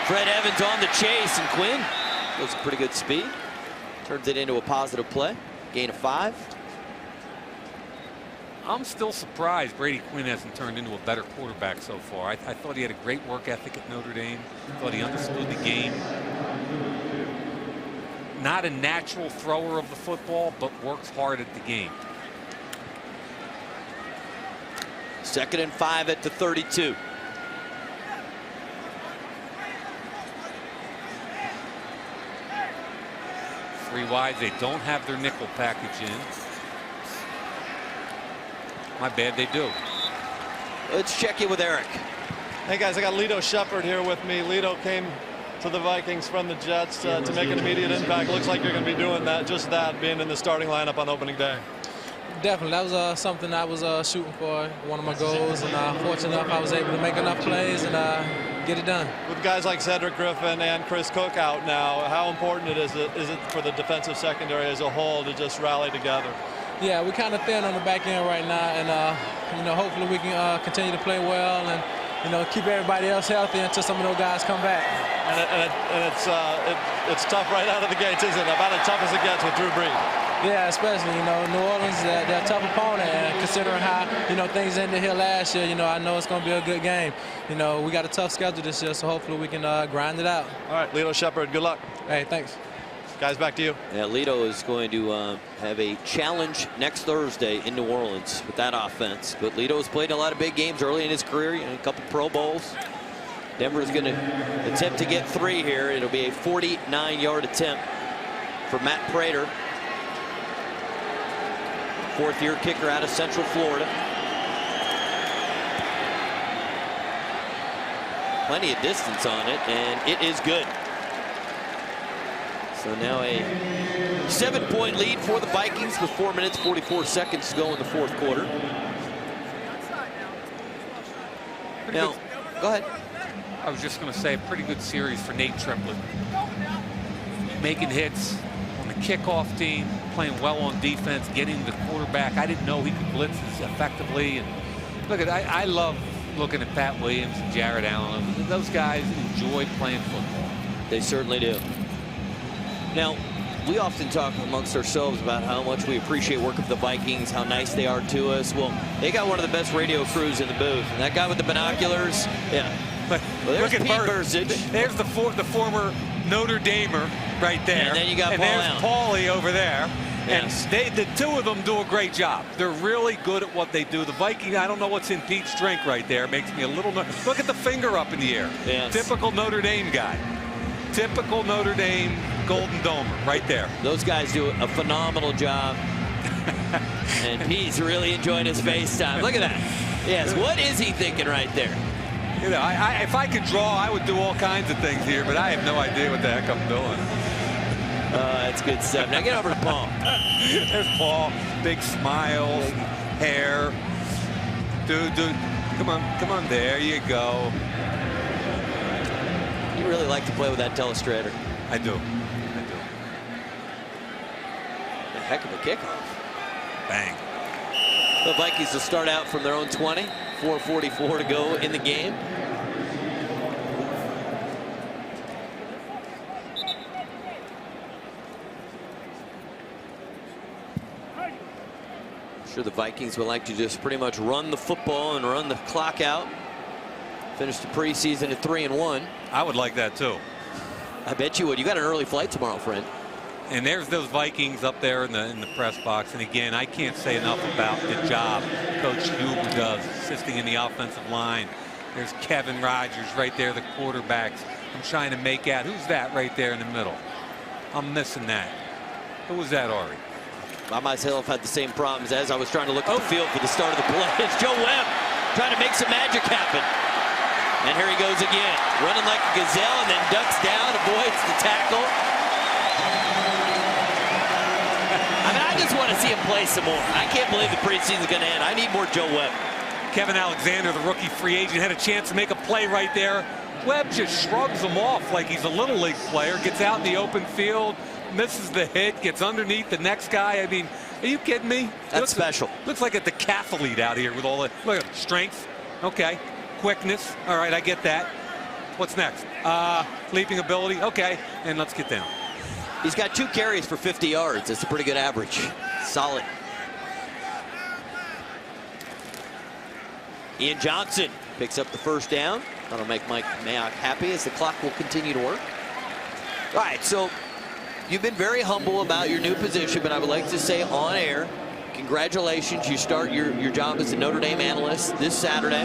Fred Evans on the chase, and Quinn goes at pretty good speed. Turns it into a positive play. Gain of 5. I'm still surprised Brady Quinn hasn't turned into a better quarterback so far. I thought he had a great work ethic at Notre Dame. I thought he understood the game. Not a natural thrower of the football, but works hard at the game. 2nd and 5 at the 32. Three wide. They don't have their nickel package in. My bad, they do. Let's check in with Eric. Hey guys, I got Lito Shepherd here with me. Lito came to the Vikings from the Jets to make an immediate impact. Looks like you're going to be doing that, just that, being in the starting lineup on opening day. Definitely, that was something I was shooting for, one of my goals, and fortunate enough I was able to make enough plays and get it done. With guys like Cedric Griffin and Chris Cook out now, how important is it for the defensive secondary as a whole to just rally together? Yeah, we're kind of thin on the back end right now, and you know, hopefully we can continue to play well and, you know, keep everybody else healthy until some of those guys come back. And it's tough right out of the gates, isn't it? About as tough as it gets with Drew Brees. Yeah, especially, you know, New Orleans, they're a tough opponent, and considering how, you know, things ended here last year, you know, I know it's going to be a good game. You know, we got a tough schedule this year, so hopefully we can grind it out. All right, Lito Shepherd, good luck. Hey, thanks. Guys, back to you. Yeah, Lito is going to have a challenge next Thursday in New Orleans with that offense. But Lito has played a lot of big games early in his career, you know, a couple Pro Bowls. Denver's going to attempt to get 3 here. It'll be a 49-yard attempt for Matt Prater, 4th-year kicker out of Central Florida. Plenty of distance on it, and it is good. So now a 7-point lead for the Vikings with 4 minutes, 44 seconds to go in the 4th quarter. Now, go ahead. I was just going to say a pretty good series for Nate Triplett. Making hits on the kickoff team, playing well on defense, getting the quarterback. I didn't know he could blitz as effectively. And look at, I love looking at Pat Williams and Jared Allen. Those guys enjoy playing football. They certainly do. Now, we often talk amongst ourselves about how much we appreciate working with the Vikings, how nice they are to us. Well, they got one of the best radio crews in the booth. And that guy with the binoculars, yeah. But well, there's look at Pete Burzage. There's the former Notre Damer right there. And then you got and Paul there's Allen. Paulie over there. Yes. And the 2 of them do a great job. They're really good at what they do. The Viking, I don't know what's in Pete's drink right there. Makes me a little nervous. Look at the finger up in the air. Yes. Typical Notre Dame guy. Typical Notre Dame Golden Domer right there. Those guys do a phenomenal job. And Pete's really enjoying his FaceTime. Look at that. Yes, what is he thinking right there? You know, if I could draw, I would do all kinds of things here, but I have no idea what the heck I'm doing. That's good stuff. Now get over to Paul. There's Paul. Big smiles, hair. Dude, come on, there you go. You really like to play with that telestrator. I do. A heck of a kickoff. Bang. The Vikings will start out from their own 20. 4:44 to go in the game. I'm sure the Vikings would like to just pretty much run the football and run the clock out. Finish the preseason at 3-1. I would like that too. I bet you would. You got an early flight tomorrow, friend. And there's those Vikings up there in the press box. And again, I can't say enough about the job Coach Huber does, assisting in the offensive line. There's Kevin Rogers right there, the quarterbacks. I'm trying to make out who's that right there in the middle. I'm missing that. Who was that, Ari? I myself had the same problems as I was trying to look at the field for the start of the play. It's Joe Webb trying to make some magic happen. And here he goes again, running like a gazelle and then ducks down, avoids the tackle. I mean, I just want to see him play some more. I can't believe the preseason's going to end. I need more Joe Webb. Kevin Alexander, the rookie free agent, had a chance to make a play right there. Webb just shrugs him off like he's a little league player, gets out in the open field, misses the hit, gets underneath the next guy. I mean, are you kidding me? That's special. Looks like a decathlete out here with all the look at strength. Okay, quickness. All right, I get that. What's next? Leaping ability. Okay, and let's get down. He's got 2 carries for 50 yards. That's a pretty good average. Solid. Ian Johnson picks up the first down. That'll make Mike Mayock happy as the clock will continue to work. All right, so you've been very humble about your new position, but I would like to say on air, congratulations. You start your job as a Notre Dame analyst this Saturday.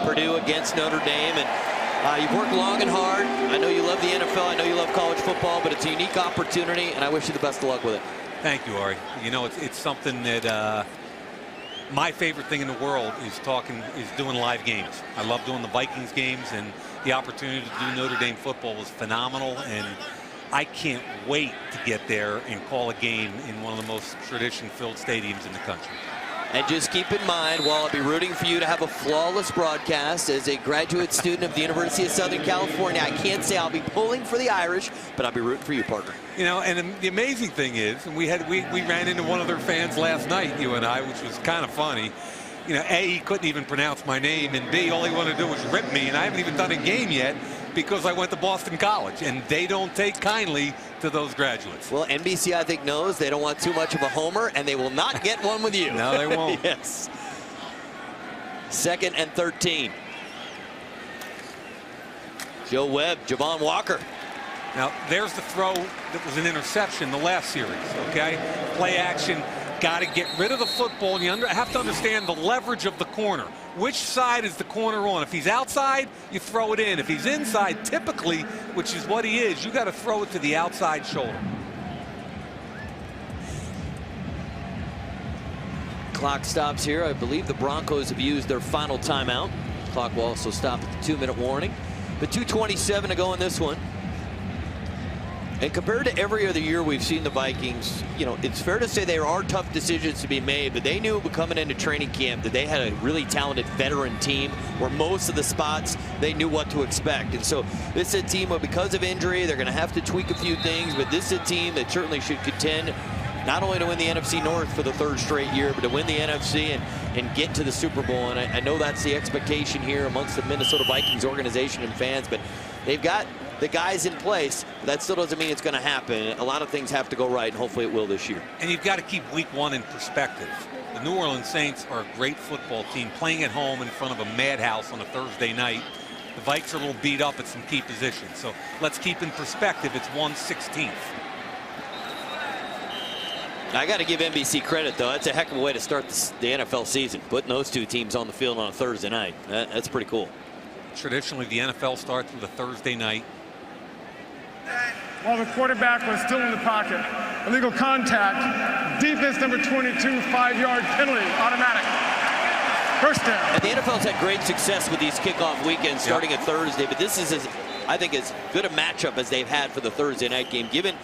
Purdue against Notre Dame. And you've worked long and hard. I know you love the NFL. I know you love college football, but it's a unique opportunity, and I wish you the best of luck with it. Thank you, Ari. You know, it's something that my favorite thing in the world is doing live games. I love doing the Vikings games, and the opportunity to do Notre Dame football was phenomenal, and I can't wait to get there and call a game in one of the most tradition-filled stadiums in the country. And just keep in mind, while I'll be rooting for you to have a flawless broadcast as a graduate student of the University of Southern California, I can't say I'll be pulling for the Irish, but I'll be rooting for you, partner. You know, and the amazing thing is, and we ran into one of their fans last night, you and I, which was kind of funny. You know, A, he couldn't even pronounce my name, and B, all he wanted to do was rip me, and I haven't even done a game yet because I went to Boston College, and they don't take kindly to those graduates. Well, NBC, I think, knows they don't want too much of a homer, and they will not get one with you. No, they won't. Yes. 2nd and 13. Joe Webb, Javon Walker. Now, there's the throw that was an interception the last series, okay? Play action, got to get rid of the football, and you have to understand the leverage of the corner. Which side is the corner on? If he's outside, you throw it in. If he's inside, typically, which is what he is, you got to throw it to the outside shoulder. Clock stops here. I believe the Broncos have used their final timeout. Clock will also stop at the 2-minute warning. But 2:27 to go in this one. And compared to every other year we've seen the Vikings, you know, it's fair to say there are tough decisions to be made, but they knew coming into training camp that they had a really talented veteran team where most of the spots they knew what to expect. And so this is a team where, because of injury, they're going to have to tweak a few things, but this is a team that certainly should contend not only to win the NFC North for the 3rd straight year, but to win the NFC and get to the Super Bowl. And I know that's the expectation here amongst the Minnesota Vikings organization and fans, but they've got the guys in place, but that still doesn't mean it's going to happen. A lot of things have to go right, and hopefully it will this year. And you've got to keep week 1 in perspective. The New Orleans Saints are a great football team playing at home in front of a madhouse on a Thursday night. The Vikes are a little beat up at some key positions. So let's keep in perspective, it's 1/16. I got to give NBC credit, though. That's a heck of a way to start the NFL season, putting those 2 teams on the field on a Thursday night. That's pretty cool. Traditionally, the NFL starts with a Thursday night. While the quarterback was still in the pocket, illegal contact, defense number 22, 5-yard penalty, automatic. First down. And the NFL's had great success with these kickoff weekends starting at Thursday, but this is, I think, as good a matchup as they've had for the Thursday night game, given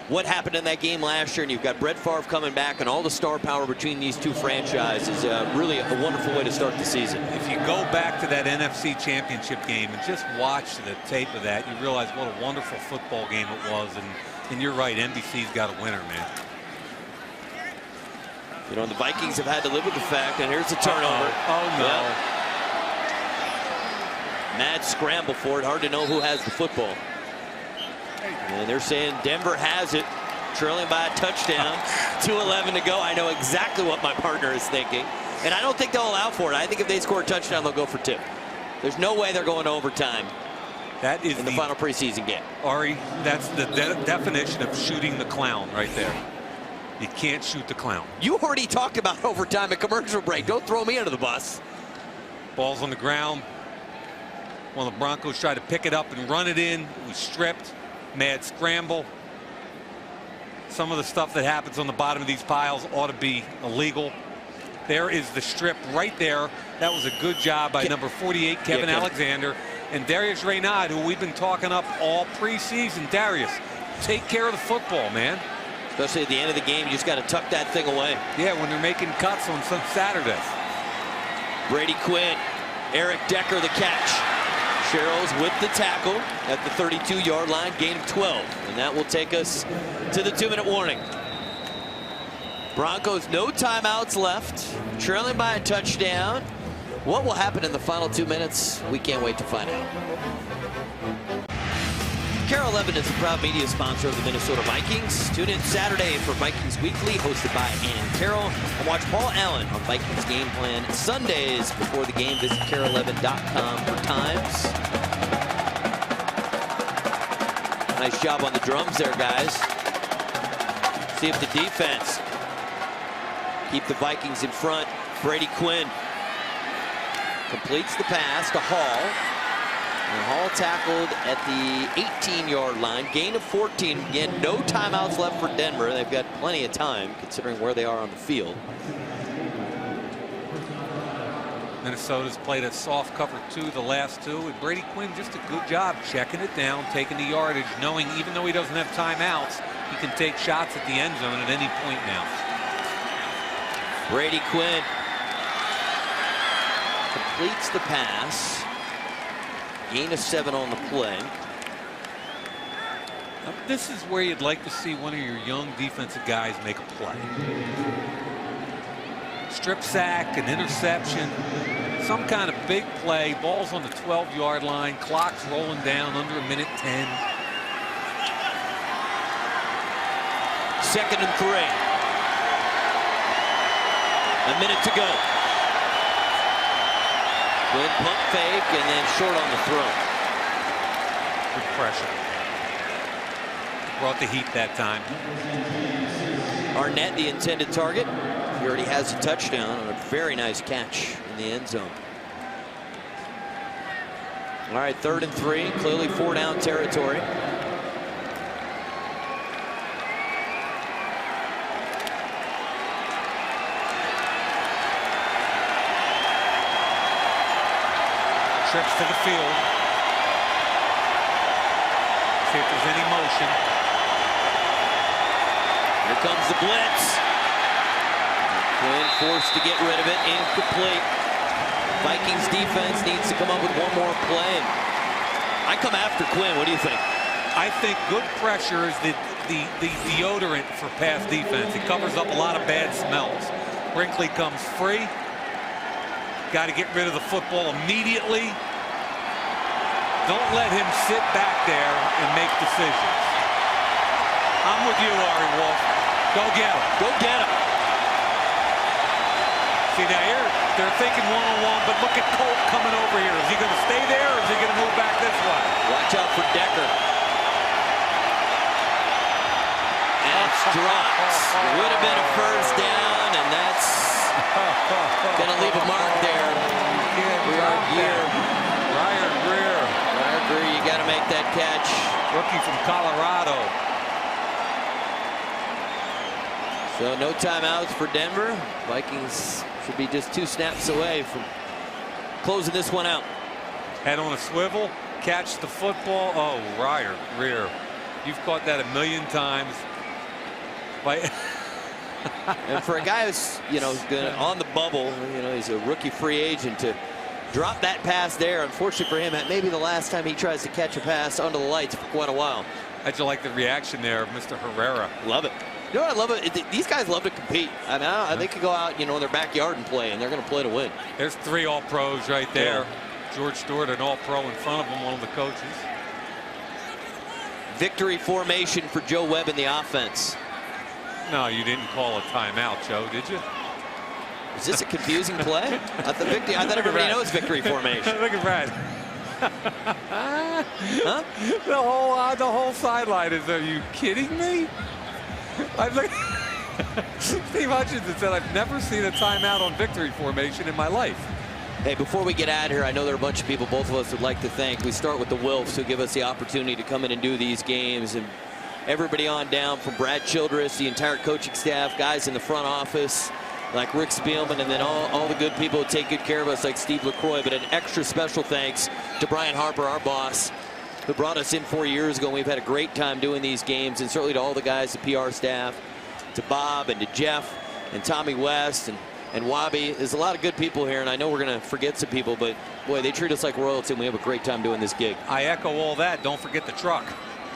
what happened in that game last year, and you've got Brett Favre coming back and all the star power between these 2 franchises. Really a wonderful way to start the season. If you go back to that NFC Championship game and just watch the tape of that, you realize what a wonderful football game it was. And you're right, NBC's got a winner, man. You know, the Vikings have had to live with the fact, and here's the turnover. Oh, no. Well, mad scramble for it. Hard to know who has the football. And they're saying Denver has it, trailing by a touchdown. 2:11 to go. I know exactly what my partner is thinking. And I don't think they'll allow for it. I think if they score a touchdown, they'll go for 2. There's no way they're going to overtime. That is in the final preseason game. Ari, that's the definition of shooting the clown right there. You can't shoot the clown. You already talked about overtime at commercial break. Don't throw me under the bus. Ball's on the ground. One of the Broncos tried to pick it up and run it in. It was stripped. Mad scramble. Some of the stuff that happens on the bottom of these piles ought to be illegal. There is the strip right there. That was a good job by number 48, Kevin Alexander. And Darius Reynaud, who we've been talking up all preseason. Darius, take care of the football, man. Especially at the end of the game, you just got to tuck that thing away. Yeah, when they're making cuts on some Saturdays. Brady Quinn, Eric Decker the catch. Sherrills with the tackle at the 32-yard line, gain of 12. And that will take us to the 2-minute warning. Broncos, no timeouts left, trailing by a touchdown. What will happen in the final 2 minutes? We can't wait to find out. Carol 11 is a proud media sponsor of the Minnesota Vikings. Tune in Saturday for Vikings Weekly, hosted by Ann Carroll. And watch Paul Allen on Vikings Game Plan Sundays before the game. Visit carol11.com for times. Nice job on the drums there, guys. See if the defense keep the Vikings in front. Brady Quinn completes the pass to Hall. And Hall tackled at the 18-yard line, gain of 14. Again, no timeouts left for Denver. They've got plenty of time considering where they are on the field. Minnesota's played a soft cover 2 the last 2, and Brady Quinn just a good job checking it down, taking the yardage, knowing even though he doesn't have timeouts, he can take shots at the end zone at any point now. Brady Quinn completes the pass. Gain of 7 on the play. Now, this is where you'd like to see one of your young defensive guys make a play. Strip sack, an interception, some kind of big play. Ball's on the 12-yard line. Clock's rolling down under a minute 10. 2nd and 3. A minute to go. Quinn pump fake and then short on the throw. Good pressure. Brought the heat that time. Arnett, the intended target. He already has a touchdown on a very nice catch in the end zone. All right, 3rd and 3, clearly 4-down territory. Trips to the field. See if there's any motion. Here comes the blitz. Quinn forced to get rid of it. Incomplete. Vikings defense needs to come up with one more play. I come after Quinn. What do you think? I think good pressure is the deodorant for pass defense. It covers up a lot of bad smells. Brinkley comes free. Got to get rid of the football immediately. Don't let him sit back there and make decisions. I'm with you, Ari Wolf. Go get him. Go get him. See, now here, they're thinking one-on-one, but look at Colt coming over here. Is he going to stay there, or is he going to move back this way? Watch out for Decker. And it's dropped. Would have been a first down, and that's going to leave a mark there. Ryan Greer. You got to make that catch. Rookie from Colorado. So no timeouts for Denver. Vikings should be just 2 snaps away from closing this one out. Head on a swivel, catch the football. Oh, Ryan Greer. You've caught that a million times. And for a guy who's, on the bubble, he's a rookie free agent, to drop that pass there, unfortunately for him, that may be the last time he tries to catch a pass under the lights for quite a while. How'd you like the reaction there of Mr. Herrera? Love it. You know what I love? These guys love to compete. I mean, they could go out, in their backyard and play, and they're going to play to win. There's 3 All-Pros right there. Yeah. George Stewart, an All-Pro in front of him, one of the coaches. Victory formation for Joe Webb in the offense. No, you didn't call a timeout, Joe, did you? Is this a confusing play? I thought everybody knows victory formation. Look at Brad. Huh? The whole sideline is, are you kidding me? Steve Hutchinson said, I've never seen a timeout on victory formation in my life. Hey, before we get out of here, I know there are a bunch of people both of us would like to thank. We start with the Wilfs, who give us the opportunity to come in and do these games, and everybody on down from Brad Childress, the entire coaching staff, guys in the front office like Rick Spielman, and then all the good people who take good care of us like Steve LaCroix. But an extra special thanks to Brian Harper, our boss, who brought us in 4 years ago. And we've had a great time doing these games, and certainly to all the guys, the PR staff, to Bob and to Jeff and Tommy West and And Wabi, there's a lot of good people here, and I know we're going to forget some people, but boy, they treat us like royalty, and we have a great time doing this gig. I echo all that. Don't forget the truck.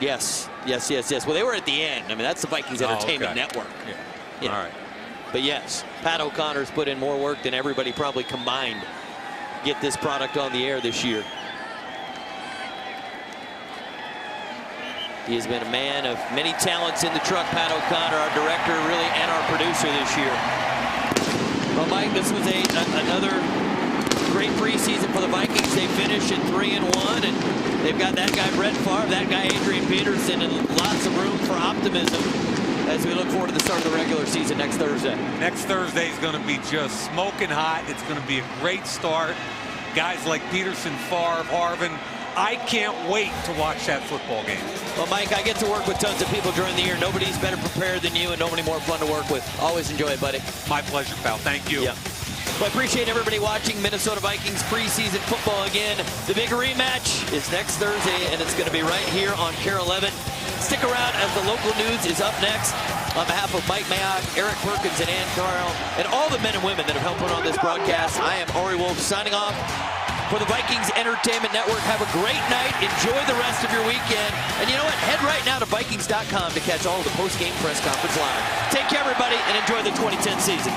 Yes, yes, yes, yes. Well, they were at the end. I mean, that's the Vikings Entertainment Network. Yeah. All right. But yes, Pat O'Connor's put in more work than everybody probably combined to get this product on the air this year. He has been a man of many talents in the truck, Pat O'Connor, our director, really, and our producer this year. Well, Mike, this was another great preseason for the Vikings. They finished at 3-1, and they've got that guy Brett Favre, that guy Adrian Peterson, and lots of room for optimism as we look forward to the start of the regular season next Thursday. Next Thursday is going to be just smoking hot. It's going to be a great start. Guys like Peterson, Favre, Harvin. I can't wait to watch that football game. Well, Mike, I get to work with tons of people during the year. Nobody's better prepared than you, and nobody more fun to work with. Always enjoy it, buddy. My pleasure, pal. Thank you. Yeah. Well, I appreciate everybody watching Minnesota Vikings preseason football again. The big rematch is next Thursday, and it's going to be right here on KARE 11. Stick around as the local news is up next. On behalf of Mike Mayock, Eric Perkins, and Ann Carl, and all the men and women that have helped put on this broadcast, I am Ari Wolf signing off for the Vikings Entertainment Network. Have a great night. Enjoy the rest of your weekend. And you know what? Head right now to Vikings.com to catch all of the post-game press conference live. Take care, everybody, and enjoy the 2010 season.